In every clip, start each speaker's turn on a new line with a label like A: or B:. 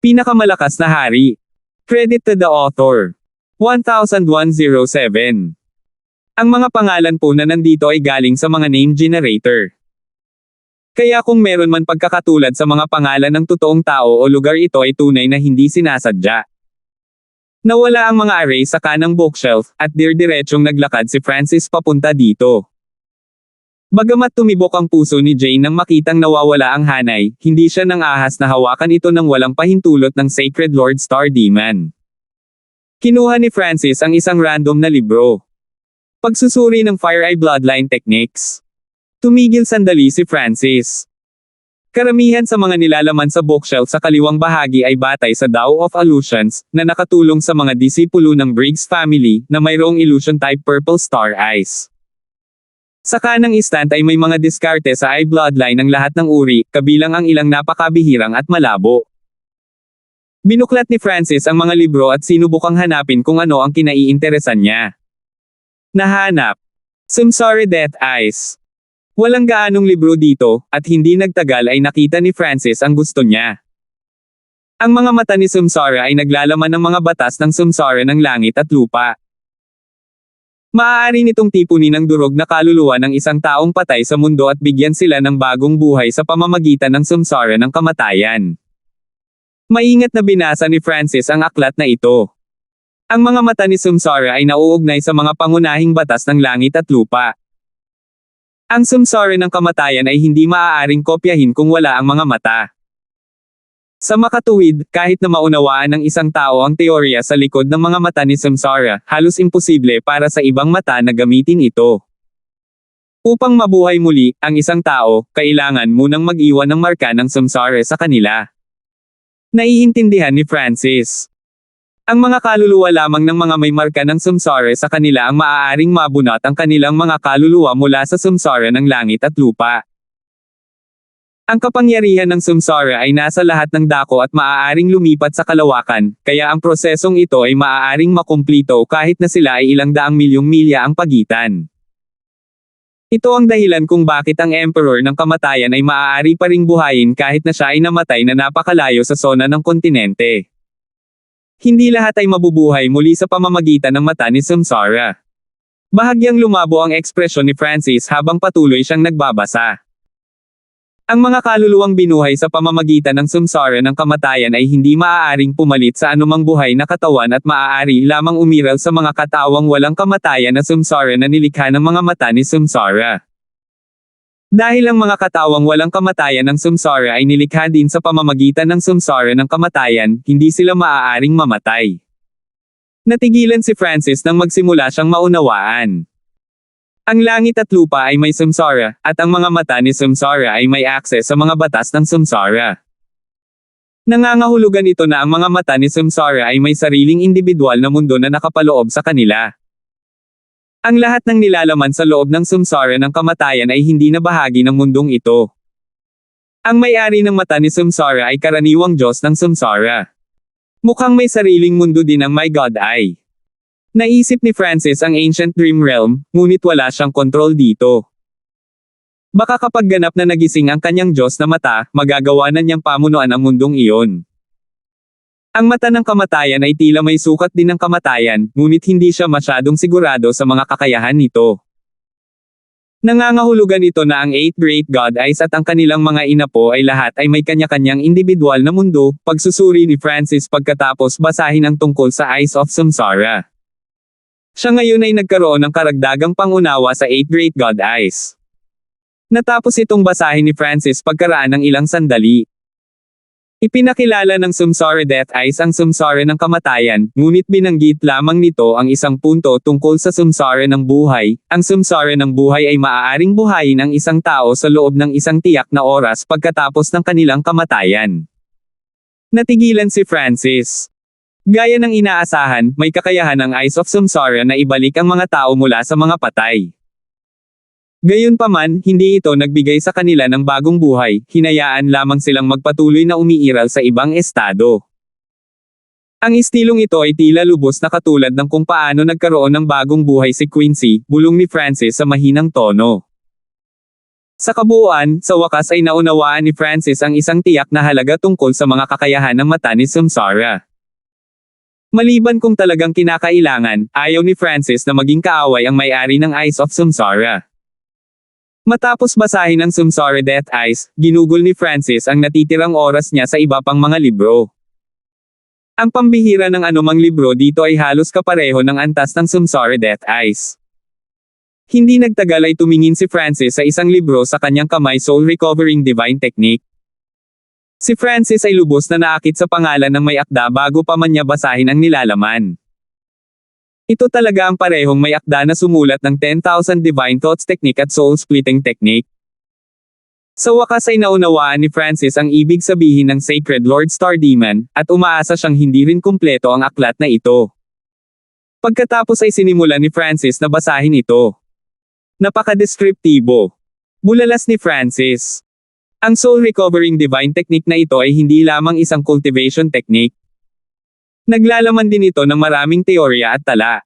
A: Pinakamalakas na hari. Credit to the author. 1107. Ang mga pangalan po na nandito ay galing sa mga name generator. Kaya kung meron man pagkakatulad sa mga pangalan ng totoong tao o lugar, ito ay tunay na hindi sinasadya. Nawala ang mga array sa kanang bookshelf, at diretsyong naglakad si Francis papunta dito. Bagamat tumibok ang puso ni Jane nang makitang nawawala ang hanay, hindi siya nang ahas na hawakan ito nang walang pahintulot ng Sacred Lord Star Demon. Kinuha ni Francis ang isang random na libro. Pagsusuri ng Fire Eye Bloodline Techniques. Tumigil sandali si Francis. Karamihan sa mga nilalaman sa bookshelf sa kaliwang bahagi ay batay sa Tao of Illusions, na nakatulong sa mga disipulo ng Briggs family, na mayroong illusion type Purple Star Eyes. Sa kanang istant ay may mga diskarte sa Eye Bloodline ng lahat ng uri, kabilang ang ilang napakabihirang at malabo. Binuklat ni Francis ang mga libro at sinubukang hanapin kung ano ang kinaiinteresan niya. Nahanap. Samsara Death Eyes. Walang gaanong libro dito, at hindi nagtagal ay nakita ni Francis ang gusto niya. Ang mga mata ni Samsara ay naglalaman ng mga batas ng samsara ng langit at lupa. Maaari nitong tipunin ang durog na kaluluwa ng isang taong patay sa mundo at bigyan sila ng bagong buhay sa pamamagitan ng samsara ng kamatayan. Maingat na binasa ni Francis ang aklat na ito. Ang mga mata ni Samsara ay nauugnay sa mga pangunahing batas ng langit at lupa. Ang samsara ng kamatayan ay hindi maaaring kopyahin kung wala ang mga mata. Sa makatuwid, kahit na maunawaan ng isang tao ang teorya sa likod ng mga mata ni Samsara, halos imposible para sa ibang mata na gamitin ito. Upang mabuhay muli, ang isang tao, kailangan munang mag-iwan ng marka ng samsara sa kanila. Naiintindihan ni Francis. Ang mga kaluluwa lamang ng mga may marka ng samsara sa kanila ang maaaring mabunot ang kanilang mga kaluluwa mula sa samsara ng langit at lupa. Ang kapangyarihan ng samsara ay nasa lahat ng dako at maaaring lumipat sa kalawakan, kaya ang prosesong ito ay maaaring makumplito kahit na sila ay ilang daang milyong milya ang pagitan. Ito ang dahilan kung bakit ang Emperor ng Kamatayan ay maaari pa ring buhayin kahit na siya ay namatay na napakalayo sa sona ng kontinente. Hindi lahat ay mabubuhay muli sa pamamagitan ng mata ni Samsara. Bahagyang lumabo ang ekspresyon ni Francis habang patuloy siyang nagbabasa. Ang mga kaluluwang binuhay sa pamamagitan ng samsara ng kamatayan ay hindi maaaring pumalit sa anumang buhay na katawan at maaari lamang umiral sa mga katawang walang kamatayan na samsara na nilikha ng mga mata ni Samsara. Dahil ang mga katawang walang kamatayan ng samsara ay nilikha din sa pamamagitan ng samsara ng kamatayan, hindi sila maaaring mamatay. Natigilan si Francis nang magsimula siyang maunawaan. Ang langit at lupa ay may samsara, at ang mga mata ni Samsara ay may akses sa mga batas ng samsara. Nangangahulugan ito na ang mga mata ni Samsara ay may sariling individual na mundo na nakapaloob sa kanila. Ang lahat ng nilalaman sa loob ng samsara ng kamatayan ay hindi na bahagi ng mundong ito. Ang may-ari ng mata ni Samsara ay karaniwang Diyos ng samsara. Mukhang may sariling mundo din ang My God Eye. Naisip ni Francis ang Ancient Dream Realm, ngunit wala siyang kontrol dito. Baka kapag ganap na nagising ang kanyang Diyos na mata, magagawa na niyang pamunuan ang mundong iyon. Ang mata ng kamatayan ay tila may sukat din ng kamatayan, ngunit hindi siya masyadong sigurado sa mga kakayahan nito. Nangangahulugan ito na ang 8 Great God Eyes at ang kanilang mga inapo ay lahat ay may kanya-kanyang individual na mundo, pagsusuri ni Francis pagkatapos basahin ang tungkol sa Eyes of Samsara. Siya ngayon ay nagkaroon ng karagdagang pangunawa sa 8 Great God Eyes. Natapos itong basahin ni Francis pagkaraan ng ilang sandali. Ipinakilala ng Samsara Death Eyes ang samsara ng kamatayan, ngunit binanggit lamang nito ang isang punto tungkol sa samsara ng buhay. Ang samsara ng buhay ay maaaring buhayin ang isang tao sa loob ng isang tiyak na oras pagkatapos ng kanilang kamatayan. Natigilan si Francis. Gaya ng inaasahan, may kakayahan ang Eyes of Samsara na ibalik ang mga tao mula sa mga patay. Gayunpaman, hindi ito nagbigay sa kanila ng bagong buhay, hinayaan lamang silang magpatuloy na umiiral sa ibang estado. Ang istilong ito ay tila lubos na katulad ng kung paano nagkaroon ng bagong buhay si Quincy, bulong ni Francis sa mahinang tono. Sa kabuuan, sa wakas ay naunawaan ni Francis ang isang tiyak na halaga tungkol sa mga kakayahan ng mata ni Samsara. Maliban kung talagang kinakailangan, ayaw ni Francis na maging kaaway ang may-ari ng Eyes of Samsara. Matapos basahin ang Samsara Death Eyes, ginugol ni Francis ang natitirang oras niya sa iba pang mga libro. Ang pambihira ng anumang libro dito ay halos kapareho ng antas ng Samsara Death Eyes. Hindi nagtagal ay tumingin si Francis sa isang libro sa kanyang kamay, Soul Recovering Divine Technique. Si Francis ay lubos na naakit sa pangalan ng may akda bago pa man niya basahin ang nilalaman. Ito talaga ang parehong may akda na sumulat ng 10,000 Divine Thoughts Technique at Soul Splitting Technique. Sa wakas ay naunawaan ni Francis ang ibig sabihin ng Sacred Lord Star Demon, at umaasa siyang hindi rin kumpleto ang aklat na ito. Pagkatapos ay sinimulan ni Francis na basahin ito. Napaka-deskriptibo. Bulalas ni Francis. Ang Soul Recovering Divine Technique na ito ay hindi lamang isang cultivation technique. Naglalaman din ito ng maraming teorya at tala.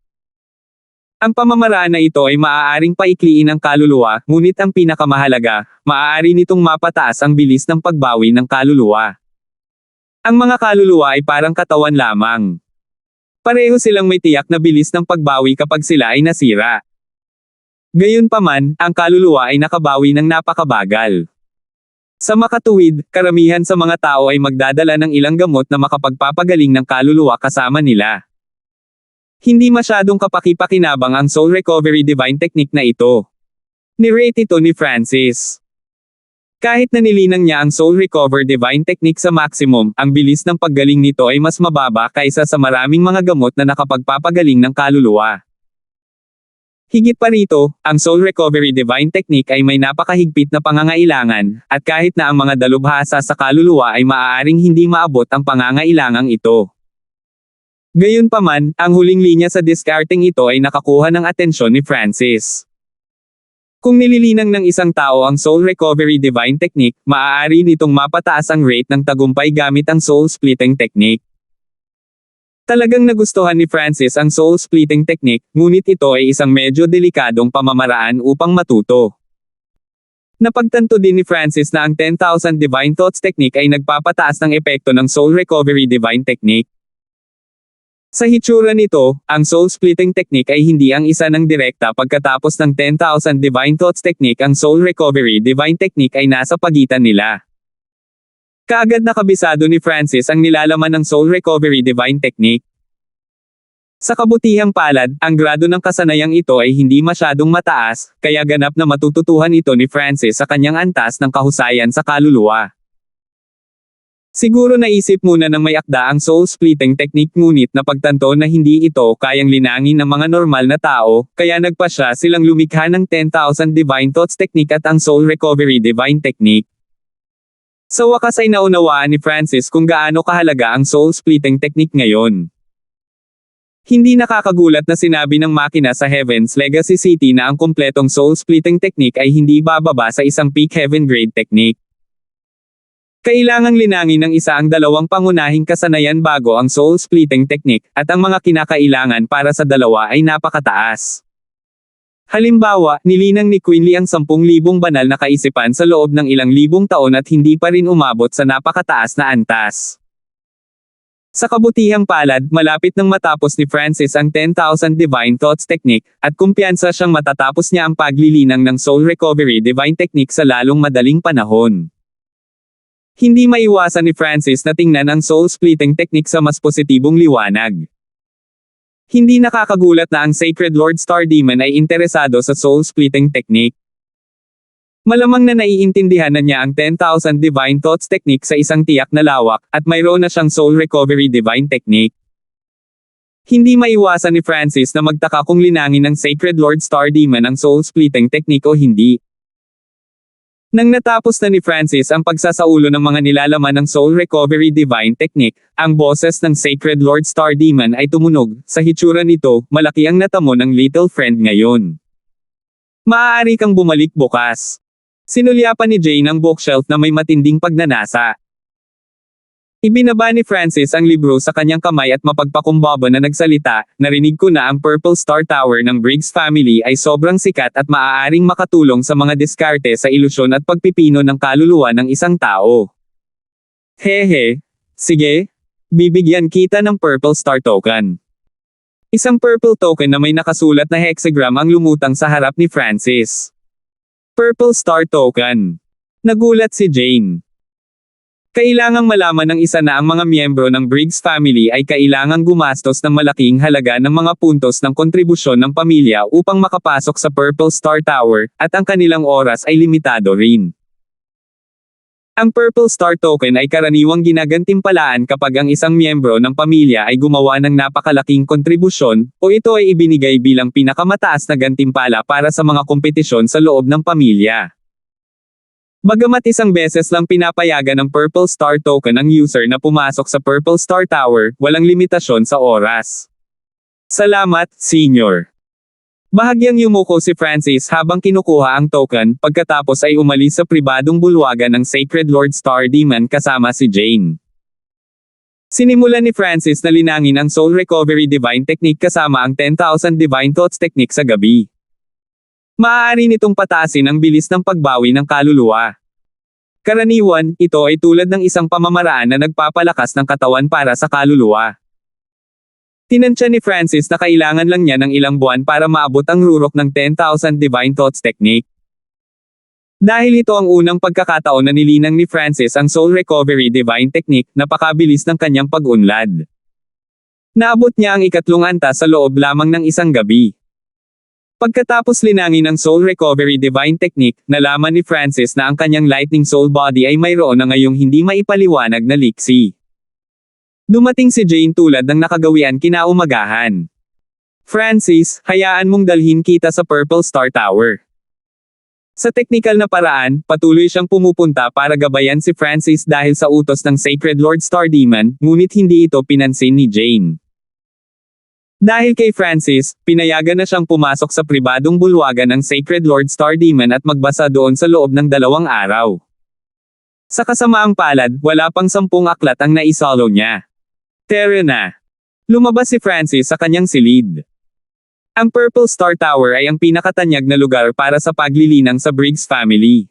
A: Ang pamamaraan na ito ay maaaring paikliin ang kaluluwa, ngunit ang pinakamahalaga, maaari nitong mapataas ang bilis ng pagbawi ng kaluluwa. Ang mga kaluluwa ay parang katawan lamang. Pareho silang may tiyak na bilis ng pagbawi kapag sila ay nasira. Gayunpaman, ang kaluluwa ay nakabawi ng napakabagal. Sa makatuwid, karamihan sa mga tao ay magdadala ng ilang gamot na makapagpapagaling ng kaluluwa kasama nila. Hindi masyadong kapaki-pakinabang ang Soul Recovery Divine Technique na ito. Nirate ito ni Francis. Kahit na nilinang niya ang Soul Recover Divine Technique sa maximum, ang bilis ng paggaling nito ay mas mababa kaysa sa maraming mga gamot na nakapagpapagaling ng kaluluwa. Higit pa rito, ang Soul Recovery Divine Technique ay may napakahigpit na pangangailangan, at kahit na ang mga dalubhasa sa kaluluwa ay maaaring hindi maabot ang pangangailangang ito. Gayunpaman, ang huling linya sa discarding ito ay nakakuha ng atensyon ni Francis. Kung nililinang ng isang tao ang Soul Recovery Divine Technique, maaari nitong mapataas ang rate ng tagumpay gamit ang Soul Splitting Technique. Talagang nagustuhan ni Francis ang Soul Splitting Technique, ngunit ito ay isang medyo delikadong pamamaraan upang matuto. Napagtanto din ni Francis na ang 10,000 Divine Thoughts Technique ay nagpapataas ng epekto ng Soul Recovery Divine Technique. Sa hitsura nito, ang Soul Splitting Technique ay hindi ang isa ng direkta pagkatapos ng 10,000 Divine Thoughts Technique. Ang Soul Recovery Divine Technique ay nasa pagitan nila. Kaagad na kabisado ni Francis ang nilalaman ng Soul Recovery Divine Technique. Sa kabutihang palad, ang grado ng kasanayang ito ay hindi masyadong mataas, kaya ganap na matututuhan ito ni Francis sa kanyang antas ng kahusayan sa kaluluwa. Siguro naisip muna ng may akda ang Soul Splitting Technique, ngunit napagtanto na hindi ito kayang linangin ng mga normal na tao, kaya nagpasya silang lumikha ng 10,000 Divine Thoughts Technique at ang Soul Recovery Divine Technique. Sa wakas ay naunawaan ni Francis kung gaano kahalaga ang Soul Splitting Technique ngayon. Hindi nakakagulat na sinabi ng makina sa Heaven's Legacy City na ang kumpletong Soul Splitting Technique ay hindi bababa sa isang peak heaven grade technique. Kailangang linangin ng isa ang dalawang pangunahing kasanayan bago ang Soul Splitting Technique, at ang mga kinakailangan para sa dalawa ay napakataas. Halimbawa, nilinang ni Quinley ang 10,000 banal na kaisipan sa loob ng ilang libong taon at hindi pa rin umabot sa napakataas na antas. Sa kabutihang palad, malapit nang matapos ni Francis ang 10,000 Divine Thoughts Technique, at kumpiyansa siyang matatapos niya ang paglilinang ng Soul Recovery Divine Technique sa lalong madaling panahon. Hindi maiwasan ni Francis na tingnan ang Soul Splitting Technique sa mas positibong liwanag. Hindi nakakagulat na ang Sacred Lord Star Demon ay interesado sa Soul Splitting Technique. Malamang na naiintindihan na niya ang 10,000 Divine Thoughts Technique sa isang tiyak na lawak, at mayroon na siyang Soul Recovery Divine Technique. Hindi maiwasan ni Francis na magtaka kung linangin ng Sacred Lord Star Demon ang Soul Splitting Technique o hindi. Nang natapos na ni Francis ang pagsasaulo ng mga nilalaman ng Soul Recovery Divine Technique, ang boses ng Sacred Lord Star Demon ay tumunog. Sa hitsura nito, malaki ang natamo ng little friend ngayon. Maaari kang bumalik bukas. Sinulyapan ni Jane ang bookshelf na may matinding pagnanasa. Ibinaba ni Francis ang libro sa kanyang kamay at mapagpakumbaba na nagsalita, narinig ko na ang Purple Star Tower ng Briggs family ay sobrang sikat at maaaring makatulong sa mga diskarte sa ilusyon at pagpipino ng kaluluwa ng isang tao. Hehe. Sige. Bibigyan kita ng Purple Star Token. Isang purple token na may nakasulat na hexagram ang lumutang sa harap ni Francis. Purple Star Token. Nagulat si Jane. Kailangang malaman ng isa na ang mga miyembro ng Briggs family ay kailangang gumastos ng malaking halaga ng mga puntos ng kontribusyon ng pamilya upang makapasok sa Purple Star Tower, at ang kanilang oras ay limitado rin. Ang Purple Star Token ay karaniwang ginagantimpalaan kapag ang isang miyembro ng pamilya ay gumawa ng napakalaking kontribusyon, o ito ay ibinigay bilang pinakamataas na gantimpala para sa mga kompetisyon sa loob ng pamilya. Bagamat isang beses lang pinapayagan ng Purple Star Token ang user na pumasok sa Purple Star Tower, walang limitasyon sa oras. Salamat, Senior. Bahagyang yumuko si Francis habang kinukuha ang token, pagkatapos ay umalis sa pribadong bulwagan ng Sacred Lord Star Demon kasama si Jane. Sinimulan ni Francis na linangin ang Soul Recovery Divine Technique kasama ang 10,000 Divine Thoughts Technique sa gabi. Maaari nitong pataasin ang bilis ng pagbawi ng kaluluwa. Karaniwan, ito ay tulad ng isang pamamaraan na nagpapalakas ng katawan para sa kaluluwa. Tinansya ni Francis na kailangan lang niya ng ilang buwan para maabot ang rurok ng 10,000 Divine Thoughts Technique. Dahil ito ang unang pagkakataon na nilinang ni Francis ang Soul Recovery Divine Technique, napakabilis ng kanyang pag-unlad. Naabot niya ang ikatlong antas sa loob lamang ng isang gabi. Pagkatapos linangin ang Soul Recovery Divine Technique, nalaman ni Francis na ang kanyang Lightning Soul Body ay mayroon na ngayong hindi maipaliwanag na liksi. Dumating si Jane tulad ng nakagawian kinaumagahan. Francis, hayaan mong dalhin kita sa Purple Star Tower. Sa teknikal na paraan, patuloy siyang pumupunta para gabayan si Francis dahil sa utos ng Sacred Lord Star Demon, ngunit hindi ito pinansin ni Jane. Dahil kay Francis, pinayagan na siyang pumasok sa pribadong bulwagan ng Sacred Lord Star Demon at magbasa doon sa loob ng 2 araw. Sa kasamaang palad, wala pang 10 aklat ang naisolo niya. Tara na. Lumabas si Francis sa kanyang silid. Ang Purple Star Tower ay ang pinakatanyag na lugar para sa paglilinang sa Briggs family.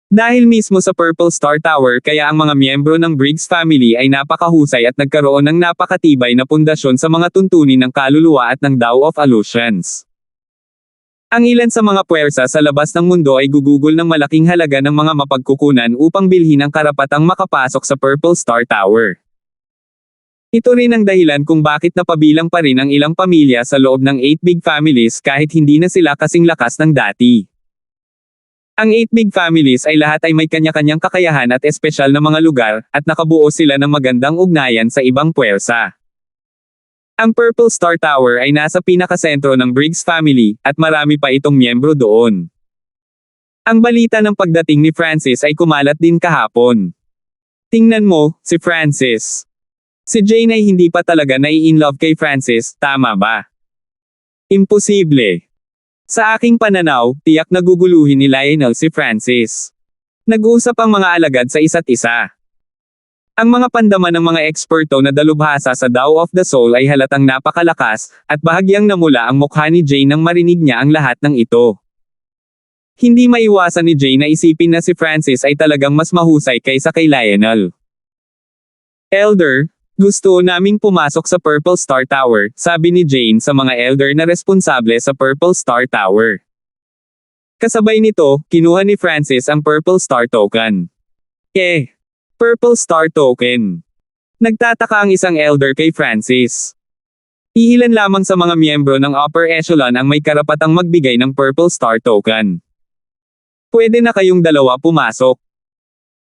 A: Dahil mismo sa Purple Star Tower kaya ang mga miyembro ng Briggs family ay napakahusay at nagkaroon ng napakatibay na pundasyon sa mga tuntunin ng kaluluwa at ng Tao of Illusions. Ang ilan sa mga puwersa sa labas ng mundo ay gugugol ng malaking halaga ng mga mapagkukunan upang bilhin ang karapatang makapasok sa Purple Star Tower. Ito rin ang dahilan kung bakit napabilang pa rin ang ilang pamilya sa loob ng 8 big families kahit hindi na sila kasing lakas ng dati. Ang 8 big families ay lahat ay may kanya-kanyang kakayahan at espesyal na mga lugar, at nakabuo sila ng magandang ugnayan sa ibang puwersa. Ang Purple Star Tower ay nasa pinakasentro ng Briggs family, at marami pa itong miyembro doon. Ang balita ng pagdating ni Francis ay kumalat din kahapon. Tingnan mo, si Francis. Si Jane ay hindi pa talaga nai-inlove kay Francis, tama ba? Imposible. Sa aking pananaw, tiyak na guguluhin ni Lionel si Francis. Nag-uusap ang mga alagad sa isa't isa. Ang mga pandaman ng mga eksperto na dalubhasa sa Tao of the Soul ay halatang napakalakas, at bahagyang namula ang mukha ni Jane nang marinig niya ang lahat ng ito. Hindi maiwasan ni Jane na isipin na si Francis ay talagang mas mahusay kaysa kay Lionel. Elder, gusto naming pumasok sa Purple Star Tower, sabi ni Jane sa mga elder na responsable sa Purple Star Tower. Kasabay nito, kinuha ni Francis ang Purple Star Token. Purple Star Token. Nagtataka ang isang elder kay Francis. Iilan lamang sa mga miyembro ng upper echelon ang may karapatang magbigay ng Purple Star Token. Pwede na kayong dalawa pumasok.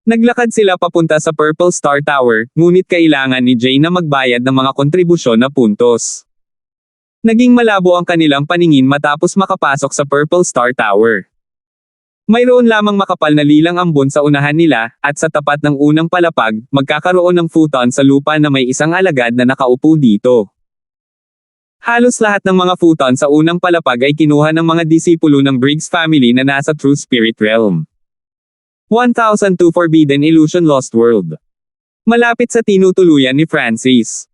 A: Naglakad sila papunta sa Purple Star Tower, ngunit kailangan ni Jane na magbayad ng mga kontribusyon na puntos. Naging malabo ang kanilang paningin matapos makapasok sa Purple Star Tower. Mayroon lamang makapal na lilang ambon sa unahan nila, at sa tapat ng unang palapag, magkakaroon ng futon sa lupa na may isang alagad na nakaupo dito. Halos lahat ng mga futon sa unang palapag ay kinuha ng mga disipulo ng Briggs family na nasa True Spirit Realm. 1002 Forbidden Illusion Lost World. Malapit sa tinutuluyan ni Francis.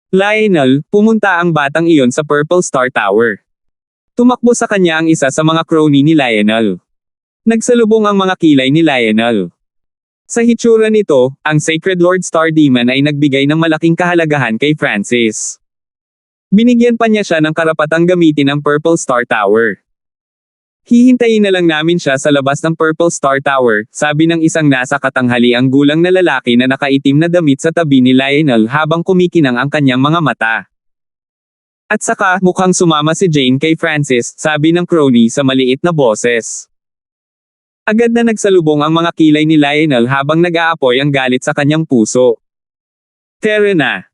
A: Lionel, pumunta ang batang iyon sa Purple Star Tower. Tumakbo sa kanya ang isa sa mga crony ni Lionel. Nagsalubong ang mga kilay ni Lionel. Sa hitsura nito, ang Sacred Lord Star Demon ay nagbigay ng malaking kahalagahan kay Francis. Binigyan pa niya siya ng karapatang gamitin ang Purple Star Tower. Hihintayin na lang namin siya sa labas ng Purple Star Tower, sabi ng isang nasa katanghaliang gulang na lalaki na nakaitim na damit sa tabi ni Lionel habang kumikinang ang kanyang mga mata. At saka, mukhang sumama si Jane kay Francis, sabi ng crony sa maliit na boses. Agad na nagsalubong ang mga kilay ni Lionel habang nag-aapoy ang galit sa kanyang puso. Tara na!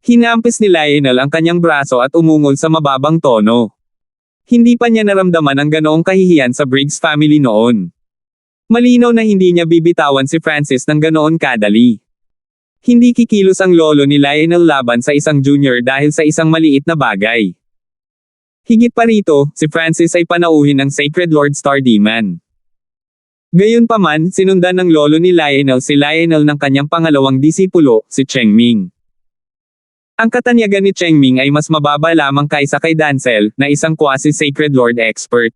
A: Hinampis ni Lionel ang kanyang braso at umungol sa mababang tono. Hindi pa niya naramdaman ang ganoong kahihiyan sa Briggs family noon. Malinaw na hindi niya bibitawan si Francis ng ganoon kadali. Hindi kikilos ang lolo ni Lionel laban sa isang junior dahil sa isang maliit na bagay. Higit pa rito, si Francis ay panauhin ng Sacred Lord Star Demon. Gayunpaman, sinundan ng lolo ni Lionel si Lionel ng kanyang pangalawang disipulo, si Chengming. Ang katanyagan ni Chengming ay mas mababa lamang kaysa kay Dancel, na isang quasi-Sacred Lord expert.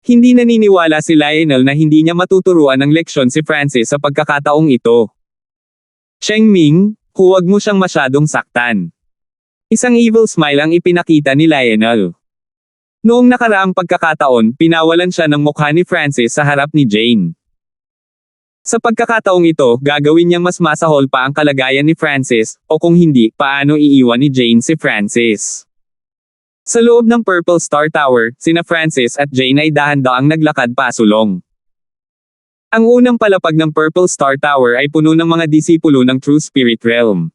A: Hindi naniniwala si Lionel na hindi niya matuturuan ng leksyon si Francis sa pagkakataong ito. Chengming, huwag mo siyang masyadong saktan. Isang evil smile ang ipinakita ni Lionel. Noong nakaraang pagkakataon, pinawalan siya ng mukha ni Francis sa harap ni Jane. Sa pagkakataong ito, gagawin niyang mas masahol pa ang kalagayan ni Francis, o kung hindi, paano iiwan ni Jane si Francis. Sa loob ng Purple Star Tower, sina Francis at Jane ay dahan-daang naglakad pasulong. Ang unang palapag ng Purple Star Tower ay puno ng mga disipulo ng True Spirit Realm.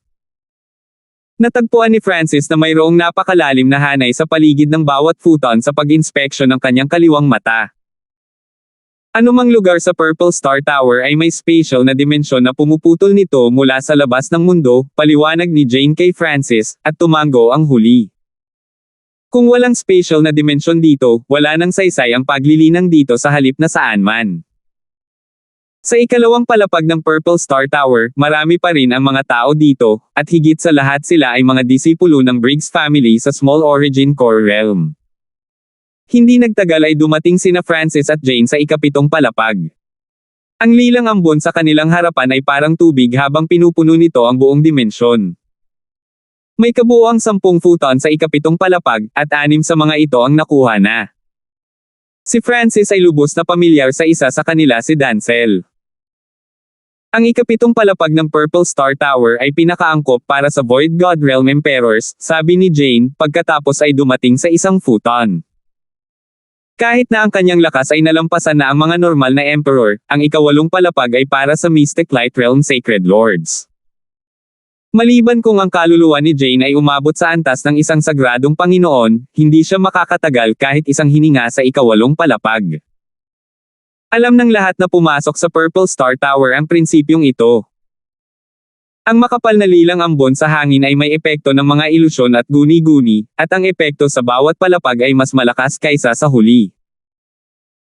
A: Natagpuan ni Francis na mayroong napakalalim na hanay sa paligid ng bawat futon sa pag-inspeksyon ng kanyang kaliwang mata. Anumang lugar sa Purple Star Tower ay may spatial na dimensyon na pumuputol nito mula sa labas ng mundo, paliwanag ni Jane kay Francis, at tumango ang huli. Kung walang spatial na dimensyon dito, wala nang saysay ang paglilinang dito sa halip na saan man. Sa ikalawang palapag ng Purple Star Tower, marami pa rin ang mga tao dito, at higit sa lahat sila ay mga disipulo ng Briggs family sa Small Origin Core Realm. Hindi nagtagal ay dumating sina Francis at Jane sa ikapitong palapag. Ang lilang ambon sa kanilang harapan ay parang tubig habang pinupuno nito ang buong dimensyon. May kabuuang 10 futon sa ikapitong palapag, at 6 sa mga ito ang nakuha na. Si Francis ay lubos na pamilyar sa isa sa kanila, si Dancel. Ang ikapitong palapag ng Purple Star Tower ay pinakaangkop para sa Void God Realm Emperors, sabi ni Jane, pagkatapos ay dumating sa isang futon. Kahit na ang kanyang lakas ay nalampasan na ang mga normal na Emperor, ang ikawalong palapag ay para sa Mystic Light Realm Sacred Lords. Maliban kung ang kaluluwa ni Jane ay umabot sa antas ng isang sagradong Panginoon, hindi siya makakatagal kahit isang hininga sa ikawalong palapag. Alam ng lahat na pumasok sa Purple Star Tower ang prinsipyong ito. Ang makapal na lilang ambon sa hangin ay may epekto ng mga ilusyon at guni-guni, at ang epekto sa bawat palapag ay mas malakas kaysa sa huli.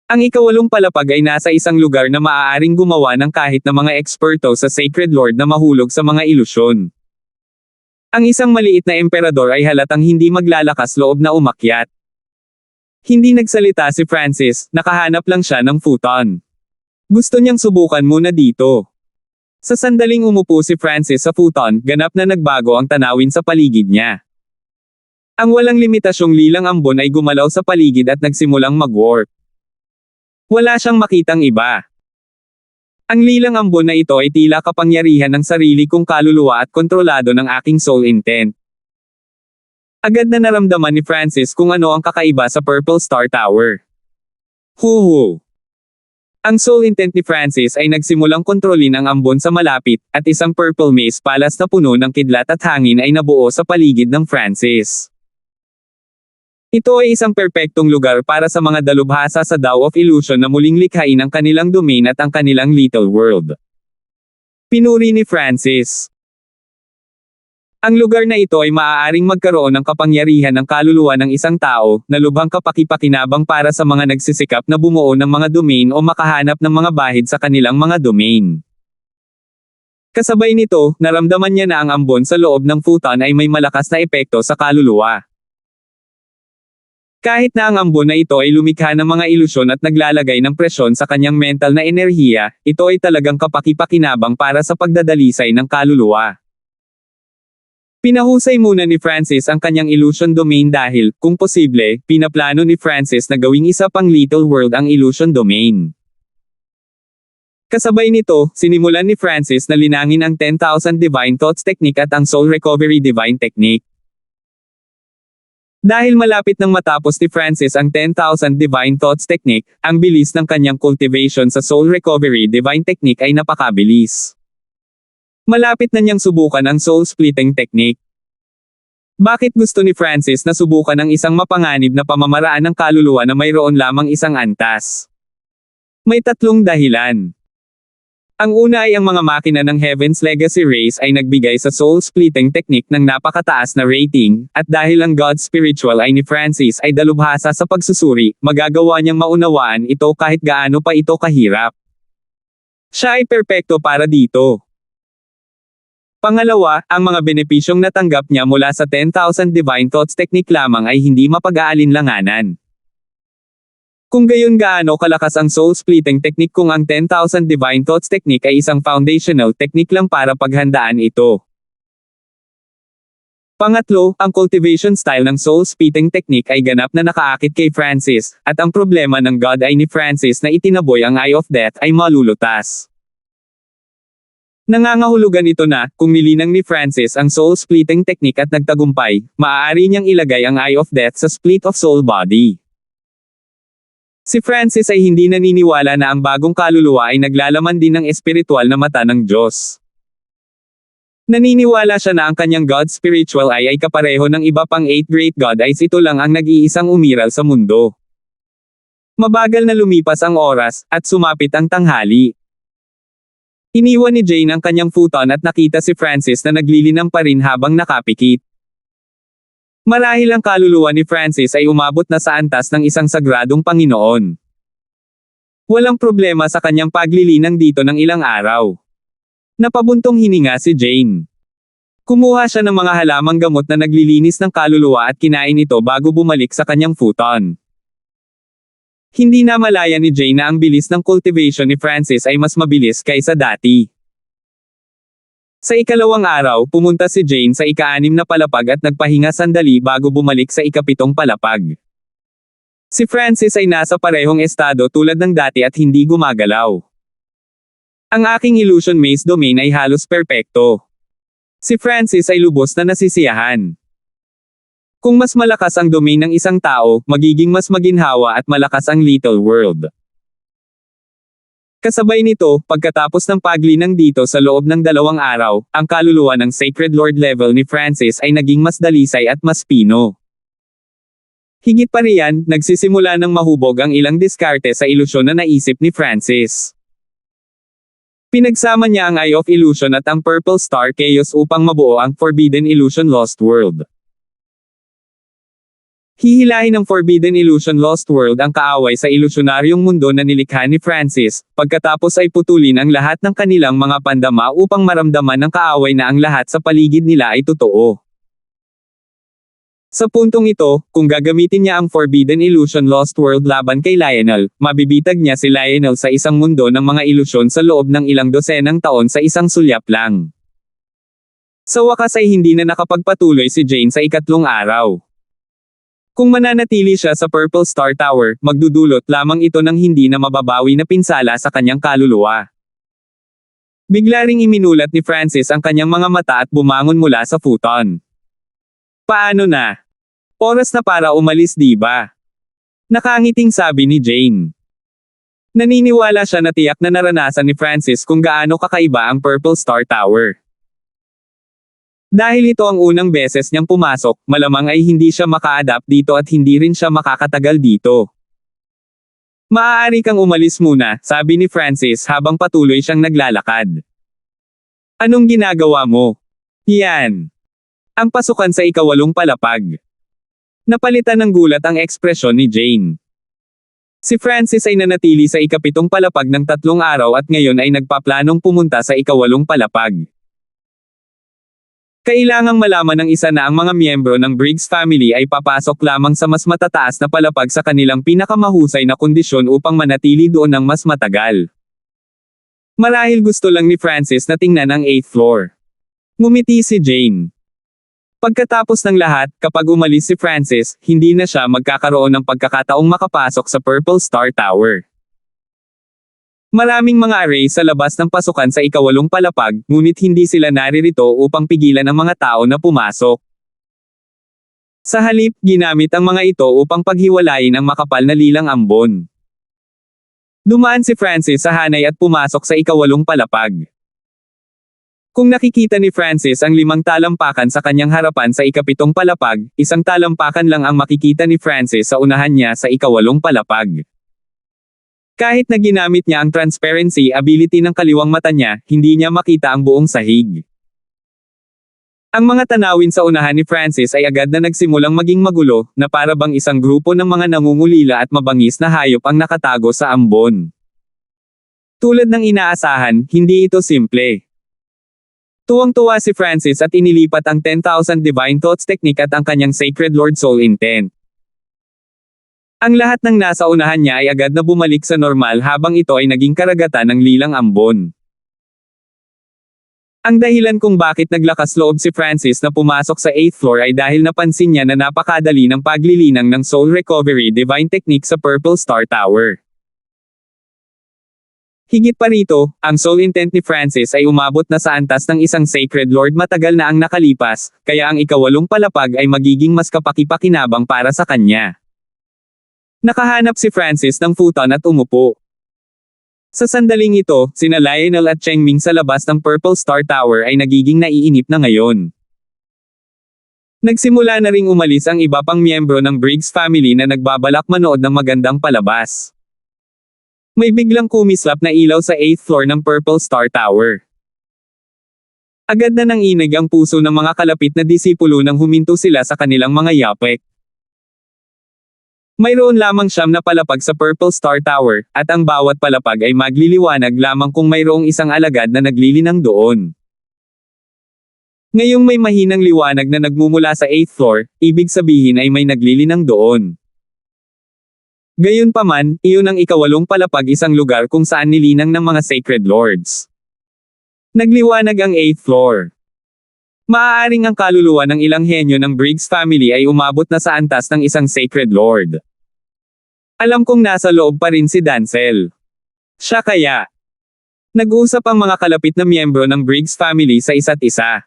A: Ang ikawalong palapag ay nasa isang lugar na maaaring gumawa ng kahit na mga eksperto sa Sacred Lord na mahulog sa mga ilusyon. Ang isang maliit na emperador ay halatang hindi maglalakas loob na umakyat. Hindi nagsalita si Francis, nakahanap lang siya ng futon. Gusto niyang subukan muna dito. Sa sandaling umupo si Francis sa futon, ganap na nagbago ang tanawin sa paligid niya. Ang walang limitasyong lilang ambon ay gumalaw sa paligid at nagsimulang mag-warp. Wala siyang makitang iba. Ang lilang ambon na ito ay tila kapangyarihan ng sarili kong kaluluwa at kontrolado ng aking soul intent. Agad na naramdaman ni Francis kung ano ang kakaiba sa Purple Star Tower. Huhu! Ang soul intent ni Francis ay nagsimulang kontrolin ang ambon sa malapit, at isang purple maze palace na puno ng kidlat at hangin ay nabuo sa paligid ng Francis. Ito ay isang perpektong lugar para sa mga dalubhasa sa Dao of Illusion na muling likhain ang kanilang domain at ang kanilang little world. Pinuri ni Francis. Ang lugar na ito ay maaaring magkaroon ng kapangyarihan ng kaluluwa ng isang tao, na lubhang kapaki-pakinabang para sa mga nagsisikap na bumuo ng mga domain o makahanap ng mga bahid sa kanilang mga domain. Kasabay nito, naramdaman niya na ang ambon sa loob ng futon ay may malakas na epekto sa kaluluwa. Kahit na ang ambon na ito ay lumikha ng mga ilusyon at naglalagay ng presyon sa kanyang mental na enerhiya, ito ay talagang kapaki-pakinabang para sa pagdadalisay ng kaluluwa. Pinahusay muna ni Francis ang kanyang illusion domain dahil, kung posible, pinaplano ni Francis na gawing isa pang little world ang illusion domain. Kasabay nito, sinimulan ni Francis na linangin ang 10,000 Divine Thoughts Technique at ang Soul Recovery Divine Technique. Dahil malapit nang matapos ni Francis ang 10,000 Divine Thoughts Technique, ang bilis ng kanyang cultivation sa Soul Recovery Divine Technique ay napakabilis. Malapit na niyang subukan ang Soul Splitting Technique. Bakit gusto ni Francis na subukan ang isang mapanganib na pamamaraan ng kaluluwa na mayroon lamang isang antas? May tatlong dahilan. Ang una ay ang mga makina ng Heaven's Legacy Race ay nagbigay sa Soul Splitting Technique ng napakataas na rating, at dahil ang God Spiritual ay ni Francis ay dalubhasa sa pagsusuri, magagawa niyang maunawaan ito kahit gaano pa ito kahirap. Siya ay perpekto para dito. Pangalawa, ang mga benepisyong natanggap niya mula sa 10,000 Divine Thoughts Technique lamang ay hindi mapag-aalinlanganan. Kung gayon gaano kalakas ang Soul Splitting Technique kung ang 10,000 Divine Thoughts Technique ay isang foundational technique lang para paghandaan ito. Pangatlo, ang cultivation style ng Soul Splitting Technique ay ganap na nakaakit kay Francis, at ang problema ng God ay ni Francis na itinaboy ang Eye of Death ay malulutas. Nangangahulugan ito na, kung nilinang ni Francis ang Soul Splitting Technique at nagtagumpay, maaari niyang ilagay ang Eye of Death sa split of soul body. Si Francis ay hindi naniniwala na ang bagong kaluluwa ay naglalaman din ng espiritual na mata ng Diyos. Naniniwala siya na ang kanyang God Spiritual ay kapareho ng iba pang 8 Great God Eyes, ito lang ang nag-iisang umiral sa mundo. Mabagal na lumipas ang oras, at sumapit ang tanghali. Iniwan ni Jane ang kanyang futon at nakita si Francis na naglilinang pa rin habang nakapikit. Marahil ang kaluluwa ni Francis ay umabot na sa antas ng isang sagradong Panginoon. Walang problema sa kanyang paglilinang dito ng ilang araw. Napabuntong hininga si Jane. Kumuha siya ng mga halamang gamot na naglilinis ng kaluluwa at kinain ito bago bumalik sa kanyang futon. Hindi na malaya ni Jane na ang bilis ng cultivation ni Francis ay mas mabilis kaysa dati. Sa ikalawang araw, pumunta si Jane sa ika-6 na palapag at nagpahinga sandali bago bumalik sa ika-7 palapag. Si Francis ay nasa parehong estado tulad ng dati at hindi gumagalaw. Ang aking illusion maze domain ay halos perpekto. Si Francis ay lubos na nasisiyahan. Kung mas malakas ang domain ng isang tao, magiging mas maginhawa at malakas ang little world. Kasabay nito, pagkatapos ng paglinang dito sa loob ng 2 araw, ang kaluluwa ng Sacred Lord level ni Francis ay naging mas dalisay at mas pino. Higit pa riyan, nagsisimula ng mahubog ang ilang diskarte sa ilusyon na naisip ni Francis. Pinagsama niya ang Eye of Illusion at ang Purple Star Chaos upang mabuo ang Forbidden Illusion Lost World. Hihilahin ng Forbidden Illusion Lost World ang kaaway sa ilusyonaryong mundo na nilikha ni Francis, pagkatapos ay putulin ang lahat ng kanilang mga pandama upang maramdaman ng kaaway na ang lahat sa paligid nila ay totoo. Sa puntong ito, kung gagamitin niya ang Forbidden Illusion Lost World laban kay Lionel, mabibitag niya si Lionel sa isang mundo ng mga ilusyon sa loob ng ilang dosenang taon sa isang sulyap lang. Sa wakas ay hindi na nakapagpatuloy si Jane sa ika-3 araw. Kung mananatili siya sa Purple Star Tower, magdudulot lamang ito ng hindi na mababawi na pinsala sa kanyang kaluluwa. Bigla ring iminulat ni Francis ang kanyang mga mata at bumangon mula sa futon. Paano na? Oras na para umalis, di ba? Nakangiting sabi ni Jane. Naniniwala siya na tiyak na naranasan ni Francis kung gaano kakaiba ang Purple Star Tower. Dahil ito ang unang beses niyang pumasok, malamang ay hindi siya maka-adapt dito at hindi rin siya makakatagal dito. Maaari kang umalis muna, sabi ni Francis habang patuloy siyang naglalakad. Anong ginagawa mo? Yan. Ang pasukan sa ika-8 palapag. Napalitan ng gulat ang ekspresyon ni Jane. Si Francis ay nanatili sa ikapitong palapag ng 3 araw at ngayon ay nagpaplanong pumunta sa ikawalong palapag. Kailangang malaman ng isa na ang mga miyembro ng Briggs family ay papasok lamang sa mas matataas na palapag sa kanilang pinakamahusay na kondisyon upang manatili doon ng mas matagal. Marahil gusto lang ni Francis na tingnan ang 8th floor. Ngumiti si Jane. Pagkatapos ng lahat, kapag umalis si Francis, hindi na siya magkakaroon ng pagkakataong makapasok sa Purple Star Tower. Maraming mga array sa labas ng pasukan sa ikawalong palapag, ngunit hindi sila naririto upang pigilan ang mga tao na pumasok. Sa halip, ginamit ang mga ito upang paghiwalayin ang makapal na lilang ambon. Dumaan si Francis sa hanay at pumasok sa ikawalong palapag. Kung nakikita ni Francis ang 5 talampakan sa kanyang harapan sa ikapitong palapag, 1 talampakan lang ang makikita ni Francis sa unahan niya sa ikawalong palapag. Kahit na ginamit niya ang transparency ability ng kaliwang mata niya, hindi niya makita ang buong sahig. Ang mga tanawin sa unahan ni Francis ay agad na nagsimulang maging magulo, na para bang isang grupo ng mga nangungulila at mabangis na hayop ang nakatago sa ambon. Tulad ng inaasahan, hindi ito simple. Tuwang-tuwa si Francis at inilipat ang 10,000 Divine Thoughts Technique at ang kanyang Sacred Lord Soul Intent. Ang lahat ng nasa unahan niya ay agad na bumalik sa normal habang ito ay naging karagatan ng lilang ambon. Ang dahilan kung bakit naglakas loob si Francis na pumasok sa 8th floor ay dahil napansin niya na napakadali ng paglilinang ng Soul Recovery Divine Technique sa Purple Star Tower. Higit pa rito, ang soul intent ni Francis ay umabot na sa antas ng isang Sacred Lord matagal na ang nakalipas, kaya ang ikawalong palapag ay magiging mas kapaki-pakinabang para sa kanya. Nakahanap si Francis ng futon at umupo. Sa sandaling ito, sina Lionel at Chengming sa labas ng Purple Star Tower ay nagiging naiinip na ngayon. Nagsimula na ring umalis ang iba pang miyembro ng Briggs family na nagbabalak manood ng magandang palabas. May biglang kumislap na ilaw sa 8th floor ng Purple Star Tower. Agad na nanginig ang puso ng mga kalapit na disipulo nang huminto sila sa kanilang mga yapek. Mayroon lamang 9 na palapag sa Purple Star Tower, at ang bawat palapag ay magliliwanag lamang kung mayroong isang alagad na naglilinang doon. Ngayong may mahinang liwanag na nagmumula sa 8th floor, ibig sabihin ay may naglilinang doon. Gayunpaman, iyon ang ikawalong palapag, isang lugar kung saan nilinang ng mga Sacred Lords. Nagliwanag ang 8th floor. Maaaring ang kaluluwa ng ilang henyo ng Briggs family ay umabot na sa antas ng isang Sacred Lord. Alam kong nasa loob pa rin si Dancel. Siya kaya. Nag-uusap ang mga kalapit na miyembro ng Briggs family sa isa't isa.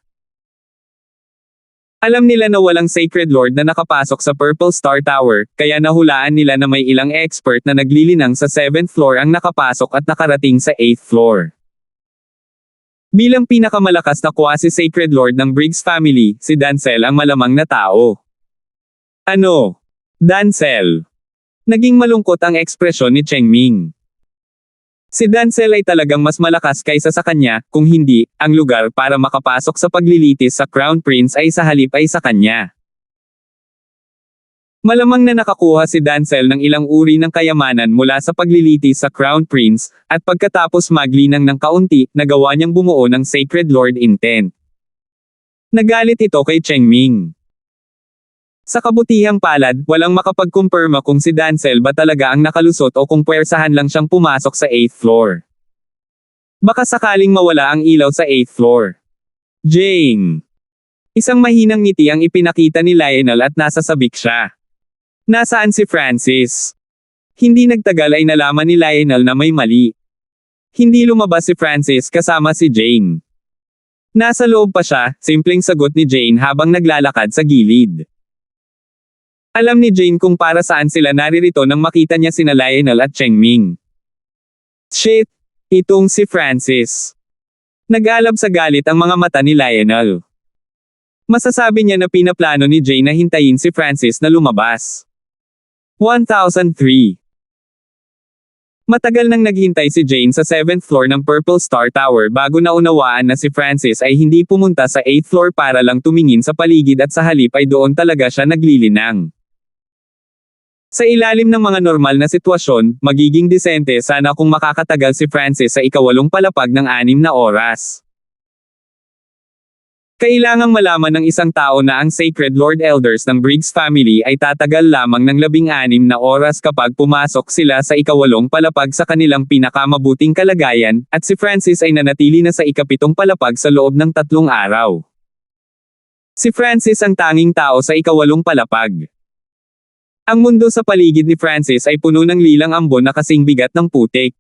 A: Alam nila na walang Sacred Lord na nakapasok sa Purple Star Tower, kaya nahulaan nila na may ilang expert na naglilinang sa 7th floor ang nakapasok at nakarating sa 8th floor. Bilang pinakamalakas na quasi-Sacred Lord ng Briggs family, si Dancel ang malamang na tao. Ano? Dancel? Naging malungkot ang ekspresyon ni Chengming. Si Dancel ay talagang mas malakas kaysa sa kanya, kung hindi, ang lugar para makapasok sa paglilitis sa Crown Prince ay sa halip ay sa kanya. Malamang na nakakuha si Dancel ng ilang uri ng kayamanan mula sa paglilitis sa Crown Prince, at pagkatapos maglinang ng kaunti, nagawa niyang bumuo ng Sacred Lord Intent. Nagalit ito kay Chengming. Sa kabutihang palad, walang makapagkumpirma kung si Dancel ba talaga ang nakalusot o kung puwersahan lang siyang pumasok sa 8th floor. Baka sakaling mawala ang ilaw sa 8th floor. Jane. Isang mahinang ngiti ang ipinakita ni Lionel at nasasabik siya. Nasaan si Francis? Hindi nagtagal ay nalaman ni Lionel na may mali. Hindi lumabas si Francis kasama si Jane. Nasa loob pa siya, simpleng sagot ni Jane habang naglalakad sa gilid. Alam ni Jane kung para saan sila naririto nang makita niya sina Lionel at Chengming. Shit! Itong si Francis. Nag-alab sa galit ang mga mata ni Lionel. Masasabi niya na pinaplano ni Jane na hintayin si Francis na lumabas. 1003. Matagal nang naghintay si Jane sa 7th floor ng Purple Star Tower bago naunawaan na si Francis ay hindi pumunta sa 8th floor para lang tumingin sa paligid at sa halip ay doon talaga siya naglilinang. Sa ilalim ng mga normal na sitwasyon, magiging disente sana kung makakatagal si Francis sa ikawalong palapag ng 6 na oras. Kailangang malaman ng isang tao na ang Sacred Lord Elders ng Briggs family ay tatagal lamang ng 16 na oras kapag pumasok sila sa ikawalong palapag sa kanilang pinakamabuting kalagayan, at si Francis ay nanatili na sa ikapitong palapag sa loob ng 3 araw. Si Francis ang tanging tao sa ikawalong palapag. Ang mundo sa paligid ni Francis ay puno ng lilang ambon na kasing bigat ng putik.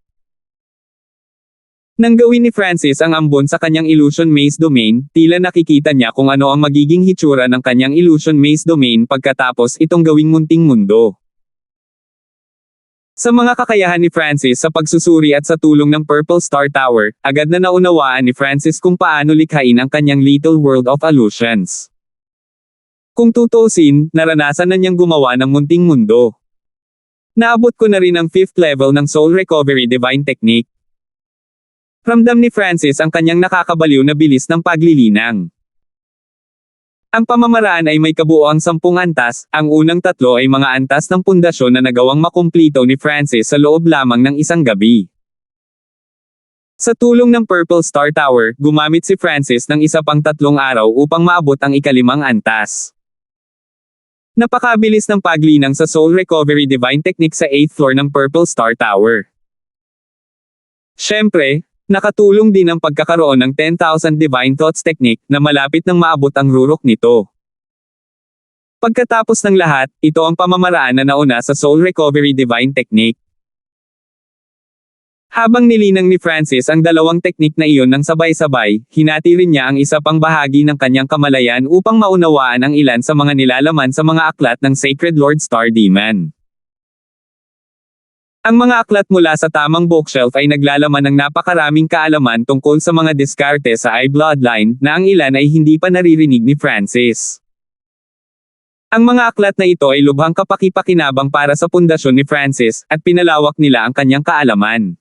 A: Nang gawin ni Francis ang ambon sa kanyang Illusion Maze Domain, tila nakikita niya kung ano ang magiging hitsura ng kanyang Illusion Maze Domain pagkatapos itong gawing munting mundo. Sa mga kakayahan ni Francis sa pagsusuri at sa tulong ng Purple Star Tower, agad na naunawaan ni Francis kung paano likhain ang kanyang Little World of Illusions. Kung tutuusin, naranasan na niyang gumawa ng munting mundo. Naabot ko na rin ang 5th level ng Soul Recovery Divine Technique. Ramdam ni Francis ang kanyang nakakabaliw na bilis ng paglilinang. Ang pamamaraan ay may kabuoang 10 antas, ang unang 3 ay mga antas ng pundasyon na nagawang makumplito ni Francis sa loob lamang ng isang gabi. Sa tulong ng Purple Star Tower, gumamit si Francis ng isa pang 3 araw upang maabot ang ika-5 antas. Napakabilis ng paglinang sa Soul Recovery Divine Technique sa 8th floor ng Purple Star Tower. Siyempre, nakatulong din ang pagkakaroon ng 10,000 Divine Thoughts Technique na malapit nang maabot ang rurok nito. Pagkatapos ng lahat, ito ang pamamaraan na nauna sa Soul Recovery Divine Technique. Habang nilinang ni Francis ang 2 teknik na iyon ng sabay-sabay, hinati rin niya ang isa pang bahagi ng kanyang kamalayan upang maunawaan ang ilan sa mga nilalaman sa mga aklat ng Sacred Lord Star Demon. Ang mga aklat mula sa tamang bookshelf ay naglalaman ng napakaraming kaalaman tungkol sa mga diskarte sa I Bloodline, na ang ilan ay hindi pa naririnig ni Francis. Ang mga aklat na ito ay lubhang kapaki-pakinabang para sa pundasyon ni Francis, at pinalawak nila ang kanyang kaalaman.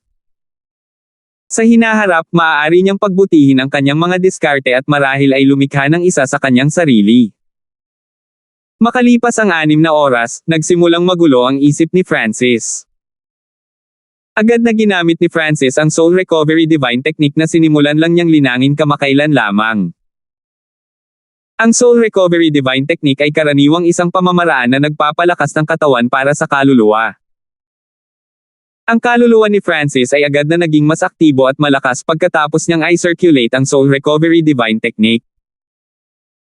A: Sa hinaharap, maaari niyang pagbutihin ang kanyang mga diskarte at marahil ay lumikha ng isa sa kanyang sarili. Makalipas ang 6 na oras, nagsimulang magulo ang isip ni Francis. Agad na ginamit ni Francis ang Soul Recovery Divine Technique na sinimulan lang niyang linangin kamakailan lamang. Ang Soul Recovery Divine Technique ay karaniwang isang pamamaraan na nagpapalakas ng katawan para sa kaluluwa. Ang kaluluwa ni Francis ay agad na naging mas aktibo at malakas pagkatapos niyang i-circulate ang Soul Recovery Divine Technique.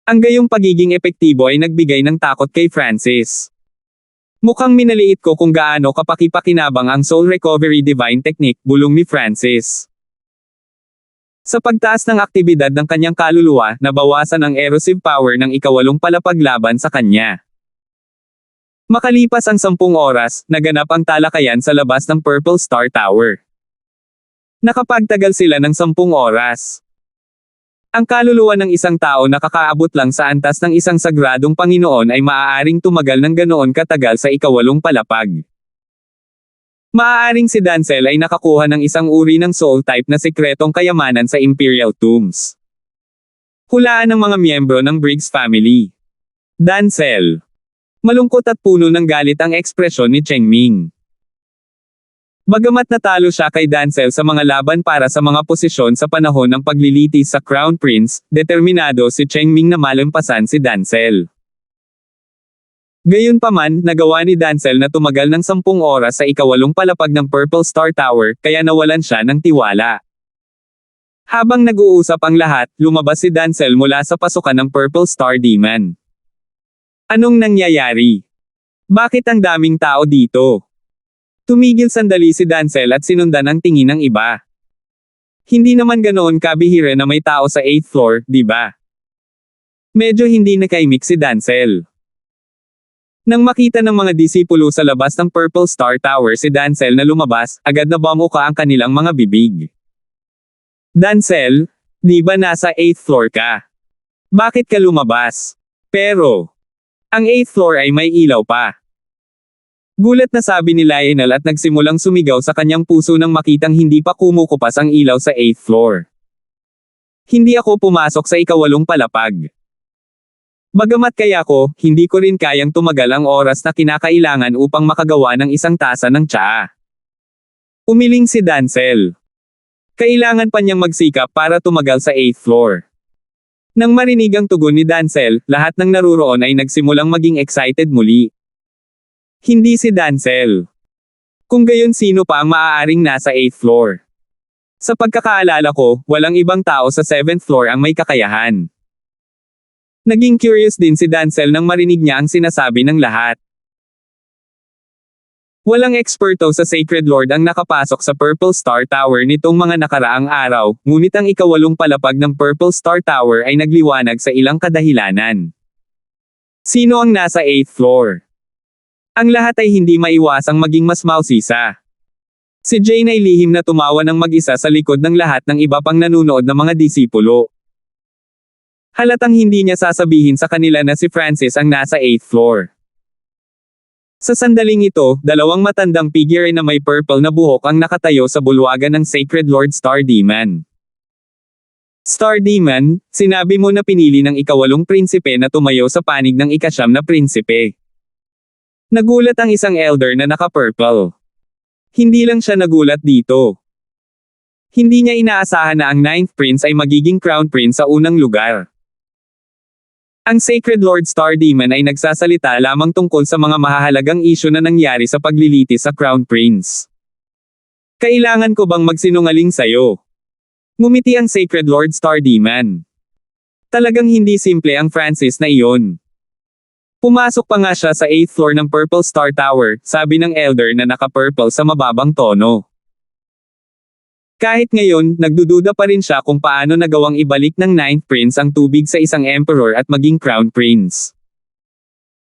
A: Ang gayong pagiging epektibo ay nagbigay ng takot kay Francis. Mukhang minaliit ko kung gaano kapaki-pakinabang ang Soul Recovery Divine Technique, bulong ni Francis. Sa pagtaas ng aktibidad ng kanyang kaluluwa, nabawasan ang erosive power ng ika-8 palapag laban sa kanya. Makalipas ang 10 oras, naganap ang talakayan sa labas ng Purple Star Tower. Nakapagtagal sila ng 10 oras. Ang kaluluwa ng isang tao na kakaabot lang sa antas ng isang sagradong Panginoon ay maaaring tumagal ng ganoon katagal sa ika-8 palapag. Maaaring si Dancel ay nakakuha ng isang uri ng soul type na sekretong kayamanan sa Imperial Tombs. Hulaan ng mga miyembro ng Briggs family. Dancel. Malungkot at puno ng galit ang ekspresyon ni Chengming. Bagamat natalo siya kay Dancel sa mga laban para sa mga posisyon sa panahon ng paglilitis sa Crown Prince, determinado si Chengming na malampasan si Dancel. Gayunpaman, nagawa ni Dancel na tumagal ng 10 oras sa ika-8 palapag ng Purple Star Tower, kaya nawalan siya ng tiwala. Habang nag-uusap ang lahat, lumabas si Dancel mula sa pasukan ng Purple Star Demon. Anong nangyayari? Bakit ang daming tao dito? Tumigil sandali si Dancel at sinundan ang tingin ng iba. Hindi naman ganoon kabihira na may tao sa 8th floor, di ba? Medyo hindi nakaimik si Dancel. Nang makita ng mga disipulo sa labas ng Purple Star Tower si Dancel na lumabas, agad na bamuka ang kanilang mga bibig. Dancel, di ba nasa 8th floor ka? Bakit ka lumabas? Pero, ang 8th floor ay may ilaw pa. Gulat na sabi ni Lionel at nagsimulang sumigaw sa kanyang puso nang makitang hindi pa kumukupas ang ilaw sa 8th floor. Hindi ako pumasok sa ika-8 palapag. Bagamat kaya ko, hindi ko rin kayang tumagal ang oras na kinakailangan upang makagawa ng isang tasa ng tsaa. Umiling si Dancel. Kailangan pa niyang magsikap para tumagal sa 8th floor. Nang marinig ang tugon ni Dancel, lahat ng naruroon ay nagsimulang maging excited muli. Hindi si Dancel. Kung gayon sino pa ang maaaring nasa 8th floor? Sa pagkakaalala ko, walang ibang tao sa 7th floor ang may kakayahan. Naging curious din si Dancel nang marinig niya ang sinasabi ng lahat. Walang eksperto sa Sacred Lord ang nakapasok sa Purple Star Tower nitong mga nakaraang araw, ngunit ang ikawalong palapag ng Purple Star Tower ay nagliwanag sa ilang kadahilanan. Sino ang nasa 8th floor? Ang lahat ay hindi maiwasang maging mas mausisa. Si Jane ay lihim na tumawa ng mag-isa sa likod ng lahat ng iba pang nanunood na mga disipulo. Halatang hindi niya sasabihin sa kanila na si Francis ang nasa 8th floor. Sa sandaling ito, dalawang matandang figure na may purple na buhok ang nakatayo sa bulwagan ng Sacred Lord Star Demon. Star Demon, sinabi mo na pinili ng ikawalong prinsipe na tumayo sa panig ng ikasyam na prinsipe. Nagulat ang isang elder na naka-purple. Hindi lang siya nagulat dito. Hindi niya inaasahan na ang 9th prince ay magiging crown prince sa unang lugar. Ang Sacred Lord Star Demon ay nagsasalita lamang tungkol sa mga mahahalagang isyu na nangyari sa paglilitis sa Crown Prince. Kailangan ko bang magsinungaling sa'yo? Ngumiti ang Sacred Lord Star Demon. Talagang hindi simple ang Francis na iyon. Pumasok pa nga siya sa 8th floor ng Purple Star Tower, sabi ng elder na naka-purple sa mababang tono. Kahit ngayon, nagdududa pa rin siya kung paano nagawang ibalik ng 9th prince ang tubig sa isang emperor at maging crown prince.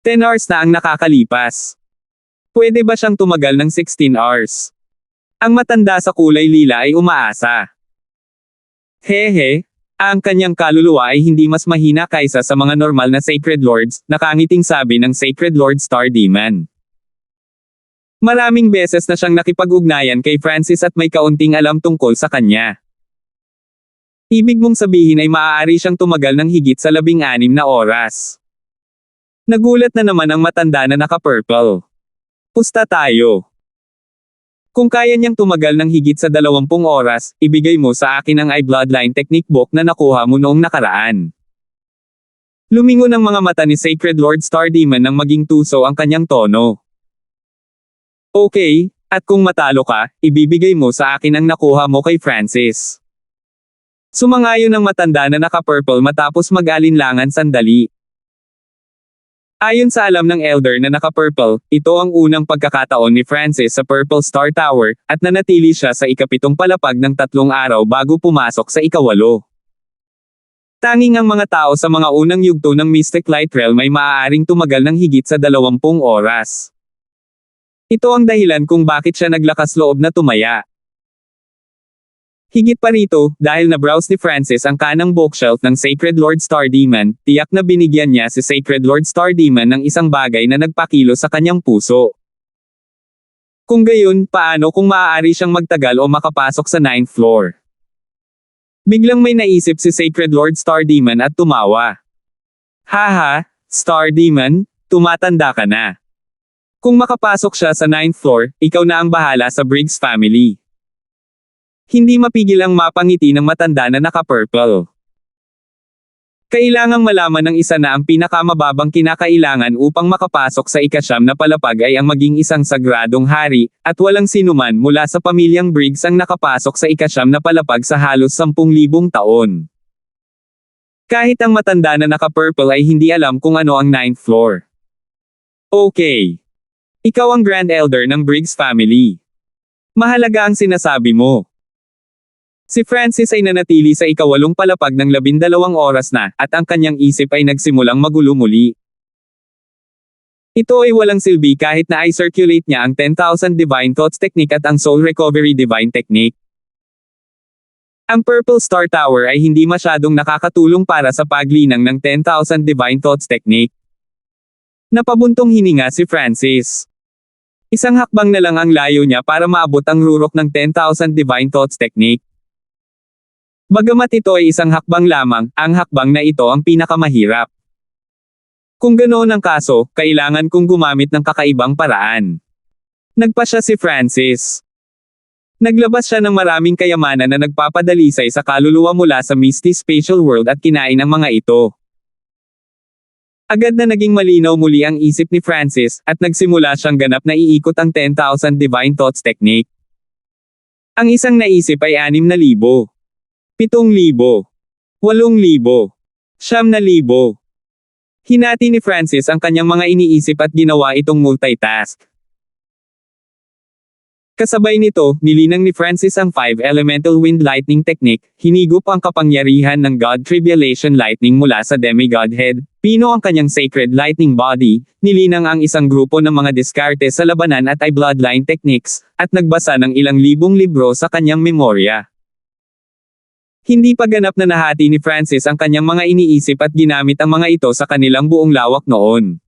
A: 10 hours na ang nakakalipas. Pwede ba siyang tumagal ng 16 hours? Ang matanda sa kulay lila ay umaasa. Hehe, ang kanyang kaluluwa ay hindi mas mahina kaysa sa mga normal na Sacred Lords, nakangiting sabi ng Sacred Lord Star Demon. Maraming beses na siyang nakipag-ugnayan kay Francis at may kaunting alam tungkol sa kanya. Ibig mong sabihin ay maaari siyang tumagal ng higit sa 16 na oras. Nagulat na naman ang matanda na naka-purple. Pusta tayo. Kung kaya niyang tumagal ng higit sa 20 oras, ibigay mo sa akin ang I-Bloodline Technique Book na nakuha mo noong nakaraan. Lumingon ang mga mata ni Sacred Lord Star Demon nang maging tuso ang kanyang tono. Okay, at kung matalo ka, ibibigay mo sa akin ang nakuha mo kay Francis. Sumangayon ang matanda na naka-purple matapos mag-alinlangan sandali. Ayon sa alam ng elder na naka-purple, ito ang unang pagkakataon ni Francis sa Purple Star Tower, at nanatili siya sa ikapitong palapag ng 3 araw bago pumasok sa ikawalo. Tanging ang mga tao sa mga unang yugto ng Mystic Light Realm ay maaaring tumagal ng higit sa 20 oras. Ito ang dahilan kung bakit siya naglakas loob na tumaya. Higit pa rito, dahil na-browse ni Francis ang kanang bookshelf ng Sacred Lord Star Demon, tiyak na binigyan niya si Sacred Lord Star Demon ng isang bagay na nagpakilo sa kanyang puso. Kung gayon, paano kung maaari siyang magtagal o makapasok sa 9th floor? Biglang may naisip si Sacred Lord Star Demon at tumawa. Haha, Star Demon, tumatanda ka na. Kung makapasok siya sa 9th floor, ikaw na ang bahala sa Briggs family. Hindi mapigil ang mapangiti ng matanda na naka-purple. Kailangang malaman ng isa na ang pinakamababang kinakailangan upang makapasok sa ikasyam na palapag ay ang maging isang sagradong hari, at walang sinuman mula sa pamilyang Briggs ang nakapasok sa ikasyam na palapag sa halos 10,000 taon. Kahit ang matanda na naka-purple ay hindi alam kung ano ang 9th floor. Okay. Ikaw ang Grand Elder ng Briggs family. Mahalaga ang sinasabi mo. Si Francis ay nanatili sa ikawalong palapag ng 12 oras na, at ang kanyang isip ay nagsimulang magulo muli. Ito ay walang silbi kahit na i-circulate niya ang 10,000 Divine Thoughts Technique at ang Soul Recovery Divine Technique. Ang Purple Star Tower ay hindi masyadong nakakatulong para sa paglinang ng 10,000 Divine Thoughts Technique. Napabuntong hininga si Francis. Isang hakbang na lang ang layo niya para maabot ang rurok ng 10,000 Divine Thoughts Technique. Bagamat ito ay isang hakbang lamang, ang hakbang na ito ang pinakamahirap. Kung ganoon ang kaso, kailangan kong gumamit ng kakaibang paraan. Nagpasya si Francis. Naglabas siya ng maraming kayamanan na nagpapadalisay sa kaluluwa mula sa misty spatial world at kinain ang mga ito. Agad na naging malinaw muli ang isip ni Francis, at nagsimula siyang ganap na iikot ang 10,000 Divine Thoughts Technique. Ang isang naisip ay 6,000, 7,000, 8,000, 9,000. Hinati ni Francis ang kanyang mga iniisip at ginawa itong multitask. Kasabay nito, nilinang ni Francis ang 5 Elemental Wind Lightning Technique, hinigop ang kapangyarihan ng God Tribulation Lightning mula sa Demigodhead, pino ang kanyang Sacred Lightning Body, nilinang ang isang grupo ng mga diskarte sa labanan at ay Bloodline Techniques, at nagbasa ng ilang libong libro sa kanyang memorya. Hindi pa ganap na nahati ni Francis ang kanyang mga iniisip at ginamit ang mga ito sa kanilang buong lawak noon.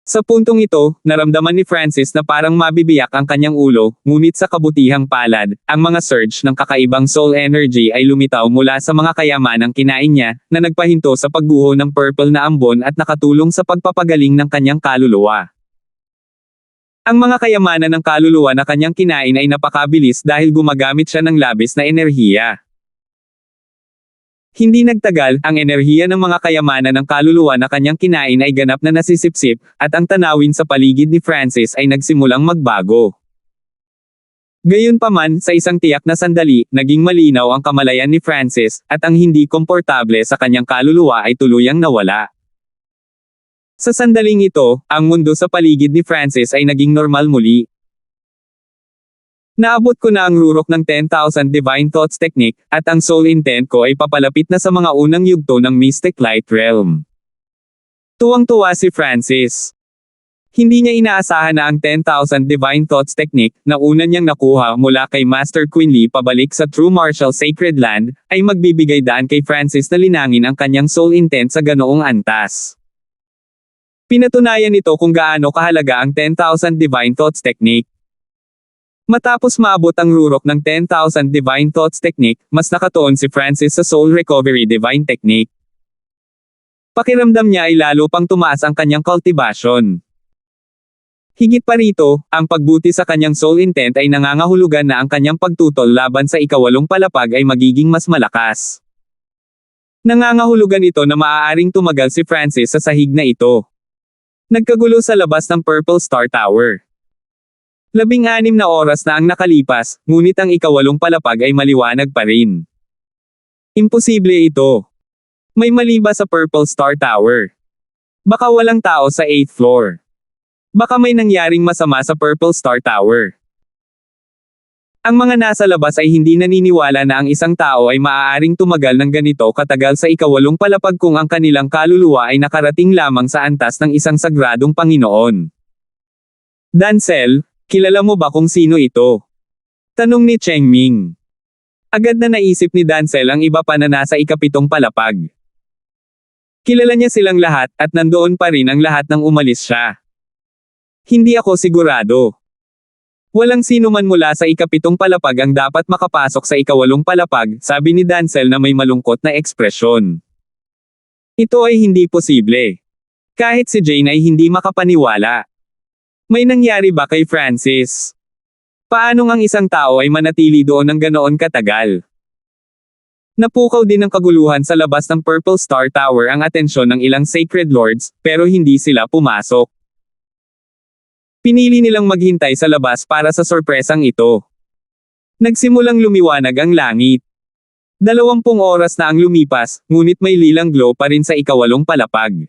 A: Sa puntong ito, naramdaman ni Francis na parang mabibiyak ang kanyang ulo, ngunit sa kabutihang palad, ang mga surge ng kakaibang soul energy ay lumitaw mula sa mga kayamanang kinain niya, na nagpahinto sa pagguho ng purple na ambon at nakatulong sa pagpapagaling ng kanyang kaluluwa. Ang mga kayamanan ng kaluluwa na kanyang kinain ay napakabilis dahil gumagamit siya ng labis na enerhiya. Hindi nagtagal, ang enerhiya ng mga kayamanan ng kaluluwa na kanyang kinain ay ganap na nasisipsip, at ang tanawin sa paligid ni Francis ay nagsimulang magbago. Gayunpaman, sa isang tiyak na sandali, naging malinaw ang kamalayan ni Francis, at ang hindi komportable sa kanyang kaluluwa ay tuluyang nawala. Sa sandaling ito, ang mundo sa paligid ni Francis ay naging normal muli. Naabot ko na ang rurok ng 10,000 Divine Thoughts Technique, at ang soul intent ko ay papalapit na sa mga unang yugto ng Mystic Light Realm. Tuwang-tuwa si Francis. Hindi niya inaasahan na ang 10,000 Divine Thoughts Technique, na una niyang nakuha mula kay Master Quinley pabalik sa True Martial Sacred Land, ay magbibigay daan kay Francis na linangin ang kanyang soul intent sa ganoong antas. Pinatunayan nito kung gaano kahalaga ang 10,000 Divine Thoughts Technique. Matapos maabot ang rurok ng 10,000 Divine Thoughts Technique, mas nakatuon si Francis sa Soul Recovery Divine Technique. Pakiramdam niya ay lalo pang tumaas ang kanyang cultivation. Higit pa rito, ang pagbuti sa kanyang soul intent ay nangangahulugan na ang kanyang pagtutol laban sa ikawalong palapag ay magiging mas malakas. Nangangahulugan ito na maaaring tumagal si Francis sa sahig na ito. Nagkagulo sa labas ng Purple Star Tower. 16 na oras na ang nakalipas, ngunit ang ikawalong palapag ay maliwanag pa rin. Imposible ito. May mali ba sa Purple Star Tower? Baka walang tao sa 8th floor. Baka may nangyaring masama sa Purple Star Tower. Ang mga nasa labas ay hindi naniniwala na ang isang tao ay maaaring tumagal ng ganito katagal sa ikawalong palapag kung ang kanilang kaluluwa ay nakarating lamang sa antas ng isang sagradong Panginoon. Dancel, kilala mo ba kung sino ito? Tanong ni Cheng Ming. Agad na naisip ni Dancel ang iba pa na nasa ikapitong palapag. Kilala niya silang lahat, at nandoon pa rin ang lahat nang umalis siya. Hindi ako sigurado. Walang sino man mula sa ikapitong palapag ang dapat makapasok sa ikawalong palapag, sabi ni Dancel na may malungkot na ekspresyon. Ito ay hindi posible. Kahit si Jane ay hindi makapaniwala. May nangyari ba kay Francis? Paano ang isang tao ay manatili doon ng ganoon katagal? Napukaw din ng kaguluhan sa labas ng Purple Star Tower ang atensyon ng ilang Sacred Lords, pero hindi sila pumasok. Pinili nilang maghintay sa labas para sa sorpresang ito. Nagsimulang lumiwanag ang langit. 20 oras na ang lumipas, ngunit may lilang glow pa rin sa ikawalong palapag.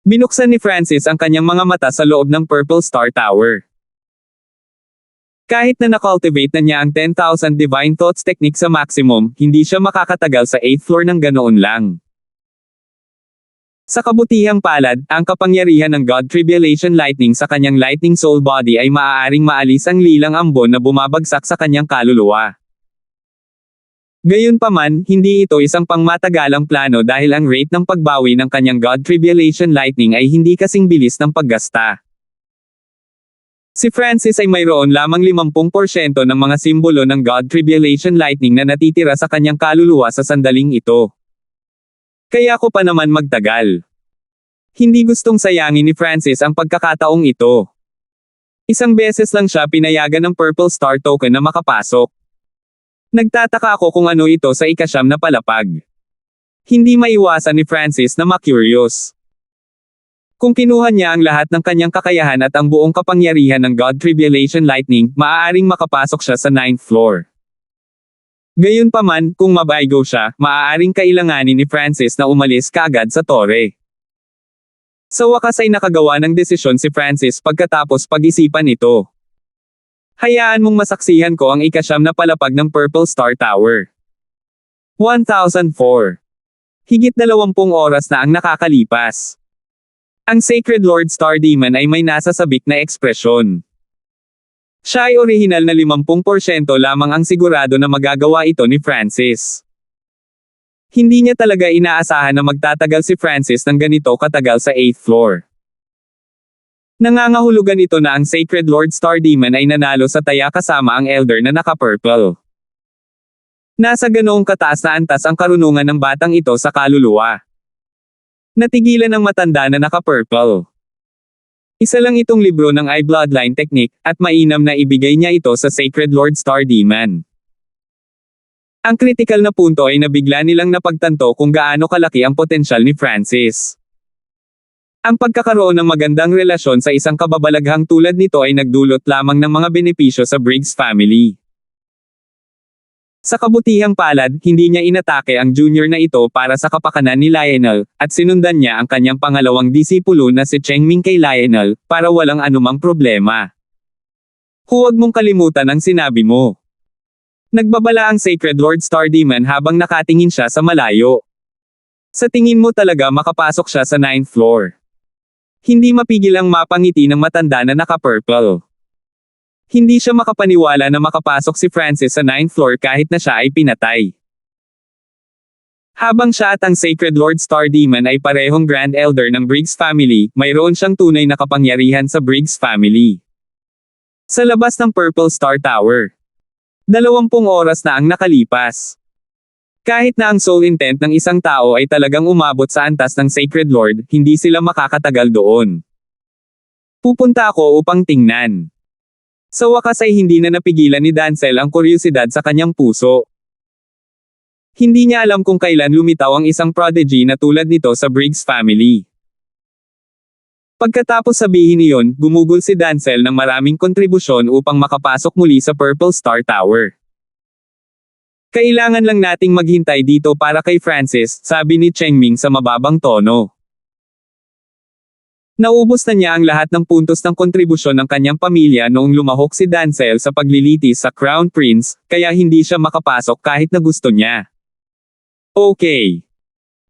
A: Binuksan ni Francis ang kanyang mga mata sa loob ng Purple Star Tower. Kahit na nakultivate na niya ang 10,000 Divine Thoughts Technique sa maximum, hindi siya makakatagal sa 8th floor ng ganoon lang. Sa kabutihang palad, ang kapangyarihan ng God Tribulation Lightning sa kanyang Lightning Soul Body ay maaaring maalis ang lilang ambon na bumabagsak sa kanyang kaluluwa. Gayunpaman, hindi ito isang pangmatagalang plano dahil ang rate ng pagbawi ng kanyang God Tribulation Lightning ay hindi kasing bilis ng paggasta. Si Francis ay mayroon lamang 50% ng mga simbolo ng God Tribulation Lightning na natitira sa kanyang kaluluwa sa sandaling ito. Kaya ko pa naman magtagal. Hindi gustong sayangin ni Francis ang pagkakataong ito. Isang beses lang siya pinayagan ng Purple Star Token na makapasok. Nagtataka ako kung ano ito sa ika-9 na palapag. Hindi maiwasan ni Francis na ma-curious. Kung kinuha niya ang lahat ng kanyang kakayahan at ang buong kapangyarihan ng God Tribulation Lightning, maaaring makapasok siya sa 9th floor. Gayunpaman, kung mabaigo siya, maaaring kailanganin ni Francis na umalis kaagad sa tore. Sa wakas ay nakagawa ng desisyon si Francis pagkatapos pag-isipan ito. Hayaan mong masaksihan ko ang ika-9 na palapag ng Purple Star Tower. 1004. Higit 20 oras na ang nakakalipas. Ang Sacred Lord Star Demon ay may nasasabik na ekspresyon. Siya ay orihinal na 50% lamang ang sigurado na magagawa ito ni Francis. Hindi niya talaga inaasahan na magtatagal si Francis ng ganito katagal sa 8th floor. Nangangahulugan ito na ang Sacred Lord Star Demon ay nanalo sa taya kasama ang Elder na naka-purple. Nasa ganoong kataas na antas ang karunungan ng batang ito sa kaluluwa. Natigilan ang matanda na naka-purple. Isa lang itong libro ng Eye Bloodline Technique, at mainam na ibigay niya ito sa Sacred Lord Star Demon. Ang kritikal na punto ay nabigla nilang napagtanto kung gaano kalaki ang potensyal ni Francis. Ang pagkakaroon ng magandang relasyon sa isang kababalaghang tulad nito ay nagdulot lamang ng mga benepisyo sa Briggs family. Sa kabutihang palad, hindi niya inatake ang junior na ito para sa kapakanan ni Lionel, at sinundan niya ang kanyang pangalawang disipulo na si Chengming kay Lionel, para walang anumang problema. Huwag mong kalimutan ang sinabi mo. Nagbabala ang Sacred Lord Star Demon habang nakatingin siya sa malayo. Sa tingin mo talaga makapasok siya sa 9th floor. Hindi mapigil ang mapangiti ng matanda na naka-purple. Hindi siya makapaniwala na makapasok si Francis sa 9th floor kahit na siya ay pinatay. Habang siya at ang Sacred Lord Star Demon ay parehong Grand Elder ng Briggs family, mayroon siyang tunay na kapangyarihan sa Briggs family. Sa labas ng Purple Star Tower. 20 oras na ang nakalipas. Kahit na ang soul intent ng isang tao ay talagang umabot sa antas ng Sacred Lord, hindi sila makakatagal doon. Pupunta ako upang tingnan. Sa wakas ay hindi na napigilan ni Dancel ang kuryosidad sa kanyang puso. Hindi niya alam kung kailan lumitaw ang isang prodigy na tulad nito sa Briggs family. Pagkatapos sabihin niyon, gumugol si Dancel ng maraming kontribusyon upang makapasok muli sa Purple Star Tower. Kailangan lang nating maghintay dito para kay Francis, sabi ni Chengming sa mababang tono. Naubos na niya ang lahat ng puntos ng kontribusyon ng kanyang pamilya noong lumahok si Dancel sa paglilitis sa Crown Prince, kaya hindi siya makapasok kahit na gusto niya. Okay.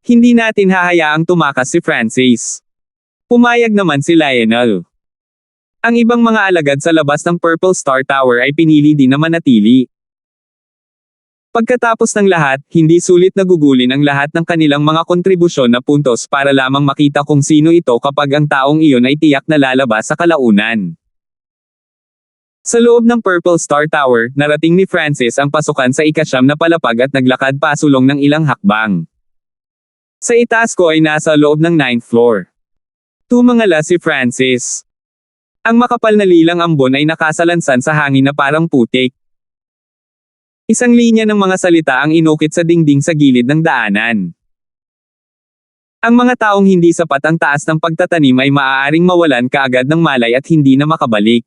A: Hindi natin hahayaang tumakas si Francis. Pumayag naman si Lionel. Ang ibang mga alagad sa labas ng Purple Star Tower ay pinili din na manatili. Pagkatapos ng lahat, hindi sulit na gugulin ang lahat ng kanilang mga kontribusyon na puntos para lamang makita kung sino ito kapag ang taong iyon ay tiyak na lalabas sa kalaunan. Sa loob ng Purple Star Tower, narating ni Francis ang pasukan sa ika-9 na palapag at naglakad pasulong ng ilang hakbang. Sa itaas ko ay nasa loob ng 9th floor. Tumangala si Francis. Ang makapal na lilang ambon ay nakasalansan sa hangin na parang putik. Isang linya ng mga salita ang inukit sa dingding sa gilid ng daanan. Ang mga taong hindi sapat ang taas ng pagtatanim ay maaaring mawalan kaagad ng malay at hindi na makabalik.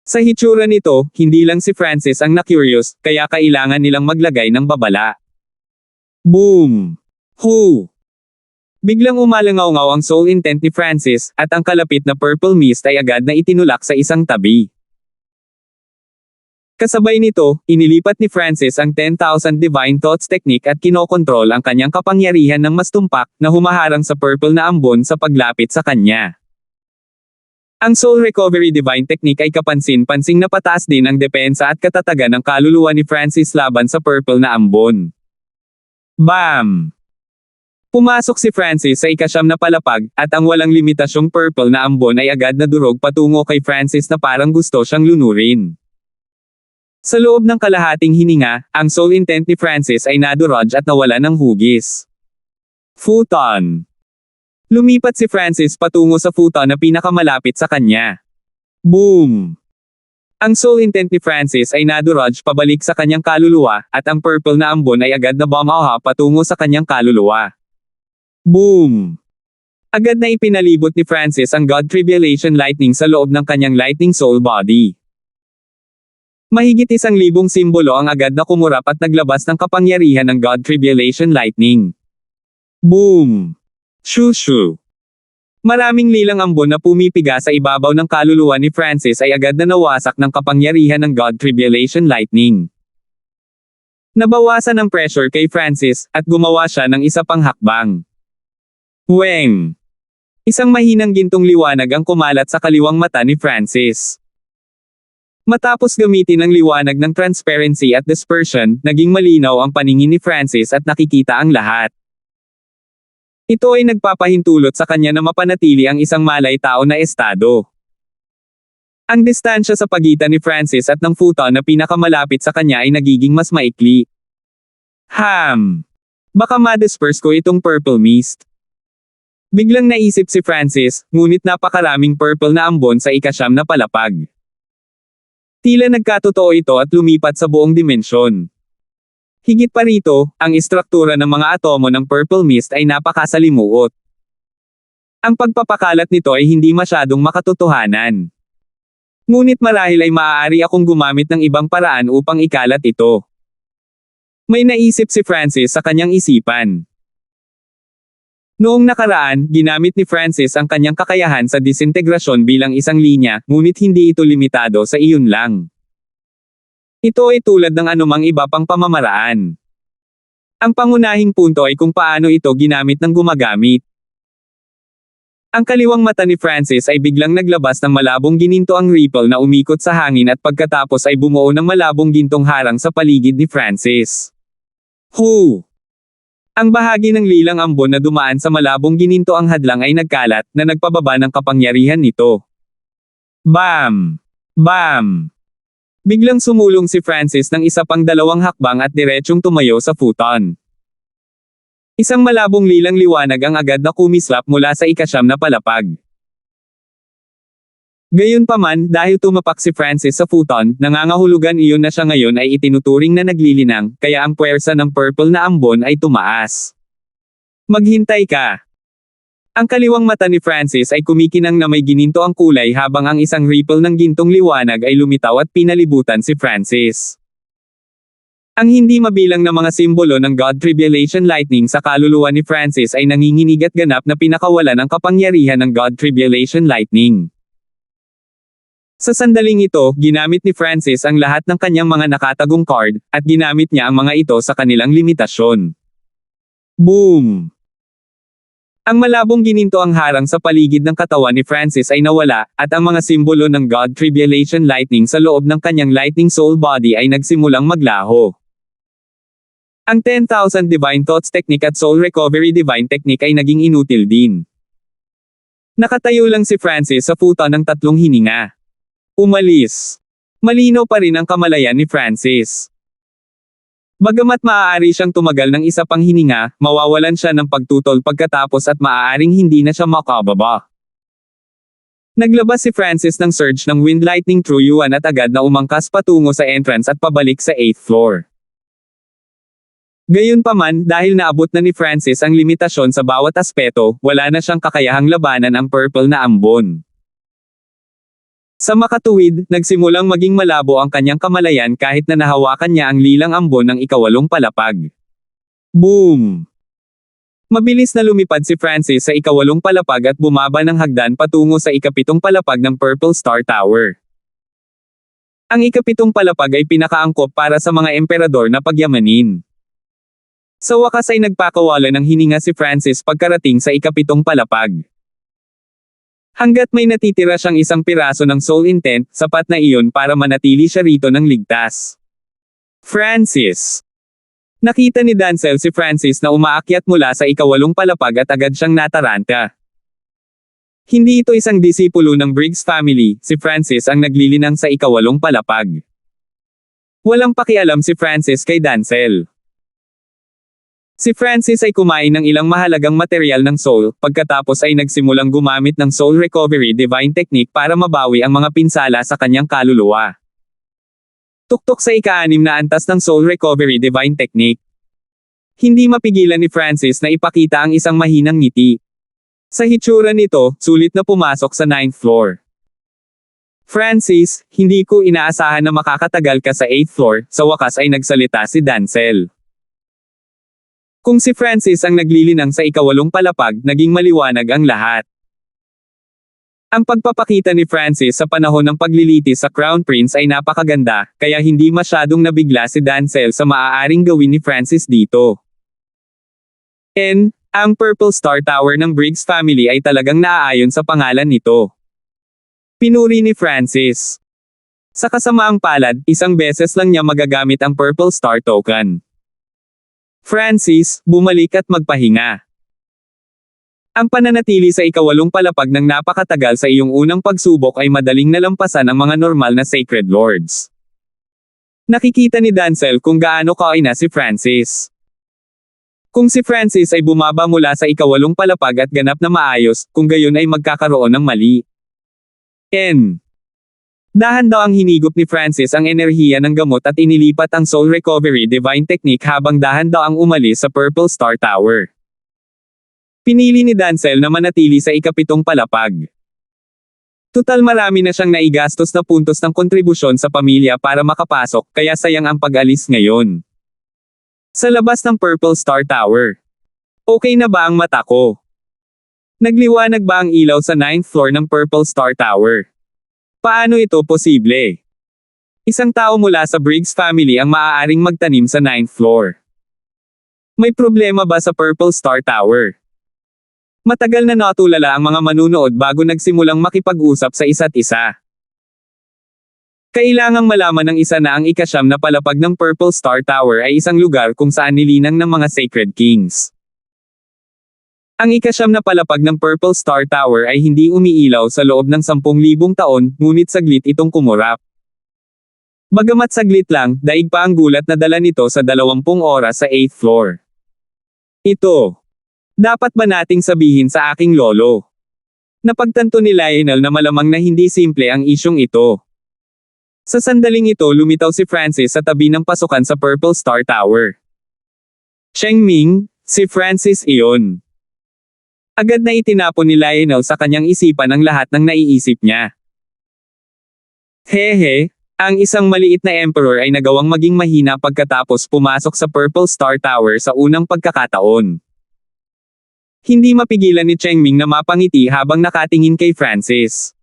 A: Sa hitsura nito, hindi lang si Francis ang na-curious, kaya kailangan nilang maglagay ng babala. Boom! Hu! Biglang umalangaw-ngaw ang soul intent ni Francis, at ang kalapit na purple mist ay agad na itinulak sa isang tabi. Kasabay nito, inilipat ni Francis ang 10,000 Divine Thoughts Technique at kinokontrol ang kanyang kapangyarihan ng mas tumpak, na humaharang sa purple na ambon sa paglapit sa kanya. Ang Soul Recovery Divine Technique ay kapansin-pansing napataas din ang depensa at katatagan ng kaluluwa ni Francis laban sa purple na ambon. Bam! Pumasok si Francis sa ika-9 na palapag, at ang walang limitasyong purple na ambon ay agad na durog patungo kay Francis na parang gusto siyang lunurin. Sa loob ng kalahating hininga, ang soul intent ni Francis ay nadurog at nawala ng hugis. Futon. Lumipat si Francis patungo sa futon na pinakamalapit sa kanya. Boom! Ang soul intent ni Francis ay nadurage pabalik sa kanyang kaluluwa, at ang purple na ambon ay agad na bumauha patungo sa kanyang kaluluwa. Boom! Agad na ipinalibot ni Francis ang God Tribulation Lightning sa loob ng kanyang lightning soul body. Mahigit 1,000 simbolo ang agad na kumurap at naglabas ng kapangyarihan ng God Tribulation Lightning. Boom! Shoo-shoo! Maraming lilang ambon na pumipiga sa ibabaw ng kaluluwa ni Francis ay agad na nawasak ng kapangyarihan ng God Tribulation Lightning. Nabawasan ang pressure kay Francis, at gumawa siya ng isa pang hakbang. Weng! Isang mahinang gintong liwanag ang kumalat sa kaliwang mata ni Francis. Matapos gamitin ang liwanag ng transparency at dispersion, naging malinaw ang paningin ni Francis at nakikita ang lahat. Ito ay nagpapahintulot sa kanya na mapanatili ang isang malay-tao na estado. Ang distansya sa pagitan ni Francis at ng futon na pinakamalapit sa kanya ay nagiging mas maikli. Baka ma-disperse ko itong purple mist. Biglang naisip si Francis, ngunit napakaraming purple na ambon sa ika-9 na palapag. Tila nagkatotoo ito at lumipat sa buong dimensyon. Higit pa rito, ang istruktura ng mga atomo ng purple mist ay napakasalimuot. Ang pagpapakalat nito ay hindi masyadong makatotohanan. Ngunit marahil ay maaari akong gumamit ng ibang paraan upang ikalat ito. May naisip si Francis sa kanyang isipan. Noong nakaraan, ginamit ni Francis ang kanyang kakayahan sa disintegrasyon bilang isang linya, ngunit hindi ito limitado sa iyon lang. Ito ay tulad ng anumang iba pang pamamaraan. Ang pangunahing punto ay kung paano ito ginamit ng gumagamit. Ang kaliwang mata ni Francis ay biglang naglabas ng malabong gininto ang ripple na umikot sa hangin at pagkatapos ay bumuo ng malabong gintong harang sa paligid ni Francis. Ang bahagi ng lilang ambon na dumaan sa malabong gininto ang hadlang ay nagkalat, na nagpababa ng kapangyarihan nito. Bam! Bam! Biglang sumulong si Francis ng isa pang 2 hakbang at diretsyong tumayo sa futon. Isang malabong lilang liwanag ang agad na kumislap mula sa ika-9 na palapag. Gayunpaman, dahil tumapak si Francis sa futon, nangangahulugan iyon na siya ngayon ay itinuturing na naglilinang, kaya ang puwersa ng purple na ambon ay tumaas. Maghintay ka! Ang kaliwang mata ni Francis ay kumikinang na may gininto ang kulay habang ang isang ripple ng gintong liwanag ay lumitaw at pinalibutan si Francis. Ang hindi mabilang na mga simbolo ng God Tribulation Lightning sa kaluluwa ni Francis ay nanginginig at ganap na pinakawalan ang kapangyarihan ng God Tribulation Lightning. Sa sandaling ito, ginamit ni Francis ang lahat ng kanyang mga nakatagong card, at ginamit niya ang mga ito sa kanilang limitasyon. Boom! Ang malabong gininto ang harang sa paligid ng katawan ni Francis ay nawala, at ang mga simbolo ng God Tribulation Lightning sa loob ng kanyang lightning soul body ay nagsimulang maglaho. Ang 10,000 Divine Thoughts Technique at Soul Recovery Divine Technique ay naging inutil din. Nakatayo lang si Francis sa futon ng 3 hininga. Umalis. Malinaw pa rin ang kamalayan ni Francis. Bagamat maaari siyang tumagal ng isa pang hininga, mawawalan siya ng pagtutol pagkatapos at maaaring hindi na siya makababa. Naglabas si Francis ng surge ng Wind Lightning True Yuan at agad na umangkas patungo sa entrance at pabalik sa 8th floor. Gayunpaman, dahil naabot na ni Francis ang limitasyon sa bawat aspeto, wala na siyang kakayahang labanan ang purple na ambon. Sa makatuwid, nagsimulang maging malabo ang kanyang kamalayan kahit na nahawakan niya ang lilang ambon ng ika-8 palapag. Boom! Mabilis na lumipad si Francis sa ika-8 palapag at bumaba ng hagdan patungo sa ika-7 palapag ng Purple Star Tower. Ang ika-7 palapag ay pinakaangkop para sa mga emperador na pagyamanin. Sa wakas ay nagpakawala ng hininga si Francis pagkarating sa ika-7 palapag. Hanggat may natitira siyang isang piraso ng soul intent, sapat na iyon para manatili siya rito ng ligtas. Francis. Nakita ni Dancel si Francis na umaakyat mula sa ika-8 palapag at agad siyang nataranta. Hindi ito isang disipulo ng Briggs family, si Francis ang naglilinang sa ika-8 palapag. Walang pakialam si Francis kay Dancel. Si Francis ay kumain ng ilang mahalagang material ng soul, pagkatapos ay nagsimulang gumamit ng soul recovery divine technique para mabawi ang mga pinsala sa kanyang kaluluwa. Tuktok sa ika-6 na antas ng soul recovery divine technique. Hindi mapigilan ni Francis na ipakita ang isang mahinang ngiti. Sa hitsura nito, sulit na pumasok sa 9th floor. Francis, hindi ko inaasahan na makakatagal ka sa 8th floor, sa wakas ay nagsalita si Denzel. Kung si Francis ang naglilinang sa ika-8 palapag, naging maliwanag ang lahat. Ang pagpapakita ni Francis sa panahon ng paglilitis sa Crown Prince ay napakaganda, kaya hindi masyadong nabigla si Denzel sa maaaring gawin ni Francis dito. Ang Purple Star Tower ng Briggs family ay talagang naaayon sa pangalan nito. Pinuri ni Francis. Sa kasamaang palad, isang beses lang niya magagamit ang Purple Star Token. Francis, bumalik at magpahinga. Ang pananatili sa ika-8 palapag ng napakatagal sa iyong unang pagsubok ay madaling nalampasan ang mga normal na Sacred Lords. Nakikita ni Denzel kung gaano kaina si Francis. Kung si Francis ay bumaba mula sa ika-8 palapag at ganap na maayos, kung gayon ay magkakaroon ng mali. Dahan daw ang hinigop ni Francis ang enerhiya ng gamot at inilipat ang soul recovery divine technique habang dahan daw ang umalis sa Purple Star Tower. Pinili ni Denzel na manatili sa ika-7 palapag. Tutal marami na siyang naigastos na puntos ng kontribusyon sa pamilya para makapasok, kaya sayang ang pag-alis ngayon. Sa labas ng Purple Star Tower. Okay na ba ang mata ko? Nagliwanag ba ang ilaw sa 9th floor ng Purple Star Tower? Paano ito posible? Isang tao mula sa Briggs family ang maaaring magtanim sa 9th floor. May problema ba sa Purple Star Tower? Matagal na natulala ang mga manunood bago nagsimulang makipag-usap sa isa't isa. Kailangang malaman ng isa na ang ika-9 na palapag ng Purple Star Tower ay isang lugar kung saan nilinang ng mga Sacred Kings. Ang ika-9 na palapag ng Purple Star Tower ay hindi umiilaw sa loob ng 10,000 taon, ngunit saglit itong kumurap. Bagamat saglit lang, daig pa ang gulat na dala nito sa 20 oras sa 8th floor. Ito. Dapat ba nating sabihin sa aking lolo? Napagtanto ni Lionel na malamang na hindi simple ang isyong ito. Sa sandaling ito lumitaw si Francis sa tabi ng pasukan sa Purple Star Tower. Chengming, si Francis iyon. Agad na itinapon ni Lionel sa kanyang isipan ang lahat ng naiisip niya. Hehe, ang isang maliit na emperor ay nagawang maging mahina pagkatapos pumasok sa Purple Star Tower sa unang pagkakataon. Hindi mapigilan ni Chengming na mapangiti habang nakatingin kay Francis.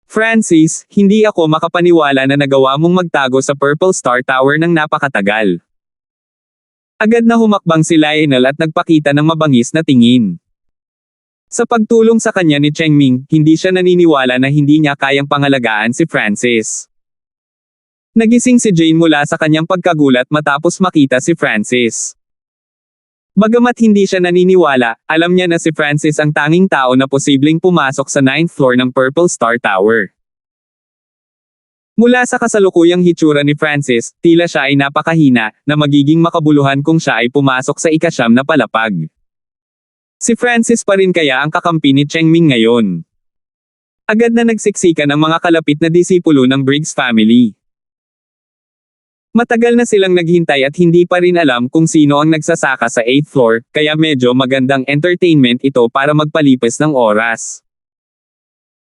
A: Francis, hindi ako makapaniwala na nagawa mong magtago sa Purple Star Tower ng napakatagal. Agad na humakbang si Lionel at nagpakita ng mabangis na tingin. Sa pagtulong sa kanya ni Chengming, hindi siya naniniwala na hindi niya kayang pangalagaan si Francis. Nagising si Jane mula sa kanyang pagkagulat matapos makita si Francis. Bagamat hindi siya naniniwala, alam niya na si Francis ang tanging tao na posibleng pumasok sa 9th floor ng Purple Star Tower. Mula sa kasalukuyang hitsura ni Francis, tila siya ay napakahina, na magiging makabuluhan kung siya ay pumasok sa ika-9 na palapag. Si Francis pa rin kaya ang kakampi ni Chengming ngayon. Agad na nagsiksikan ang mga kalapit na disipulo ng Briggs family. Matagal na silang naghintay at hindi pa rin alam kung sino ang nagsasaka sa 8th floor, kaya medyo magandang entertainment ito para magpalipas ng oras.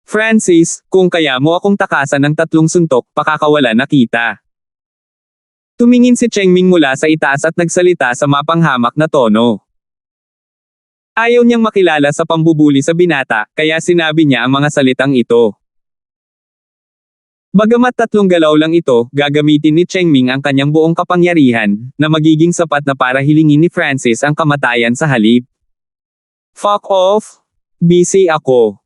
A: Francis, kung kaya mo akong takasan ng 3 suntok, pakakawala na kita. Tumingin si Chengming mula sa itaas at nagsalita sa mapanghamak na tono. Ayaw niyang makilala sa pambubuli sa binata, kaya sinabi niya ang mga salitang ito. Bagamat 3 galaw lang ito, gagamitin ni Chengming ang kanyang buong kapangyarihan, na magiging sapat na para hilingin ni Francis ang kamatayan sa halip. Fuck off! Busy ako.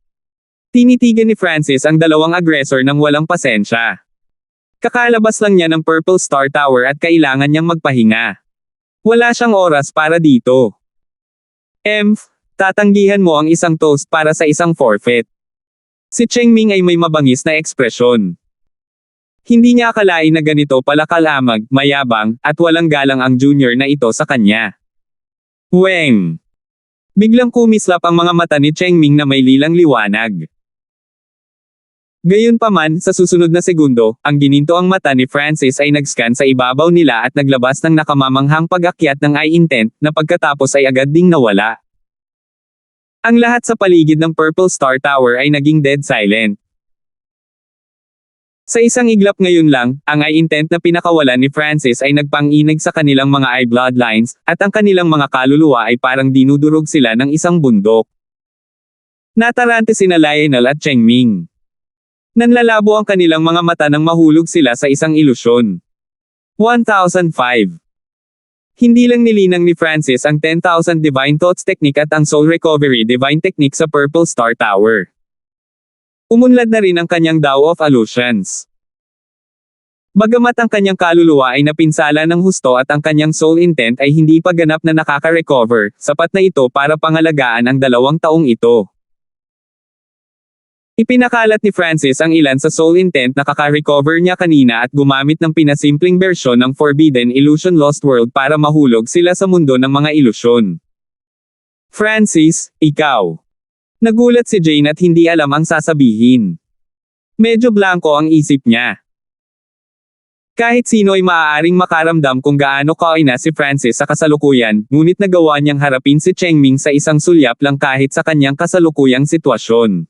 A: Tinitigan ni Francis ang 2 aggressor ng walang pasensya. Kakalabas lang niya ng Purple Star Tower at kailangan niyang magpahinga. Wala siyang oras para dito. Tatanggihan mo ang isang toast para sa isang forfeit. Si Chengming ay may mabangis na ekspresyon. Hindi niya akalain na ganito pala kalamag, mayabang, at walang galang ang junior na ito sa kanya. Weng! Biglang kumislap ang mga mata ni Chengming na may lilang liwanag. Gayunpaman, sa susunod na segundo, ang gininto ang mata ni Francis ay nag-scan sa ibabaw nila at naglabas ng nakamamanghang pag-akyat ng eye intent, na pagkatapos ay agad ding nawala. Ang lahat sa paligid ng Purple Star Tower ay naging dead silent. Sa isang iglap ngayon lang, ang eye intent na pinakawalan ni Francis ay nagpang-inig sa kanilang mga eye bloodlines, at ang kanilang mga kaluluwa ay parang dinudurog sila ng isang bundok. Natarante sina Lionel at Chengming. Nanlalabo ang kanilang mga mata nang mahulog sila sa isang ilusyon. 1005. Hindi lang nilinang ni Francis ang 10,000 Divine Thoughts Technique at ang Soul Recovery Divine Technique sa Purple Star Tower. Umunlad na rin ang kanyang Tao of Illusions. Bagamat ang kanyang kaluluwa ay napinsala ng husto at ang kanyang soul intent ay hindi pa ganap na nakaka-recover, sapat na ito para pangalagaan ang 2 taong ito. Ipinakalat ni Francis ang ilan sa soul intent na kaka-recover niya kanina at gumamit ng pinasimpleng bersyon ng Forbidden Illusion Lost World para mahulog sila sa mundo ng mga ilusyon. Francis, ikaw. Nagulat si Jane at hindi alam ang sasabihin. Medyo blanko ang isip niya. Kahit sino ay maaaring makaramdam kung gaano kaina si Francis sa kasalukuyan, ngunit nagawa niyang harapin si Chengming sa isang sulyap lang kahit sa kanyang kasalukuyang sitwasyon.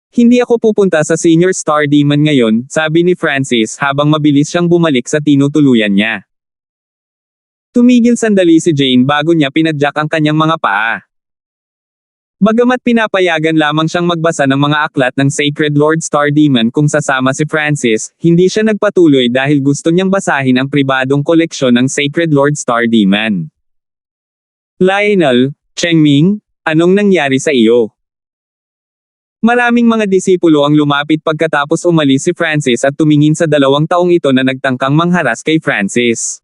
A: Hindi ako pupunta sa Senior Star Demon ngayon, sabi ni Francis habang mabilis siyang bumalik sa tinutuluyan niya. Tumigil sandali si Jane bago niya pinadyak ang kanyang mga paa. Bagamat pinapayagan lamang siyang magbasa ng mga aklat ng Sacred Lord Star Demon kung sasama si Francis, hindi siya nagpatuloy dahil gusto niyang basahin ang pribadong koleksyon ng Sacred Lord Star Demon. Lionel, Chengming, anong nangyari sa iyo? Maraming mga disipulo ang lumapit pagkatapos umalis si Francis at tumingin sa 2 taong ito na nagtangkang mangharas kay Francis.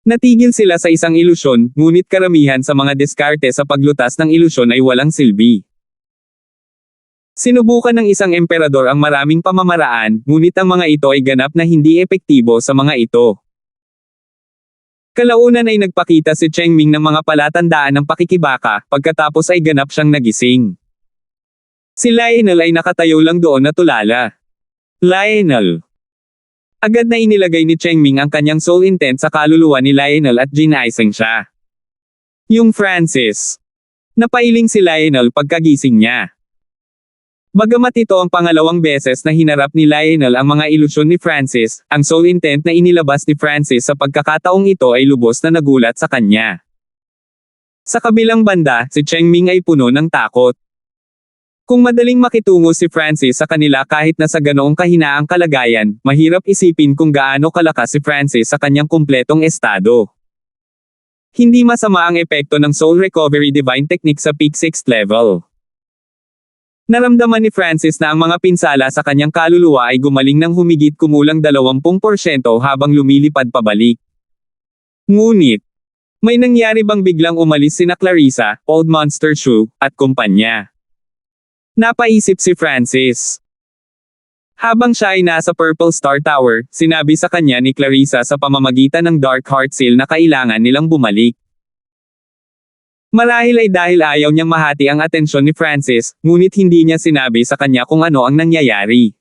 A: Natigil sila sa isang ilusyon, ngunit karamihan sa mga diskarte sa paglutas ng ilusyon ay walang silbi. Sinubukan ng isang emperador ang maraming pamamaraan, ngunit ang mga ito ay ganap na hindi epektibo sa mga ito. Kalaunan ay nagpakita si Chengming ng mga palatandaan ng pakikibaka, pagkatapos ay ganap siyang nagising. Si Lionel ay nakatayo lang doon na tulala. Lionel. Agad na inilagay ni Chengming ang kanyang soul intent sa kaluluwa ni Lionel at ginaising siya. Yung Francis. Napailing si Lionel pagkagising niya. Bagamat ito ang pangalawang beses na hinarap ni Lionel ang mga ilusyon ni Francis, ang soul intent na inilabas ni Francis sa pagkakataong ito ay lubos na nagulat sa kanya. Sa kabilang banda, si Chengming ay puno ng takot. Kung madaling makitungo si Francis sa kanila kahit na sa ganoong kahinaang kalagayan, mahirap isipin kung gaano kalakas si Francis sa kanyang kumpletong estado. Hindi masama ang epekto ng Soul Recovery Divine Technique sa Peak 6th level. Naramdaman ni Francis na ang mga pinsala sa kanyang kaluluwa ay gumaling ng humigit kumulang 20% habang lumilipad pabalik. Ngunit, may nangyari bang biglang umalis sina Clarissa, Old Monster Shoe, at kumpanya? Napaisip si Francis. Habang siya ay nasa Purple Star Tower, sinabi sa kanya ni Clarissa sa pamamagitan ng Dark Heart Seal na kailangan nilang bumalik. Marahil ay dahil ayaw niyang mahati ang atensyon ni Francis, ngunit hindi niya sinabi sa kanya kung ano ang nangyayari.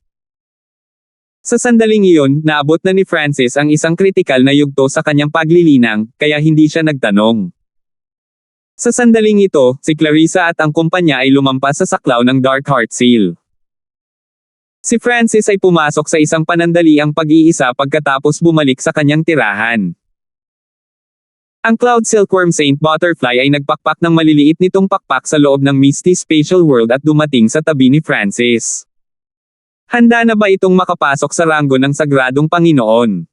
A: Sa sandaling iyon, naabot na ni Francis ang isang kritikal na yugto sa kanyang paglilinang, kaya hindi siya nagtanong. Sa sandaling ito, si Clarissa at ang kumpanya ay lumampas sa saklaw ng Dark Heart Seal. Si Francis ay pumasok sa isang panandaliang pag-iisa pagkatapos bumalik sa kanyang tirahan. Ang Cloud Silkworm Saint Butterfly ay nagpakpak ng maliliit nitong pakpak sa loob ng Misty Spatial World at dumating sa tabi ni Francis. Handa na ba itong makapasok sa ranggo ng Sagradong Panginoon?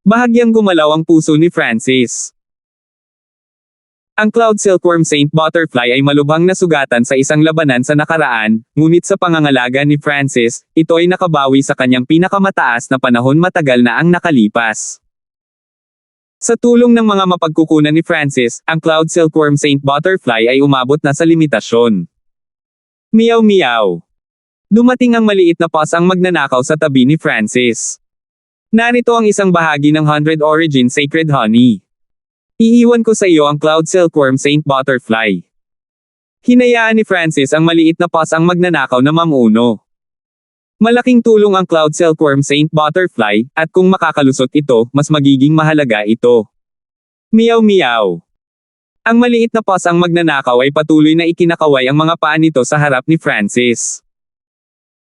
A: Bahagyang gumalaw ang puso ni Francis. Ang Cloud Silkworm Saint Butterfly ay malubhang nasugatan sa isang labanan sa nakaraan, ngunit sa pangangalaga ni Francis, ito ay nakabawi sa kanyang pinakamataas na panahon matagal na ang nakalipas. Sa tulong ng mga mapagkukunan ni Francis, ang Cloud Silkworm Saint Butterfly ay umabot na sa limitasyon. Meow meow. Dumating ang maliit na paws ang magnanakaw sa tabi ni Francis. Narito ang isang bahagi ng 100 Origin Sacred Honey. Iiwan ko sa iyo ang Cloud Silkworm Saint Butterfly. Hinayaan ni Francis ang maliit na paws ang magnanakaw na mamuno. Malaking tulong ang Cloud Silkworm Saint Butterfly, at kung makakalusot ito, mas magiging mahalaga ito. Meow meow. Ang maliit na paws ang magnanakaw ay patuloy na ikinakaway ang mga paa nito sa harap ni Francis.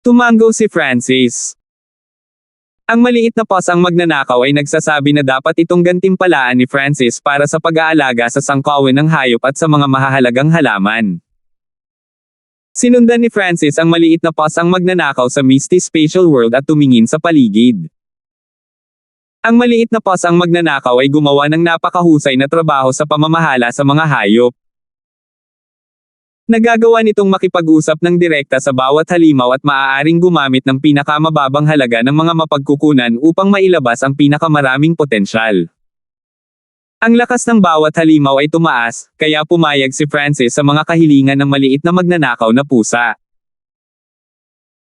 A: Tumango si Francis. Ang maliit na paws ang magnanakaw ay nagsasabi na dapat itong gantimpalaan ni Francis para sa pag-aalaga sa sangkawin ng hayop at sa mga mahahalagang halaman. Sinundan ni Francis ang maliit na paws ang magnanakaw sa misty spatial world at tumingin sa paligid. Ang maliit na paws ang magnanakaw ay gumawa ng napakahusay na trabaho sa pamamahala sa mga hayop. Nagagawa nitong makipag-usap ng direkta sa bawat halimaw at maaaring gumamit ng pinakamababang halaga ng mga mapagkukunan upang mailabas ang pinakamaraming potensyal. Ang lakas ng bawat halimaw ay tumaas, kaya pumayag si Francis sa mga kahilingan ng maliit na magnanakaw na pusa.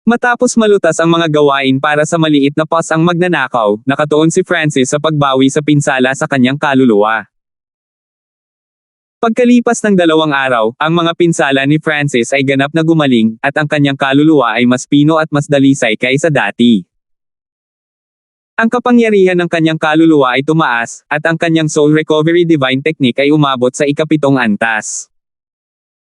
A: Matapos malutas ang mga gawain para sa maliit na paws ang magnanakaw, nakatuon si Francis sa pagbawi sa pinsala sa kanyang kaluluwa. Pagkalipas ng 2 araw, ang mga pinsala ni Francis ay ganap na gumaling, at ang kanyang kaluluwa ay mas pino at mas dalisay kaysa dati. Ang kapangyarihan ng kanyang kaluluwa ay tumaas, at ang kanyang Soul Recovery Divine Technique ay umabot sa ika-7 antas.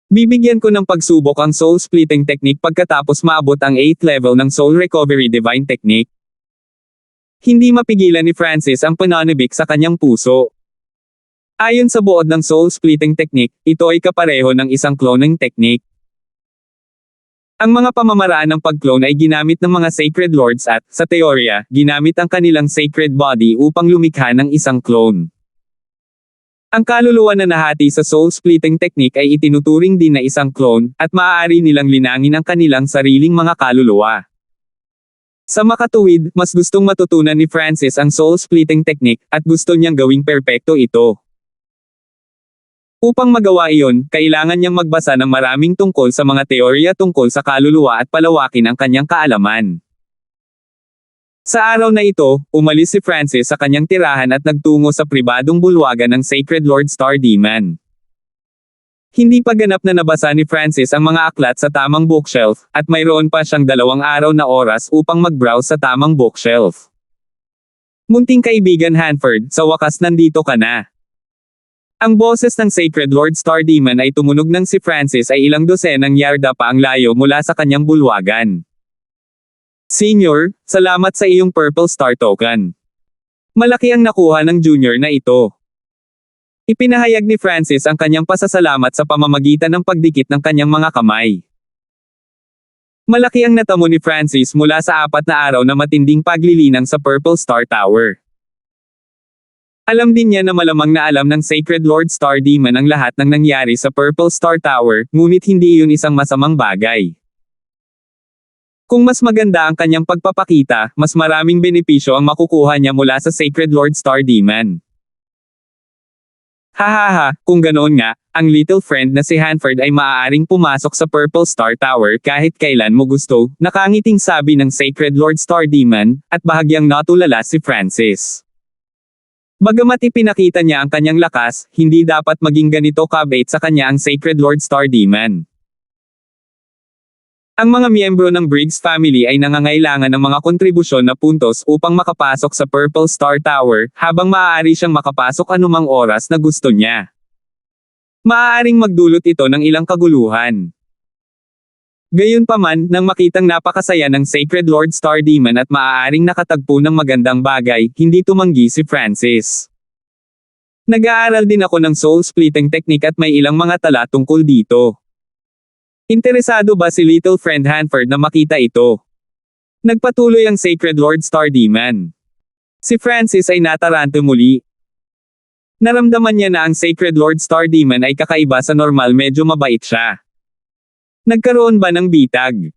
A: Bibigyan ko ng pagsubok ang Soul Splitting Technique pagkatapos maabot ang 8th level ng Soul Recovery Divine Technique. Hindi mapigilan ni Francis ang pananabik sa kanyang puso. Ayon sa buod ng Soul Splitting Technique, ito ay kapareho ng isang cloning technique. Ang mga pamamaraan ng pag-clone ay ginamit ng mga Sacred Lords at, sa teorya, ginamit ang kanilang sacred body upang lumikha ng isang clone. Ang kaluluwa na nahati sa Soul Splitting Technique ay itinuturing din na isang clone, at maaari nilang linangin ang kanilang sariling mga kaluluwa. Sa makatuwid, mas gustong matutunan ni Francis ang Soul Splitting Technique, at gusto niyang gawing perpekto ito. Upang magawa iyon, kailangan niyang magbasa ng maraming tungkol sa mga teorya tungkol sa kaluluwa at palawakin ang kanyang kaalaman. Sa araw na ito, umalis si Francis sa kanyang tirahan at nagtungo sa pribadong bulwagan ng Sacred Lord Star Demon. Hindi pa ganap na nabasa ni Francis ang mga aklat sa tamang bookshelf, at mayroon pa siyang 2 araw na oras upang mag-browse sa tamang bookshelf. Munting kaibigan Hanford, sa wakas nandito ka na. Ang boses ng Sacred Lord Star Demon ay tumunog nang si Francis ay ilang dosenang yarda pa ang layo mula sa kanyang bulwagan. Senior, salamat sa iyong Purple Star Token. Malaki ang nakuha ng junior na ito. Ipinahayag ni Francis ang kanyang pasasalamat sa pamamagitan ng pagdikit ng kanyang mga kamay. Malaki ang natamo ni Francis mula sa 4 na araw na matinding paglilinang sa Purple Star Tower. Alam din niya na malamang na alam ng Sacred Lord Star Demon ang lahat ng nangyari sa Purple Star Tower, ngunit hindi iyon isang masamang bagay. Kung mas maganda ang kanyang pagpapakita, mas maraming benepisyo ang makukuha niya mula sa Sacred Lord Star Demon. Hahaha, kung ganoon nga, ang little friend na si Hanford ay maaaring pumasok sa Purple Star Tower kahit kailan mo gusto, nakangiting sabi ng Sacred Lord Star Demon, at bahagyang natulala si Francis. Bagamat ipinakita niya ang kanyang lakas, hindi dapat maging ganito kabait sa kanya ang Sacred Lord Star Demon. Ang mga miyembro ng Briggs family ay nangangailangan ng mga kontribusyon na puntos upang makapasok sa Purple Star Tower, habang maaari siyang makapasok anumang oras na gusto niya. Maaaring magdulot ito ng ilang kaguluhan. Gayunpaman, nang makitang napakasaya ng Sacred Lord Star Demon at maaaring nakatagpo ng magandang bagay, hindi tumanggi si Francis. Nag-aaral din ako ng Soul Splitting Technique at may ilang mga tala tungkol dito. Interesado ba si Little Friend Hanford na makita ito? Nagpatuloy ang Sacred Lord Star Demon. Si Francis ay natarante muli. Naramdaman niya na ang Sacred Lord Star Demon ay kakaiba sa normal, medyo mabait siya. Nagkaroon ba ng bitag?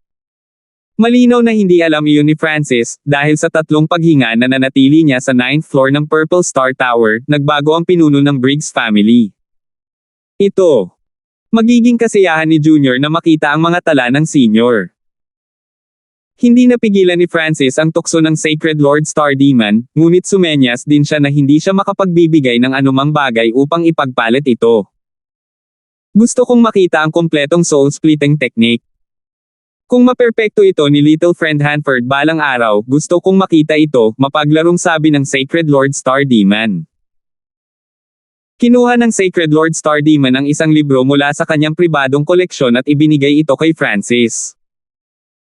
A: Malinaw na hindi alam iyon ni Francis, dahil sa 3 paghinga na nanatili niya sa 9th floor ng Purple Star Tower, nagbago ang pinuno ng Briggs family. Ito. Magiging kasiyahan ni Junior na makita ang mga tala ng Senior. Hindi napigilan ni Francis ang tukso ng Sacred Lord Star Demon, ngunit sumenyas din siya na hindi siya makapagbibigay ng anumang bagay upang ipagpalit ito. Gusto kong makita ang kumpletong soul-splitting technique. Kung maperpekto ito ni Little Friend Hanford balang araw, gusto kong makita ito, mapaglarong sabi ng Sacred Lord Star Demon. Kinuha ng Sacred Lord Star Demon ang isang libro mula sa kanyang pribadong koleksyon at ibinigay ito kay Francis.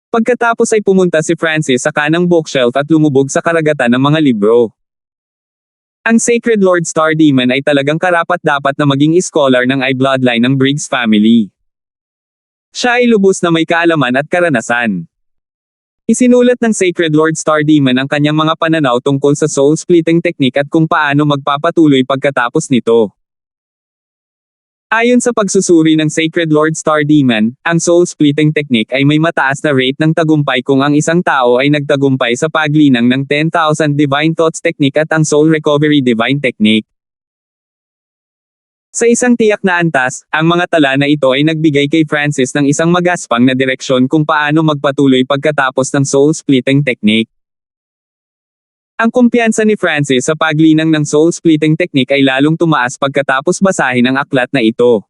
A: Pagkatapos ay pumunta si Francis sa kanang bookshelf at lumubog sa karagatan ng mga libro. Ang Sacred Lord Star Demon ay talagang karapat-dapat na maging scholar ng bloodline ng Briggs family. Siya ay lubos na may kaalaman at karanasan. Isinulat ng Sacred Lord Star Demon ang kanyang mga pananaw tungkol sa soul-splitting technique at kung paano magpapatuloy pagkatapos nito. Ayon sa pagsusuri ng Sacred Lord Star Demon, ang soul-splitting technique ay may mataas na rate ng tagumpay kung ang isang tao ay nagtagumpay sa paglinang ng 10,000 Divine Thoughts Technique at ang Soul Recovery Divine Technique. Sa isang tiyak na antas, ang mga tala na ito ay nagbigay kay Francis ng isang magaspang na direksyon kung paano magpatuloy pagkatapos ng soul-splitting technique. Ang kumpiyansa ni Francis sa paglinang ng soul-splitting technique ay lalong tumaas pagkatapos basahin ang aklat na ito.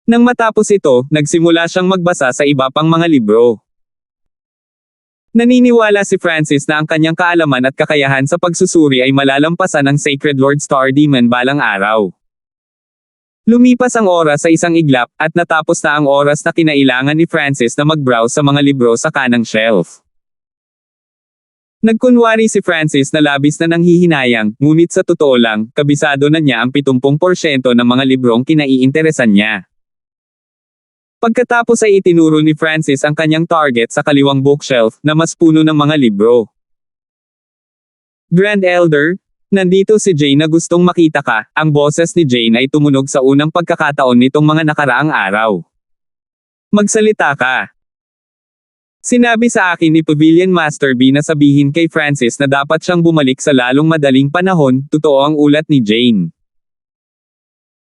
A: Nang matapos ito, nagsimula siyang magbasa sa iba pang mga libro. Naniniwala si Francis na ang kanyang kaalaman at kakayahan sa pagsusuri ay malalampasan ng Sacred Lord Star Demon balang araw. Lumipas ang oras sa isang iglap, at natapos na ang oras na kinailangan ni Francis na mag-browse sa mga libro sa kanang shelf. Nagkunwari si Francis na labis na nanghihinayang, ngunit sa totoo lang, kabisado na niya ang 70% ng mga librong kinaiinteresan niya. Pagkatapos ay itinuro ni Francis ang kanyang target sa kaliwang bookshelf, na mas puno ng mga libro. Grand Elder, nandito si Jane na gustong makita ka. Ang boses ni Jane ay tumunog sa unang pagkakataon nitong mga nakaraang araw. Magsalita ka. Sinabi sa akin ni Pavilion Master B na sabihin kay Francis na dapat siyang bumalik sa lalong madaling panahon, totoo ang ulat ni Jane.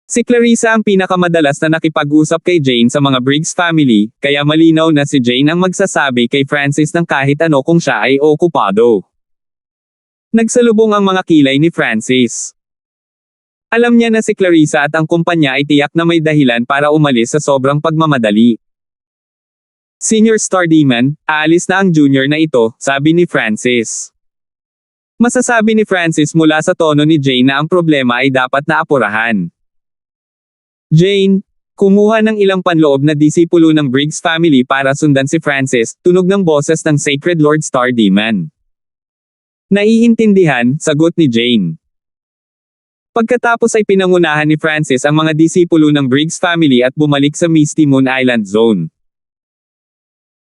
A: Si Clarissa ang pinakamadalas na nakipag-usap kay Jane sa mga Briggs family, kaya malinaw na si Jane ang magsasabi kay Francis ng kahit ano kung siya ay okupado. Nagsalubong ang mga kilay ni Francis. Alam niya na si Clarissa at ang kumpanya ay tiyak na may dahilan para umalis sa sobrang pagmamadali. Senior Star Demon, aalis na ang junior na ito, sabi ni Francis. Masasabi ni Francis mula sa tono ni Jane na ang problema ay dapat na apurahan. Jane, kumuha ng ilang panloob na disipulo ng Briggs family para sundan si Francis, tunog ng boses ng Sacred Lord Star Demon. Naiintindihan, sagot ni Jane. Pagkatapos ay pinangunahan ni Francis ang mga disipulo ng Briggs family at bumalik sa Misty Moon Island Zone.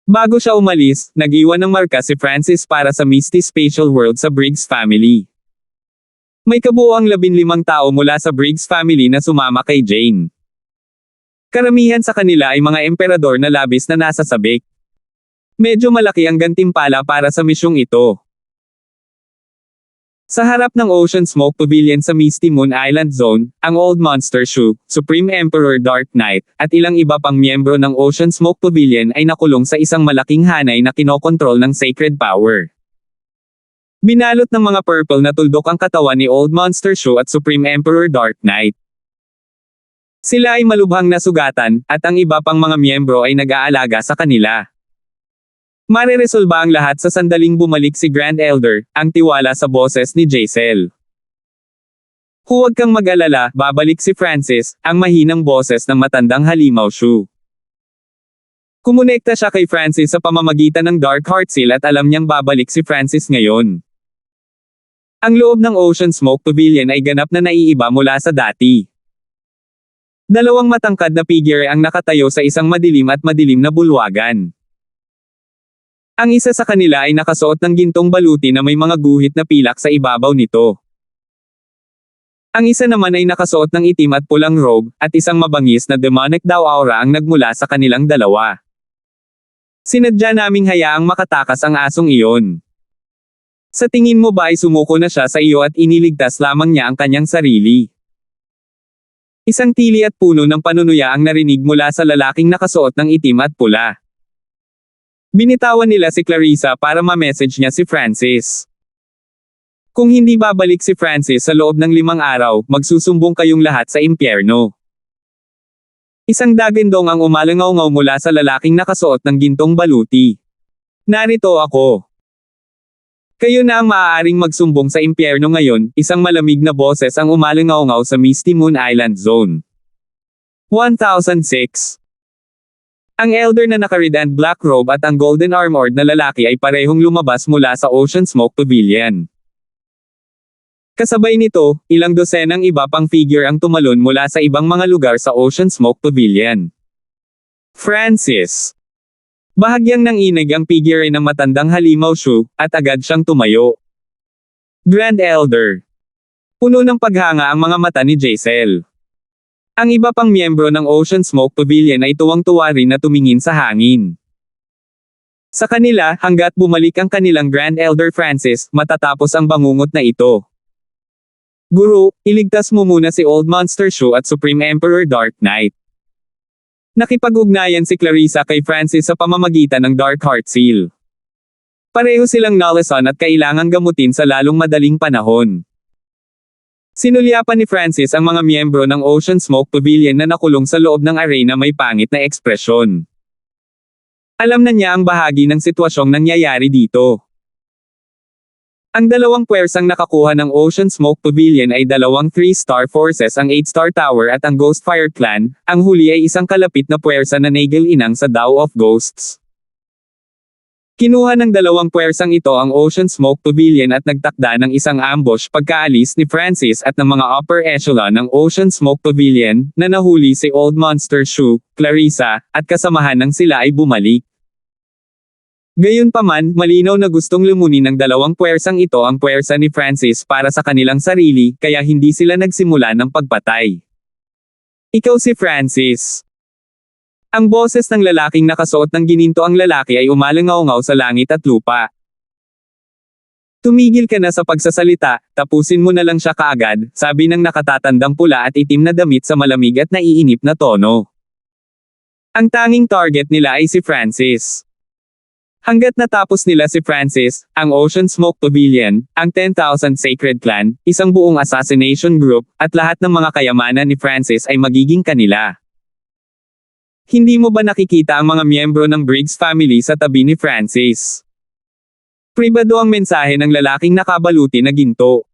A: Bago siya umalis, nag-iwan ng marka si Francis para sa Misty Spatial World sa Briggs family. May kabuuang 15 tao mula sa Briggs family na sumama kay Jane. Karamihan sa kanila ay mga emperador na labis na nasa sabik. Medyo malaki ang gantimpala para sa misyong ito. Sa harap ng Ocean Smoke Pavilion sa Misty Moon Island Zone, ang Old Monster Shu, Supreme Emperor Dark Knight, at ilang iba pang miyembro ng Ocean Smoke Pavilion ay nakulong sa isang malaking hanay na kinokontrol ng Sacred Power. Binalot ng mga purple na tuldok ang katawan ni Old Monster Shu at Supreme Emperor Dark Knight. Sila ay malubhang nasugatan, at ang iba pang mga miyembro ay nag-aalaga sa kanila. Mareresolba ang lahat sa sandaling bumalik si Grand Elder, ang tiwala sa boses ni Jaisel. Huwag kang mag-alala, babalik si Francis, ang mahinang boses ng matandang halimaw Shu. Kumonekta siya kay Francis sa pamamagitan ng Dark Heart Seal at alam niyang babalik si Francis ngayon. Ang loob ng Ocean Smoke Pavilion ay ganap na naiiba mula sa dati. Dalawang matangkad na figure ang nakatayo sa isang madilim at madilim na bulwagan. Ang isa sa kanila ay nakasuot ng gintong baluti na may mga guhit na pilak sa ibabaw nito. Ang isa naman ay nakasuot ng itim at pulang robe, at isang mabangis na demonic daw aura ang nagmula sa kanilang dalawa. Sinadya naming hayaang makatakas ang asong iyon. Sa tingin mo ba ay sumuko na siya sa iyo at iniligtas lamang niya ang kanyang sarili? Isang tili at puno ng panunuya ang narinig mula sa lalaking nakasuot ng itim at pula. Binitawan nila si Clarissa para ma-message niya si Francis. Kung hindi babalik si Francis sa loob ng 5 araw, magsusumbong kayong lahat sa impyerno. Isang dagindong ang umalangaw-ngaw mula sa lalaking nakasuot ng gintong baluti. Narito ako. Kayo na ang maaaring magsumbong sa impyerno ngayon, isang malamig na boses ang umalangaw-ngaw sa Misty Moon Island Zone. 1006. Ang elder na naka-red and black robe at ang golden armored na lalaki ay parehong lumabas mula sa Ocean Smoke Pavilion. Kasabay nito, ilang dosenang iba pang figure ang tumalon mula sa ibang mga lugar sa Ocean Smoke Pavilion. Francis. Bahagyang nanginig ang figure ng matandang halimaw Shu, at agad siyang tumayo. Grand Elder. Puno ng paghanga ang mga mata ni Jaisel. Ang iba pang miyembro ng Ocean Smoke Pavilion ay tuwang-tuwa rin na tumingin sa hangin. Sa kanila, hanggat bumalik ang kanilang Grand Elder Francis, matatapos ang bangungot na ito. Guru, iligtas mo muna si Old Monster Shu at Supreme Emperor Dark Knight. Nakipag-ugnayan si Clarissa kay Francis sa pamamagitan ng Dark Heart Seal. Pareho silang nalason at kailangang gamutin sa lalong madaling panahon. Sinulyapan ni Francis ang mga miyembro ng Ocean Smoke Pavilion na nakulong sa loob ng arena may pangit na ekspresyon. Alam na niya ang bahagi ng sitwasyong nangyayari dito. Ang dalawang puwersang nakakuha ng Ocean Smoke Pavilion ay dalawang 3-star forces, ang 8-star tower at ang Ghostfire Clan, ang huli ay isang kalapit na puwersa na Nagel-inang sa Dao of Ghosts. Kinuha ng dalawang puwersang ito ang Ocean Smoke Pavilion at nagtakda ng isang ambush pagkaalis ni Francis at ng mga upper echelon ng Ocean Smoke Pavilion, na nahuli si Old Monster Shu, Clarissa, at kasamahan ng sila ay bumalik. Gayunpaman, malinaw na gustong lumunin ng dalawang puwersang ito ang puwersa ni Francis para sa kanilang sarili, kaya hindi sila nagsimula ng pagpatay. Ikaw si Francis. Ang boses ng lalaking nakasuot ng gininto ang lalaki ay umalangaw-ngaw sa langit at lupa. Tumigil ka na sa pagsasalita, tapusin mo na lang siya kaagad, sabi ng nakatatandang pula at itim na damit sa malamig at naiinip na tono. Ang tanging target nila ay si Francis. Hanggat natapos nila si Francis, ang Ocean Smoke Pavilion, ang 10,000 Sacred Clan, isang buong assassination group, at lahat ng mga kayamanan ni Francis ay magiging kanila. Hindi mo ba nakikita ang mga miyembro ng Briggs family sa tabi ni Francis? Pribado ang mensahe ng lalaking nakabaluti na ginto.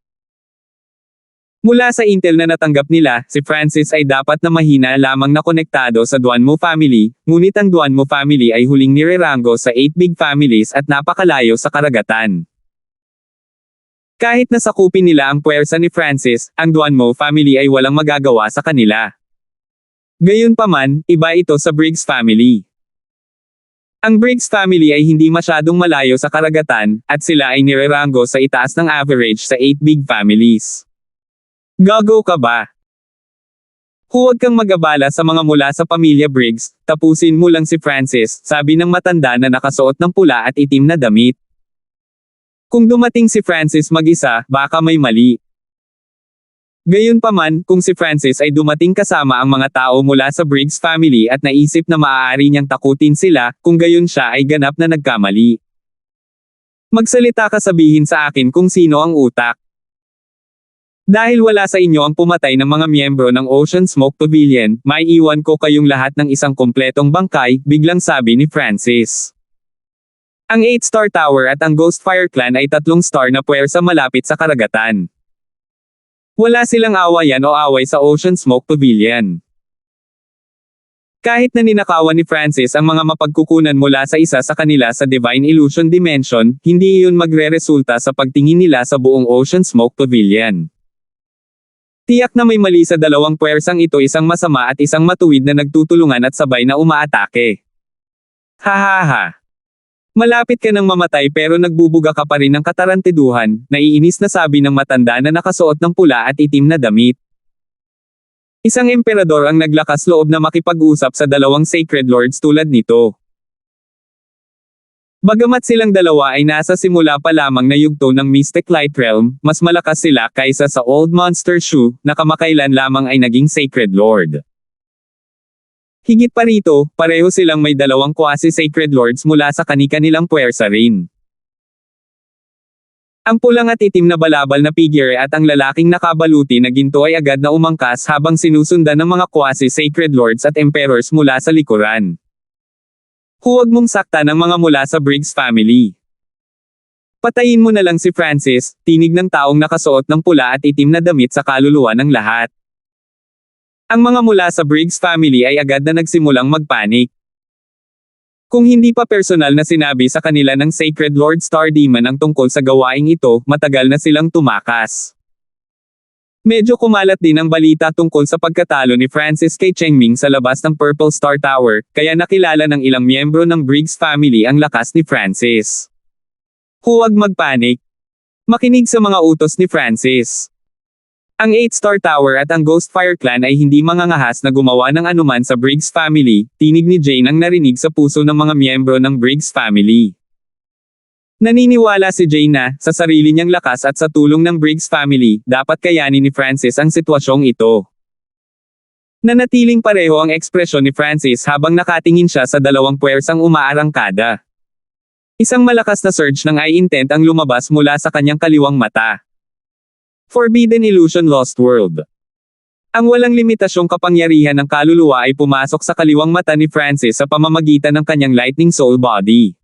A: Mula sa intel na natanggap nila, si Francis ay dapat na mahina lamang na konektado sa Duanmo family, ngunit ang Duanmo family ay huling nireranggo sa 8 big families at napakalayo sa karagatan. Kahit nasakupin nila ang puwersa ni Francis, ang Duanmo family ay walang magagawa sa kanila. Gayunpaman, iba ito sa Briggs family. Ang Briggs family ay hindi masyadong malayo sa karagatan, at sila ay nireranggo sa itaas ng average sa 8 big families. Gago ka ba? Huwag kang mag-abala sa mga mula sa pamilya Briggs, tapusin mo lang si Francis, sabi ng matanda na nakasuot ng pula at itim na damit. Kung dumating si Francis mag-isa, baka may mali. Gayunpaman, kung si Francis ay dumating kasama ang mga tao mula sa Briggs family at naisip na maaari niyang takutin sila, kung gayon siya ay ganap na nagkamali. Magsalita ka, sabihin sa akin kung sino ang utak. Dahil wala sa inyo ang pumatay ng mga miyembro ng Ocean Smoke Pavilion, may iwan ko kayong lahat ng isang kompletong bangkay, biglang sabi ni Francis. Ang 8-star tower at ang Ghostfire Clan ay 3-star na puwersa malapit sa karagatan. Wala silang awayan o away sa Ocean Smoke Pavilion. Kahit na ninakawan ni Francis ang mga mapagkukunan mula sa isa sa kanila sa Divine Illusion Dimension, hindi iyon magre-resulta sa pagtingin nila sa buong Ocean Smoke Pavilion. Tiyak na may mali sa dalawang puwersang ito, isang masama at isang matuwid na nagtutulungan at sabay na umaatake. Hahaha. Malapit ka nang mamatay pero nagbubuga ka pa rin ng katarantiduhan, naiinis na sabi ng matanda na nakasuot ng pula at itim na damit. Isang emperador ang naglakas loob na makipag-usap sa dalawang sacred lords tulad nito. Bagamat silang dalawa ay nasa simula pa lamang na yugto ng Mystic Light Realm, mas malakas sila kaysa sa Old Monster Shu, na kamakailan lamang ay naging Sacred Lord. Higit pa rito, pareho silang may dalawang quasi-sacred lords mula sa kani-kanilang puwersa rin. Ang pulang at itim na balabal na figure at ang lalaking nakabaluti na ginto ay agad na umangkas habang sinusundan ng mga quasi-sacred lords at emperors mula sa likuran. Huwag mong sakta ng mga mula sa Briggs family. Patayin mo na lang si Francis, tinig ng taong nakasuot ng pula at itim na damit sa kaluluwa ng lahat. Ang mga mula sa Briggs family ay agad na nagsimulang magpanik. Kung hindi pa personal na sinabi sa kanila ng Sacred Lord Star Demon ang tungkol sa gawaing ito, matagal na silang tumakas. Medyo kumalat din ang balita tungkol sa pagkatalo ni Francis kay Chengming sa labas ng Purple Star Tower, kaya nakilala ng ilang miyembro ng Briggs family ang lakas ni Francis. Huwag magpanik. Makinig sa mga utos ni Francis. Ang 8-star tower at ang Ghostfire Clan ay hindi mangangahas na gumawa ng anuman sa Briggs family, tinig ni Jane ang narinig sa puso ng mga miyembro ng Briggs family. Naniniwala si Jane na, sa sarili niyang lakas at sa tulong ng Briggs family, dapat kayanin ni Francis ang sitwasyong ito. Nanatiling pareho ang ekspresyon ni Francis habang nakatingin siya sa dalawang puwersang umaarangkada. Isang malakas na surge ng eye intent ang lumabas mula sa kanyang kaliwang mata. Forbidden Illusion Lost World. Ang walang limitasyong kapangyarihan ng kaluluwa ay pumasok sa kaliwang mata ni Francis sa pamamagitan ng kanyang lightning soul body.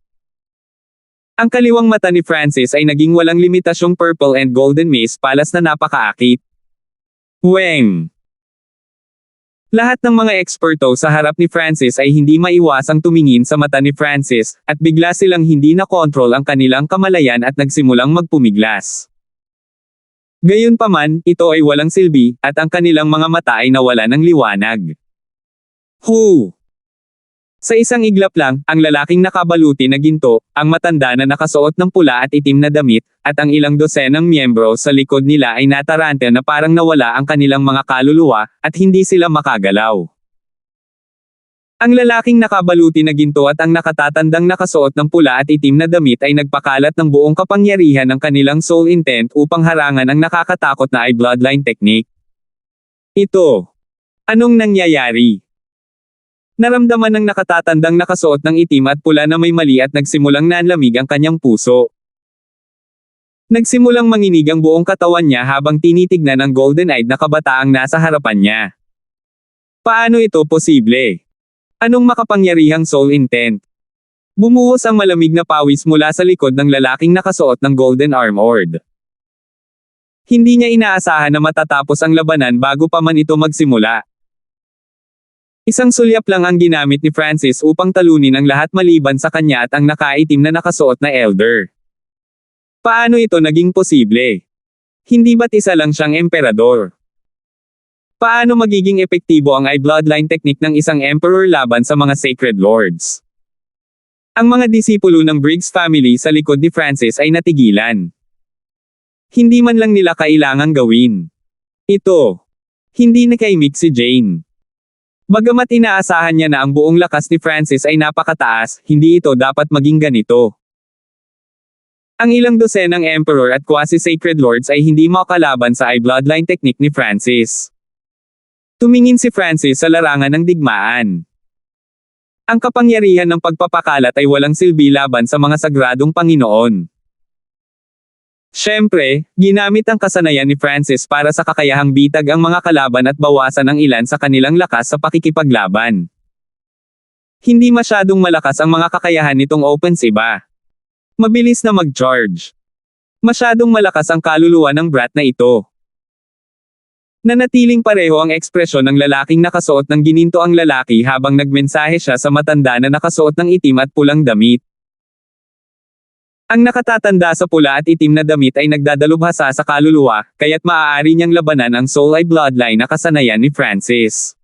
A: Ang kaliwang mata ni Francis ay naging walang limitasyong purple and golden maze palas na napakaakit. Weng! Lahat ng mga eksperto sa harap ni Francis ay hindi maiwasang tumingin sa mata ni Francis, at bigla silang hindi nakontrol ang kanilang kamalayan at nagsimulang magpumiglas. Gayunpaman, ito ay walang silbi, at ang kanilang mga mata ay nawala ng liwanag. Hu! Sa isang iglap lang, ang lalaking nakabaluti na ginto, ang matanda na nakasuot ng pula at itim na damit, at ang ilang dosenang miyembro sa likod nila ay natarante na parang nawala ang kanilang mga kaluluwa, at hindi sila makagalaw. Ang lalaking nakabaluti na ginto at ang nakatatandang nakasuot ng pula at itim na damit ay nagpakalat ng buong kapangyarihan ng kanilang soul intent upang harangan ang nakakatakot na bloodline technique. Ito. Anong nangyayari? Naramdaman ng nakatatandang nakasuot ng itim at pula na may mali at nagsimulang nanlamig ang kanyang puso. Nagsimulang manginig ang buong katawan niya habang tinitignan ang golden-eyed na kabataang nasa harapan niya. Paano ito posible? Anong makapangyarihang soul intent? Bumuhos ang malamig na pawis mula sa likod ng lalaking nakasuot ng golden armored. Hindi niya inaasahan na matatapos ang labanan bago pa man ito magsimula. Isang sulyap lang ang ginamit ni Francis upang talunin ang lahat maliban sa kanya at ang nakaitim na nakasuot na elder. Paano ito naging posible? Hindi ba't isa lang siyang emperador? Paano magiging epektibo ang bloodline technique ng isang emperor laban sa mga sacred lords? Ang mga disipulo ng Briggs family sa likod ni Francis ay natigilan. Hindi man lang nila kailangang gawin ito. Hindi nakaimik si Jane. Bagamat inaasahan niya na ang buong lakas ni Francis ay napakataas, hindi ito dapat maging ganito. Ang ilang dosenang emperor at quasi-sacred lords ay hindi makalaban sa bloodline technique ni Francis. Tumingin si Francis sa larangan ng digmaan. Ang kapangyarihan ng pagpapakalat ay walang silbi laban sa mga sagradong Panginoon. Siyempre, ginamit ang kasanayan ni Francis para sa kakayahang bitag ang mga kalaban at bawasan ang ilan sa kanilang lakas sa pakikipaglaban. Hindi masyadong malakas ang mga kakayahan nitong offensiba. Mabilis na mag-charge. Masyadong malakas ang kaluluwa ng brat na ito. Nanatiling pareho ang ekspresyon ng lalaking nakasuot ng gininto ang lalaki habang nagmensahe siya sa matanda na nakasuot ng itim at pulang damit. Ang nakatatanda sa pula at itim na damit ay nagdadalubhasa sa kaluluwa, kaya't maaari niyang labanan ang soul bloodline na kasanayan ni Francis.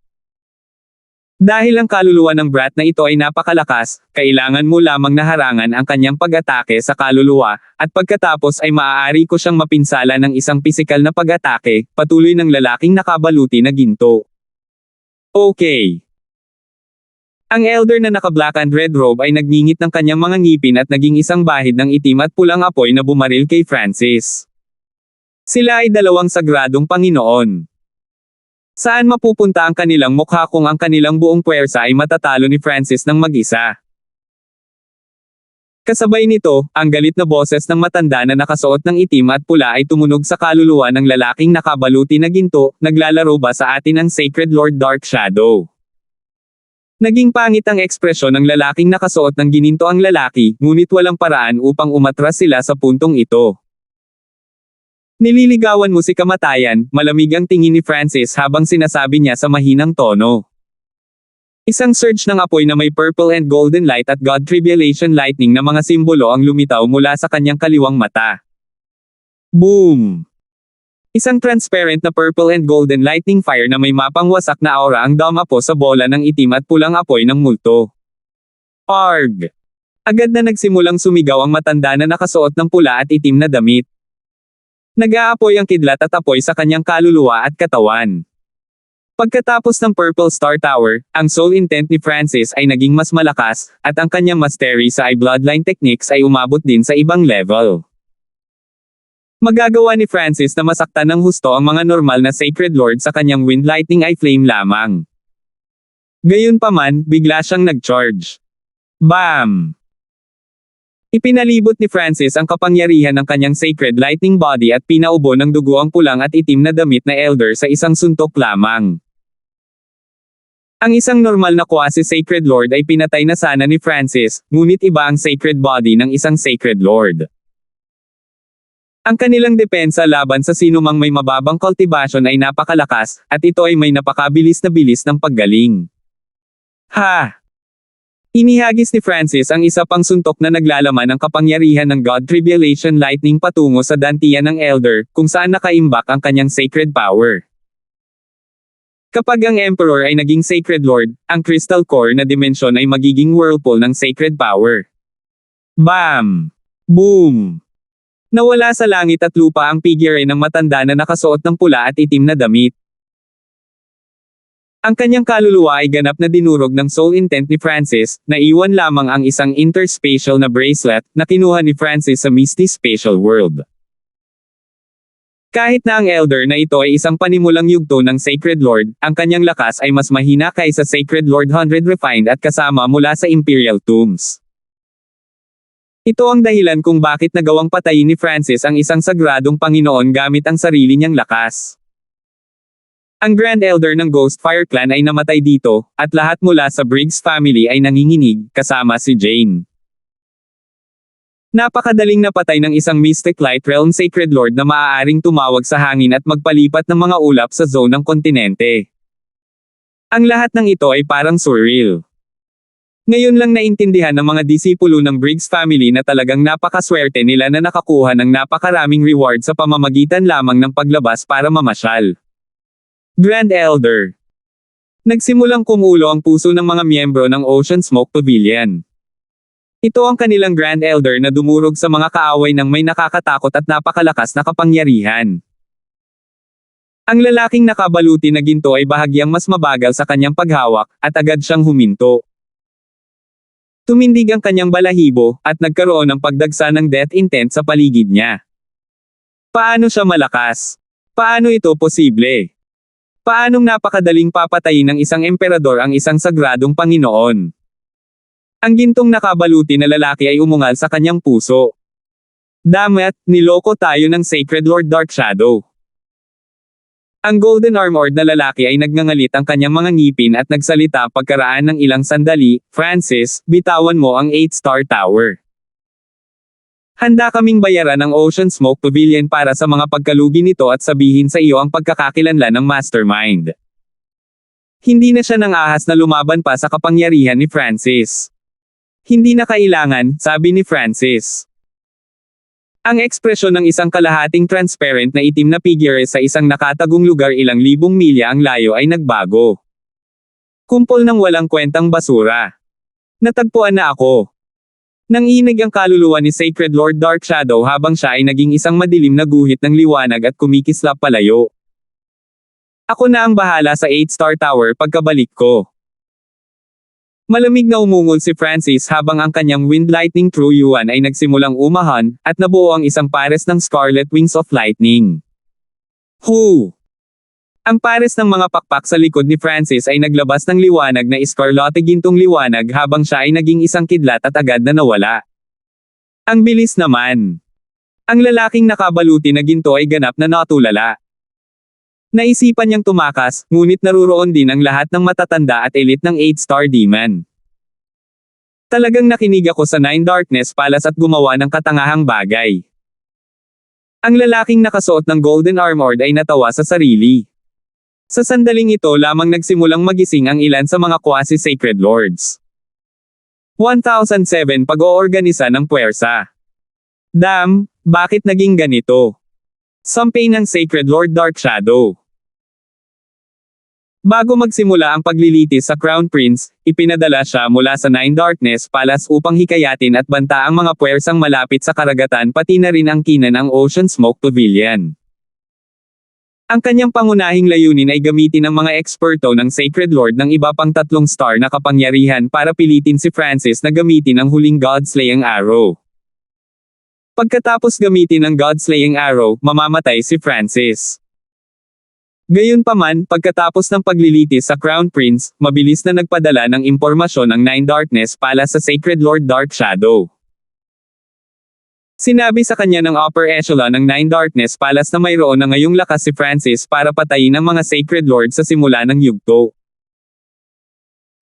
A: Dahil ang kaluluwa ng brat na ito ay napakalakas, kailangan mo lamang na harangan ang kanyang pag-atake sa kaluluwa, at pagkatapos ay maaari ko siyang mapinsala ng isang pisikal na pag-atake, patuloy ng lalaking nakabaluti na ginto. Okay. Ang elder na naka-black and red robe ay nagngingit ng kanyang mga ngipin at naging isang bahid ng itim at pulang apoy na bumaril kay Francis. Sila ay dalawang sagradong Panginoon. Saan mapupunta ang kanilang mukha kung ang kanilang buong puwersa ay matatalo ni Francis ng mag-isa? Kasabay nito, ang galit na boses ng matanda na nakasuot ng itim at pula ay tumunog sa kaluluwa ng lalaking nakabaluti na ginto, naglalaro ba sa atin ang Sacred Lord Dark Shadow? Naging pangit ang ekspresyon ng lalaking nakasuot ng gininto ang lalaki, ngunit walang paraan upang umatras sila sa puntong ito. Nililigawan mo si kamatayan, malamig ang tingin ni Francis habang sinasabi niya sa mahinang tono. Isang surge ng apoy na may purple and golden light at God Tribulation lightning na mga simbolo ang lumitaw mula sa kanyang kaliwang mata. Boom! Isang transparent na purple and golden lightning fire na may mapang wasak na aura ang dumapo sa bola ng itim at pulang apoy ng multo. Arg! Agad na nagsimulang sumigaw ang matanda na nakasuot ng pula at itim na damit. Nag-aapoy ang kidlat at apoy sa kanyang kaluluwa at katawan. Pagkatapos ng Purple Star Tower, ang soul intent ni Francis ay naging mas malakas, at ang kanyang mastery sa bloodline techniques ay umabot din sa ibang level. Magagawa ni Francis na masaktan ng husto ang mga normal na Sacred Lord sa kanyang Wind Lightning Eye Flame lamang. Gayunpaman, bigla siyang nag-charge. Bam! Ipinalibot ni Francis ang kapangyarihan ng kanyang Sacred Lightning Body at pinaubo ng dugo ang pulang at itim na damit na Elder sa isang suntok lamang. Ang isang normal na quasi-Sacred Lord ay pinatay na sana ni Francis, ngunit iba ang Sacred Body ng isang Sacred Lord. Ang kanilang depensa laban sa sinumang may mababang kultibasyon ay napakalakas, at ito ay may napakabilis na bilis ng paggaling. Ha! Inihagis ni Francis ang isa pang suntok na naglalaman ng kapangyarihan ng God Tribulation Lightning patungo sa dantian ng Elder, kung saan nakaimbak ang kanyang sacred power. Kapag ang Emperor ay naging Sacred Lord, ang Crystal Core na dimensyon ay magiging whirlpool ng sacred power. Bam! Boom! Nawala sa langit at lupa ang figure ng matanda na nakasuot ng pula at itim na damit. Ang kanyang kaluluwa ay ganap na dinurog ng soul intent ni Francis, naiwan lamang ang isang interspatial na bracelet, na kinuha ni Francis sa Misty Spatial World. Kahit na ang Elder na ito ay isang panimulang yugto ng Sacred Lord, ang kanyang lakas ay mas mahina kaysa Sacred Lord 100 Refined at kasama mula sa Imperial Tombs. Ito ang dahilan kung bakit nagawang patayin ni Francis ang isang sagradong Panginoon gamit ang sarili niyang lakas. Ang Grand Elder ng Ghostfire Clan ay namatay dito, at lahat mula sa Briggs family ay nanginginig, kasama si Jane. Napakadaling napatay ng isang Mystic Light Realm Sacred Lord na maaaring tumawag sa hangin at magpalipat ng mga ulap sa zone ng kontinente. Ang lahat ng ito ay parang surreal. Ngayon lang naintindihan ng mga disipulo ng Briggs family na talagang napakaswerte nila na nakakuha ng napakaraming reward sa pamamagitan lamang ng paglabas para mamasyal. Grand Elder. Nagsimulang kumulo ang puso ng mga miyembro ng Ocean Smoke Pavilion. Ito ang kanilang Grand Elder na dumurog sa mga kaaway ng may nakakatakot at napakalakas na kapangyarihan. Ang lalaking nakabaluti na ginto ay bahagyang mas mabagal sa kanyang paghawak, at agad siyang huminto. Tumindig ang kanyang balahibo, at nagkaroon ng pagdagsa ng death intent sa paligid niya. Paano siya malakas? Paano ito posible? Paanong napakadaling papatayin ng isang emperador ang isang sagradong Panginoon? Ang gintong nakabaluti na lalaki ay umungal sa kanyang puso. Damat, niloko tayo ng Sacred Lord Dark Shadow. Ang Golden Armored na lalaki ay nagngangalit ang kanyang mga ngipin at nagsalita pagkaraan ng ilang sandali, Francis, bitawan mo ang 8-star tower. Handa kaming bayaran ng Ocean Smoke Pavilion para sa mga pagkalugi nito at sabihin sa iyo ang pagkakakilanlan ng Mastermind. Hindi na siya nang ahas na lumaban pa sa kapangyarihan ni Francis. Hindi na kailangan, sabi ni Francis. Ang ekspresyon ng isang kalahating transparent na itim na figure sa isang nakatagong lugar ilang libong milya ang layo ay nagbago. Kumpol ng walang kwentang basura. Natagpuan na ako. Nanginig ang kaluluwa ni Sacred Lord Dark Shadow habang siya ay naging isang madilim na guhit ng liwanag at kumikislap palayo. Ako na ang bahala sa 8-star tower pagkabalik ko. Malamig na umungol si Francis habang ang kanyang Wind Lightning True Yuan ay nagsimulang umahan, at nabuo ang isang pares ng Scarlet Wings of Lightning. Hu! Ang pares ng mga pakpak sa likod ni Francis ay naglabas ng liwanag na iskarlote gintong liwanag habang siya ay naging isang kidlat at agad na nawala. Ang bilis naman. Ang lalaking nakabaluti na ginto ay ganap na natulala. Naisipan niyang tumakas, ngunit naruroon din ang lahat ng matatanda at elite ng 8-star demon. Talagang nakinig ako sa Nine Darkness Palace at gumawa ng katangahang bagay. Ang lalaking nakasuot ng golden armor ay natawa sa sarili. Sa sandaling ito lamang nagsimulang magising ang ilan sa mga quasi-sacred lords. 1007 Pag-oorganisa ng puwersa. Damn, bakit naging ganito? Sampay ng Sacred Lord Dark Shadow. Bago magsimula ang paglilitis sa Crown Prince, ipinadala siya mula sa Nine Darkness Palace upang hikayatin at banta ang mga puwersang malapit sa karagatan pati na rin ang kinan ang Ocean Smoke Pavilion. Ang kanyang pangunahing layunin ay gamitin ang mga eksperto ng Sacred Lord ng iba pang 3 star na kapangyarihan para pilitin si Francis na gamitin ang huling God-slaying arrow. Pagkatapos gamitin ang God-slaying arrow, mamamatay si Francis. Gayunpaman, pagkatapos ng paglilitis sa Crown Prince, mabilis na nagpadala ng impormasyon ang Nine Darkness Palace sa Sacred Lord Dark Shadow. Sinabi sa kanya ng upper echelon ng Nine Darkness Palace na mayroon na ngayong lakas si Francis para patayin ang mga Sacred Lord sa simula ng yugto.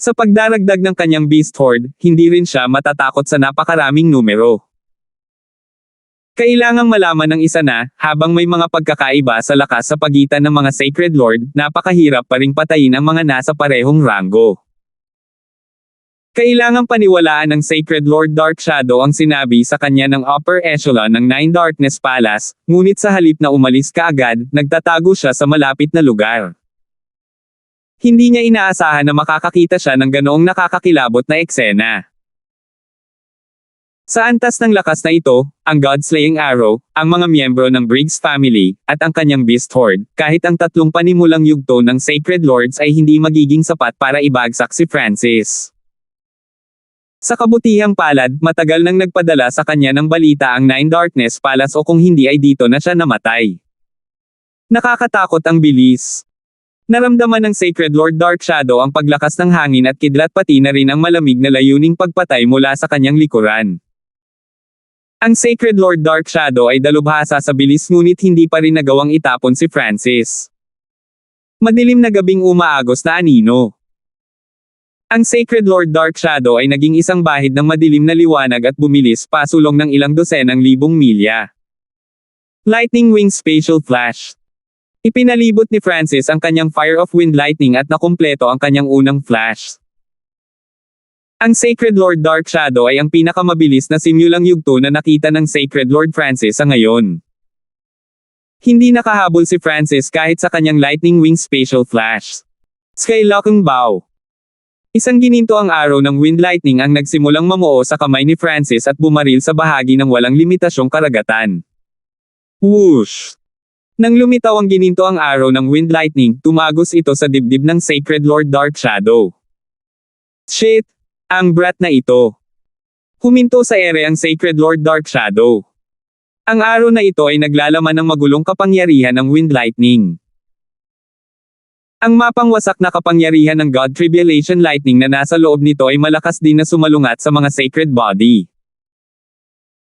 A: Sa pagdaragdag ng kanyang Beast Horde, hindi rin siya matatakot sa napakaraming numero. Kailangang malaman ng isa na, habang may mga pagkakaiba sa lakas sa pagitan ng mga Sacred Lord, napakahirap pa ring patayin ang mga nasa parehong ranggo. Kailangang paniwalaan ng Sacred Lord Dark Shadow ang sinabi sa kanya ng upper echelon ng Nine Darkness Palace, ngunit sa halip na umalis kaagad, nagtatago siya sa malapit na lugar. Hindi niya inaasahan na makakakita siya ng ganoong nakakakilabot na eksena. Sa antas ng lakas na ito, ang God-slaying arrow, ang mga miyembro ng Briggs family, at ang kanyang Beast Horde, kahit ang 3 panimulang yugto ng Sacred Lords ay hindi magiging sapat para ibagsak si Francis. Sa kabutihang palad, matagal nang nagpadala sa kanya ng balita ang Nine Darkness Palace o kung hindi ay dito na siya namatay. Nakakatakot ang bilis. Naramdaman ng Sacred Lord Dark Shadow ang paglakas ng hangin at kidlat pati na rin ang malamig na layuning pagpatay mula sa kanyang likuran. Ang Sacred Lord Dark Shadow ay dalubhasa sa bilis ngunit hindi pa rin nagawang itapon si Francis. Madilim na gabing umaagos na anino. Ang Sacred Lord Dark Shadow ay naging isang bahid ng madilim na liwanag at bumilis pasulong ng ilang dosenang libong milya. Lightning Wing Spatial Flash. Ipinalibot ni Francis ang kanyang Fire of Wind Lightning at nakumpleto ang kanyang unang flash. Ang Sacred Lord Dark Shadow ay ang pinakamabilis na simulang yugto na nakita ng Sacred Lord Francis sa ngayon. Hindi nakahabol si Francis kahit sa kanyang Lightning Wing Spatial Flash. Skylocking Bow. Isang gininto ang araw ng Wind Lightning ang nagsimulang mamuo sa kamay ni Francis at bumaril sa bahagi ng walang limitasyong karagatan. Whoosh! Nang lumitaw ang gininto ang araw ng Wind Lightning, tumagos ito sa dibdib ng Sacred Lord Dark Shadow. Shit! Ang brat na ito! Huminto sa ere ang Sacred Lord Dark Shadow. Ang araw na ito ay naglalaman ng magulong kapangyarihan ng Wind Lightning. Ang mapangwasak na kapangyarihan ng God Tribulation Lightning na nasa loob nito ay malakas din na sumalungat sa mga sacred body.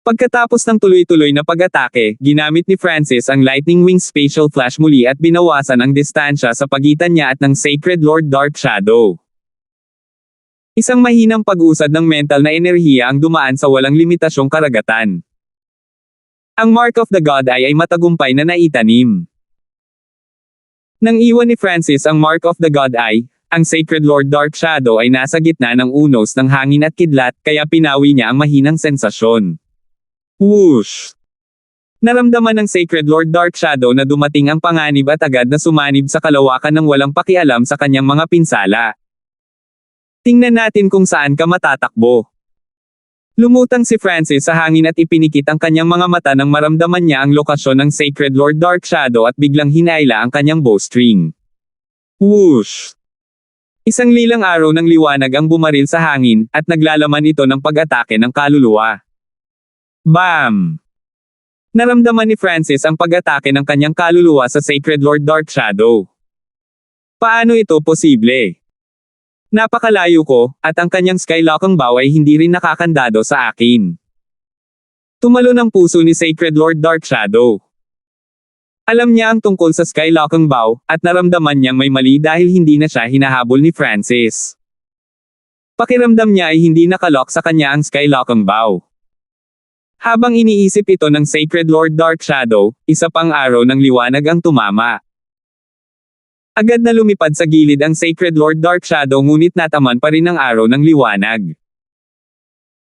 A: Pagkatapos ng tuloy-tuloy na pag-atake, ginamit ni Francis ang Lightning Wing Spatial Flash muli at binawasan ang distansya sa pagitan niya at ng Sacred Lord Dark Shadow. Isang mahinang pag-usad ng mental na enerhiya ang dumaan sa walang limitasyong karagatan. Ang Mark of the God Eye ay matagumpay na naitanim. Nang iwan ni Francis ang Mark of the God Eye, ang Sacred Lord Dark Shadow ay nasa gitna ng unos ng hangin at kidlat, kaya pinawi niya ang mahinang sensasyon. Whoosh! Naramdaman ng Sacred Lord Dark Shadow na dumating ang panganib at agad na sumanib sa kalawakan ng walang pakialam sa kanyang mga pinsala. Tingnan natin kung saan ka matatakbo. Lumutang si Francis sa hangin at ipinikit ang kanyang mga mata nang maramdaman niya ang lokasyon ng Sacred Lord Dark Shadow at biglang hinaila ang kanyang bowstring. Whoosh! Isang lilang araw ng liwanag ang bumaril sa hangin, at naglalaman ito ng pag-atake ng kaluluwa. Bam! Naramdaman ni Francis ang pag-atake ng kanyang kaluluwa sa Sacred Lord Dark Shadow. Paano ito posible? Napakalayo ko, at ang kanyang Skylocking Bow ay hindi rin nakakandado sa akin. Tumalon ang puso ni Sacred Lord Dark Shadow. Alam niya ang tungkol sa Skylocking Bow, at naramdaman niyang may mali dahil hindi na siya hinahabol ni Francis. Pakiramdam niya ay hindi nakalock sa kanya ang Skylocking Bow. Habang iniisip ito ng Sacred Lord Dark Shadow, isa pang araw ng liwanag ang tumama. Agad na lumipad sa gilid ang Sacred Lord Dark Shadow ngunit nataman pa rin ang araw ng liwanag.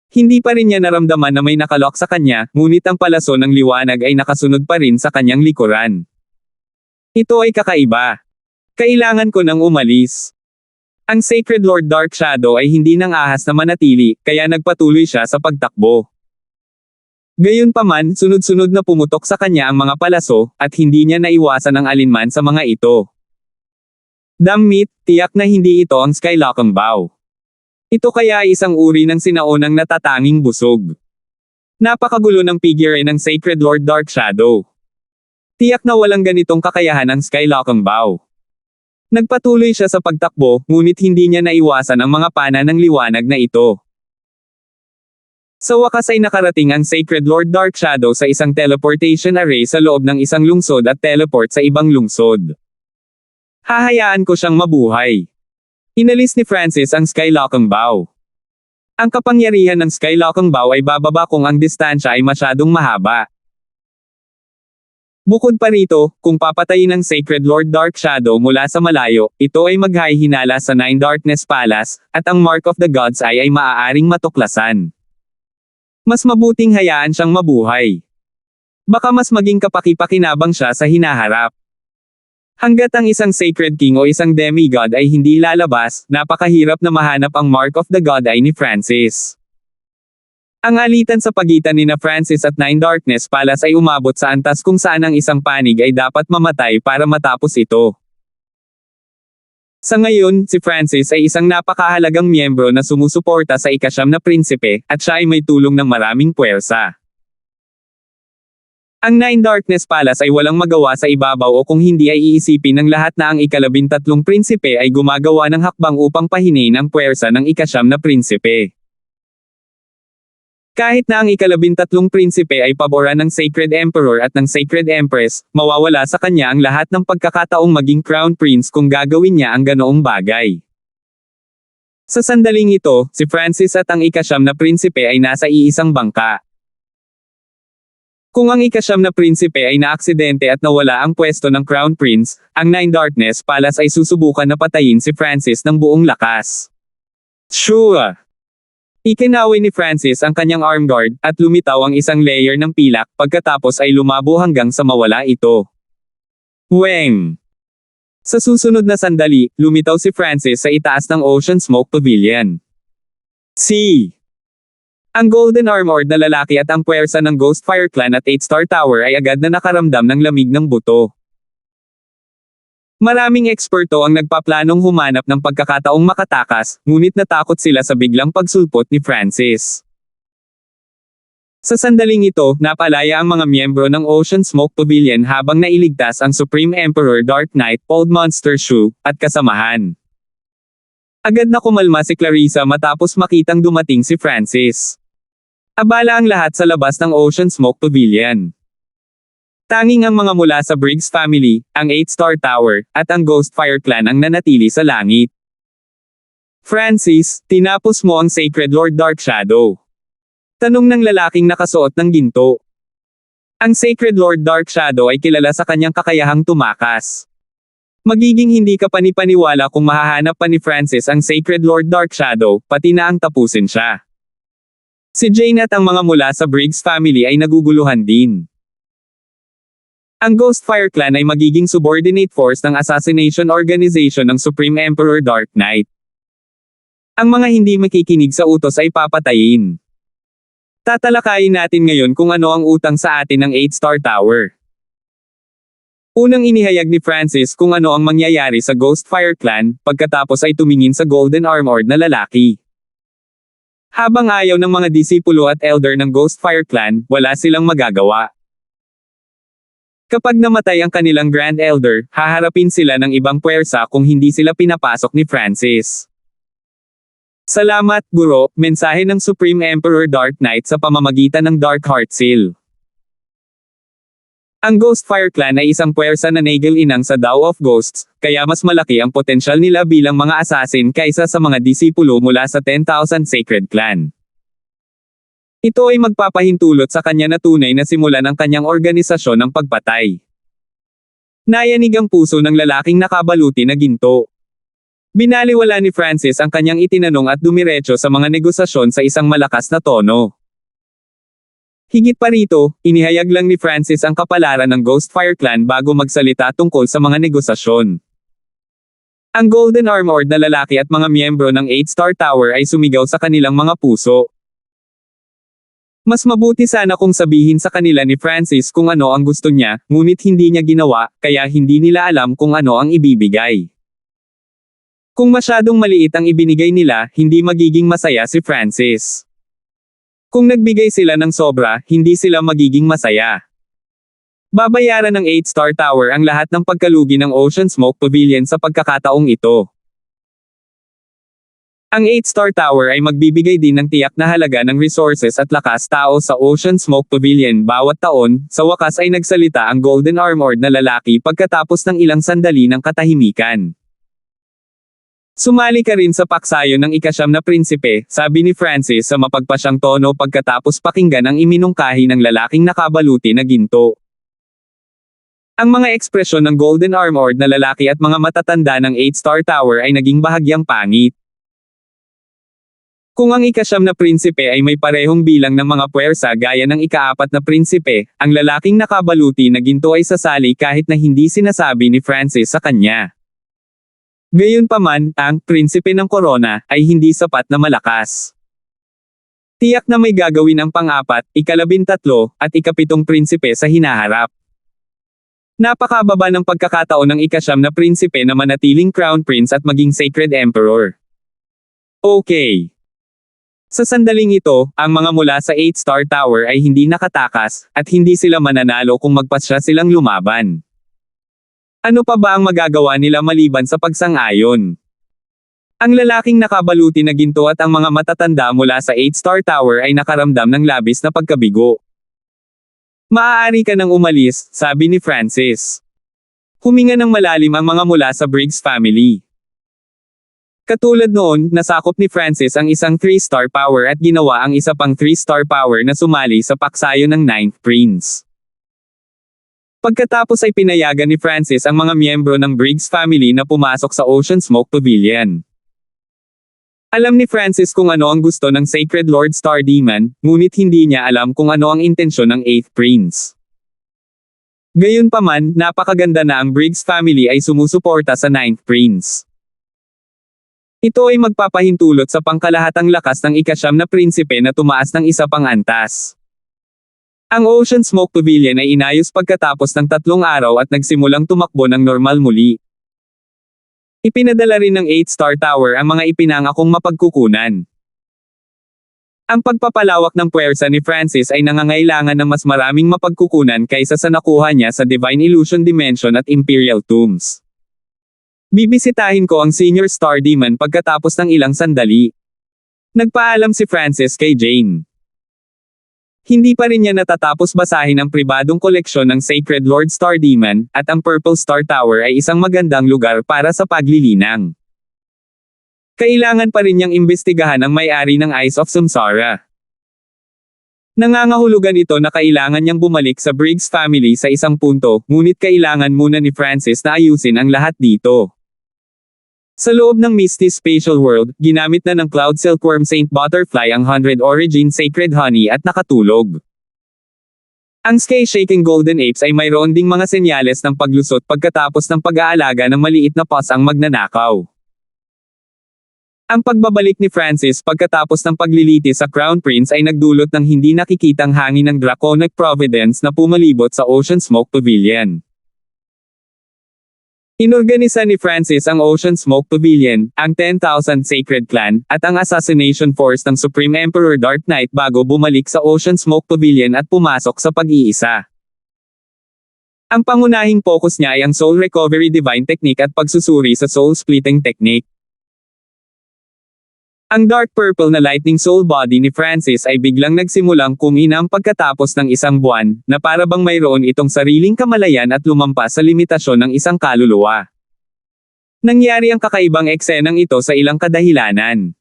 A: Hindi pa rin niya naramdaman na may nakalock sa kanya, ngunit ang palaso ng liwanag ay nakasunod pa rin sa kanyang likuran. Ito ay kakaiba. Kailangan ko nang umalis. Ang Sacred Lord Dark Shadow ay hindi nang ahas na manatili, kaya nagpatuloy siya sa pagtakbo. Gayunpaman, sunod-sunod na pumutok sa kanya ang mga palaso, at hindi niya naiwasan ang alinman sa mga ito. Damit, tiyak na hindi ito ang Skylocking Bow. Ito kaya ay isang uri ng sinaunang natatanging busog. Napakagulo ng figure ng Sacred Lord Dark Shadow. Tiyak na walang ganitong kakayahan ang Skylocking Bow. Nagpatuloy siya sa pagtakbo, ngunit hindi niya naiwasan ang mga pana ng liwanag na ito. Sa wakas ay nakarating ang Sacred Lord Dark Shadow sa isang teleportation array sa loob ng isang lungsod at teleport sa ibang lungsod. Hahayaan ko siyang mabuhay. Inalis ni Francis ang Skylocking Bow. Ang kapangyarihan ng Skylocking Bow ay bababa kung ang distansya ay masyadong mahaba. Bukod pa rito, kung papatayin ng Sacred Lord Dark Shadow mula sa malayo, ito ay maghahinala sa Nine Darkness Palace, at ang Mark of the God's Eye ay maaaring matuklasan. Mas mabuting hayaan siyang mabuhay. Baka mas maging kapaki-pakinabang siya sa hinaharap. Hanggat ang isang Sacred King o isang Demigod ay hindi lalabas, napakahirap na mahanap ang Mark of the God Eye ni Francis. Ang alitan sa pagitan ni Francis at Nine Darkness Palace ay umabot sa antas kung saan ang isang panig ay dapat mamatay para matapos ito. Sa ngayon, si Francis ay isang napakahalagang miyembro na sumusuporta sa ika-9 na prinsipe, at siya ay may tulong ng maraming puwersa. Ang Nine Darkness Palace ay walang magawa sa ibabaw o kung hindi ay iisipin ng lahat na ang ika-13 prinsipe ay gumagawa ng hakbang upang pahinain ang puwersa ng ika-9 na prinsipe. Kahit na ang ika-13 prinsipe ay paboran ng Sacred Emperor at ng Sacred Empress, mawawala sa kanya ang lahat ng pagkakataong maging Crown Prince kung gagawin niya ang ganoong bagay. Sa sandaling ito, si Francis at ang ika-9 na prinsipe ay nasa iisang bangka. Kung ang ika-9 na prinsipe ay naaksidente at nawala ang pwesto ng Crown Prince, ang Nine Darkness Palace ay susubukan na patayin si Francis ng buong lakas. Sure! Ikinaway ni Francis ang kanyang arm guard, at lumitaw ang isang layer ng pilak, pagkatapos ay lumabo hanggang sa mawala ito. Weng! Sa susunod na sandali, lumitaw si Francis sa itaas ng Ocean Smoke Pavilion. Ang Golden Armored na lalaki at ang puwersa ng Ghost Fire Clan at 8-Star Tower ay agad na nakaramdam ng lamig ng buto. Maraming eksperto ang nagpaplanong humanap ng pagkakataong makatakas, ngunit natakot sila sa biglang pagsulpot ni Francis. Sa sandaling ito, napalaya ang mga miyembro ng Ocean Smoke Pavilion habang nailigtas ang Supreme Emperor Dark Knight, Old Monster Shu, at kasamahan. Agad na kumalma si Clarissa matapos makitang dumating si Francis. Abala ang lahat sa labas ng Ocean Smoke Pavilion. Tanging ang mga mula sa Briggs family, ang 8-Star Tower, at ang Ghost Fire Clan ang nanatili sa langit. Francis, tinapos mo ang Sacred Lord Dark Shadow. Tanong ng lalaking nakasuot ng ginto. Ang Sacred Lord Dark Shadow ay kilala sa kanyang kakayahang tumakas. Magiging hindi ka panipaniwala kung mahahanap pa ni Francis ang Sacred Lord Dark Shadow, pati na ang tapusin siya. Si Jane at ang mga mula sa Briggs family ay naguguluhan din. Ang Ghost Fire Clan ay magiging subordinate force ng assassination organization ng Supreme Emperor Dark Knight. Ang mga hindi makikinig sa utos ay papatayin. Tatalakayin natin ngayon kung ano ang utang sa atin ng 8-Star Tower. Unang inihayag ni Francis kung ano ang mangyayari sa Ghost Fire Clan, pagkatapos ay tumingin sa Golden Armored na lalaki. Habang ayaw ng mga disipulo at elder ng Ghost Fire Clan, wala silang magagawa. Kapag namatay ang kanilang Grand Elder, haharapin sila ng ibang puwersa kung hindi sila pinapasok ni Francis. Salamat, Guro, mensahe ng Supreme Emperor Dark Knight sa pamamagitan ng Dark Heart Seal. Ang Ghostfire Clan ay isang puwersa na nagil-inang sa Tao of Ghosts, kaya mas malaki ang potensyal nila bilang mga assassin kaysa sa mga disipulo mula sa 10,000 Sacred Clan. Ito ay magpapahintulot sa kanya na tunay na simulan ang kanyang organisasyon ng pagpatay. Nayanig ang puso ng lalaking nakabaluti na ginto. Binaliwala ni Francis ang kanyang itinanong at dumiretso sa mga negosasyon sa isang malakas na tono. Higit pa rito, inihayag lang ni Francis ang kapalaran ng Ghostfire Clan bago magsalita tungkol sa mga negosasyon. Ang Golden Armored na lalaki at mga miyembro ng 8-Star Tower ay sumigaw sa kanilang mga puso. Mas mabuti sana kung sabihin sa kanila ni Francis kung ano ang gusto niya, ngunit hindi niya ginawa, kaya hindi nila alam kung ano ang ibibigay. Kung masyadong maliit ang ibinigay nila, hindi magiging masaya si Francis. Kung nagbigay sila ng sobra, hindi sila magiging masaya. Babayaran ng 8-Star Tower ang lahat ng pagkalugi ng Ocean Smoke Pavilion sa pagkakataong ito. Ang 8-Star Tower ay magbibigay din ng tiyak na halaga ng resources at lakas tao sa Ocean Smoke Pavilion bawat taon. Sa wakas ay nagsalita ang Golden Armored na lalaki pagkatapos ng ilang sandali ng katahimikan. Sumali ka rin sa paksayo ng ika-9 na prinsipe, sabi ni Francis sa mapagpasyang tono pagkatapos pakinggan ang iminungkahi ng lalaking nakabaluti na ginto. Ang mga ekspresyon ng Golden Armored na lalaki at mga matatanda ng 8-Star Tower ay naging bahagyang pangit. Kung ang ika-9 na prinsipe ay may parehong bilang ng mga puwersa gaya ng ika-4 na prinsipe, ang lalaking nakabaluti na ginto ay sasali kahit na hindi sinasabi ni Francis sa kanya. Gayunpaman, ang prinsipe ng korona ay hindi sapat na malakas. Tiyak na may gagawin ang pang-4, ika-13, at ika-7 prinsipe sa hinaharap. Napakababa ng pagkakataon ng ika-9 na prinsipe na manatiling Crown Prince at maging Sacred Emperor. Okay. Sa sandaling ito, ang mga mula sa 8-Star Tower ay hindi nakatakas, at hindi sila mananalo kung magpasya silang lumaban. Ano pa ba ang magagawa nila maliban sa pagsang-ayon? Ang lalaking nakabaluti na ginto at ang mga matatanda mula sa 8-Star Tower ay nakaramdam ng labis na pagkabigo. Maaari ka nang umalis, sabi ni Francis. Huminga ng malalim ang mga mula sa Briggs family. Katulad noon, nasakop ni Francis ang isang 3-star power at ginawa ang isa pang 3-star power na sumali sa paksayo ng 9th Prince. Pagkatapos ay pinayagan ni Francis ang mga miyembro ng Briggs family na pumasok sa Ocean Smoke Pavilion. Alam ni Francis kung ano ang gusto ng Sacred Lord Star Demon, ngunit hindi niya alam kung ano ang intensyon ng 8th Prince. Gayunpaman, napakaganda na ang Briggs family ay sumusuporta sa 9th Prince. Ito ay magpapahintulot sa pangkalahatang lakas ng ika-9 na prinsipe na tumaas ng isa pang antas. Ang Ocean Smoke Pavilion ay inayos pagkatapos ng 3 araw at nagsimulang tumakbo ng normal muli. Ipinadala rin ng 8-Star Tower ang mga ipinangakong mapagkukunan. Ang pagpapalawak ng puwersa ni Francis ay nangangailangan ng mas maraming mapagkukunan kaysa sa nakuha niya sa Divine Illusion Dimension at Imperial Tombs. Bibisitahin ko ang Senior Star Demon pagkatapos ng ilang sandali. Nagpaalam si Francis kay Jane. Hindi pa rin niya natatapos basahin ang pribadong koleksyon ng Sacred Lord Star Demon, at ang Purple Star Tower ay isang magandang lugar para sa paglilinang. Kailangan pa rin niyang imbestigahan ang may-ari ng Eyes of Samsara. Nangangahulugan ito na kailangan niyang bumalik sa Briggs family sa isang punto, ngunit kailangan muna ni Francis na ayusin ang lahat dito. Sa loob ng Misty Spatial World, ginamit na ng Cloud Silkworm Saint Butterfly ang 100 Origin Sacred Honey at nakatulog. Ang Sky-Shaking Golden Apes ay mayroon ding mga senyales ng paglusot pagkatapos ng pag-aalaga ng maliit na paws ang magnanakaw. Ang pagbabalik ni Francis pagkatapos ng paglilitis sa Crown Prince ay nagdulot ng hindi nakikitang hangin ng Draconic Providence na pumalibot sa Ocean Smoke Pavilion. Inorganisa ni Francis ang Ocean Smoke Pavilion, ang 10,000 Sacred Clan, at ang Assassination Force ng Supreme Emperor Dark Knight bago bumalik sa Ocean Smoke Pavilion at pumasok sa pag-iisa. Ang pangunahing focus niya ay ang soul recovery divine technique at pagsusuri sa soul splitting technique. Ang dark purple na lightning soul body ni Francis ay biglang nagsimulang kuminam pagkatapos ng isang buwan, na para bang mayroon itong sariling kamalayan at lumampas sa limitasyon ng isang kaluluwa. Nangyari ang kakaibang eksenang ito sa ilang kadahilanan.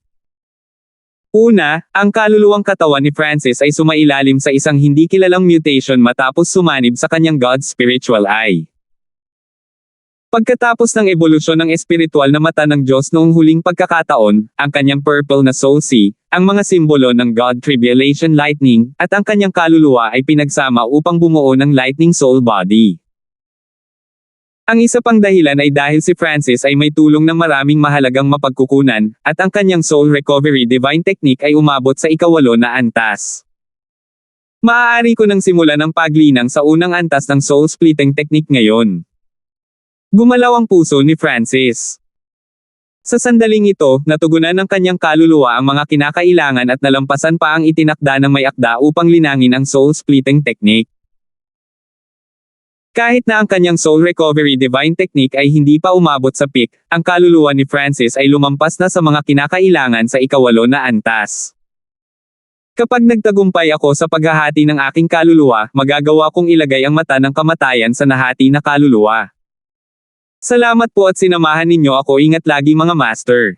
A: Una, ang kaluluwang katawan ni Francis ay sumailalim sa isang hindi kilalang mutation matapos sumanib sa kanyang God's spiritual eye. Pagkatapos ng ebolusyon ng espiritual na mata ng Diyos noong huling pagkakataon, ang kanyang purple na soul sea, ang mga simbolo ng God Tribulation Lightning, at ang kanyang kaluluwa ay pinagsama upang bumuo ng lightning soul body. Ang isa pang dahilan ay dahil si Francis ay may tulong ng maraming mahalagang mapagkukunan, at ang kanyang soul recovery divine technique ay umabot sa ika-8 na antas. Maaari ko nang simulan ang paglinang sa unang antas ng soul splitting technique ngayon. Gumalaw ang puso ni Francis. Sa sandaling ito, natugunan ng kanyang kaluluwa ang mga kinakailangan at nalampasan pa ang itinakda ng may akda upang linangin ang soul splitting technique. Kahit na ang kanyang soul recovery divine technique ay hindi pa umabot sa peak, ang kaluluwa ni Francis ay lumampas na sa mga kinakailangan sa ika-8 na antas. Kapag nagtagumpay ako sa paghahati ng aking kaluluwa, magagawa kong ilagay ang mata ng kamatayan sa nahati na kaluluwa. Salamat po at sinamahan ninyo ako. Ingat lagi mga master.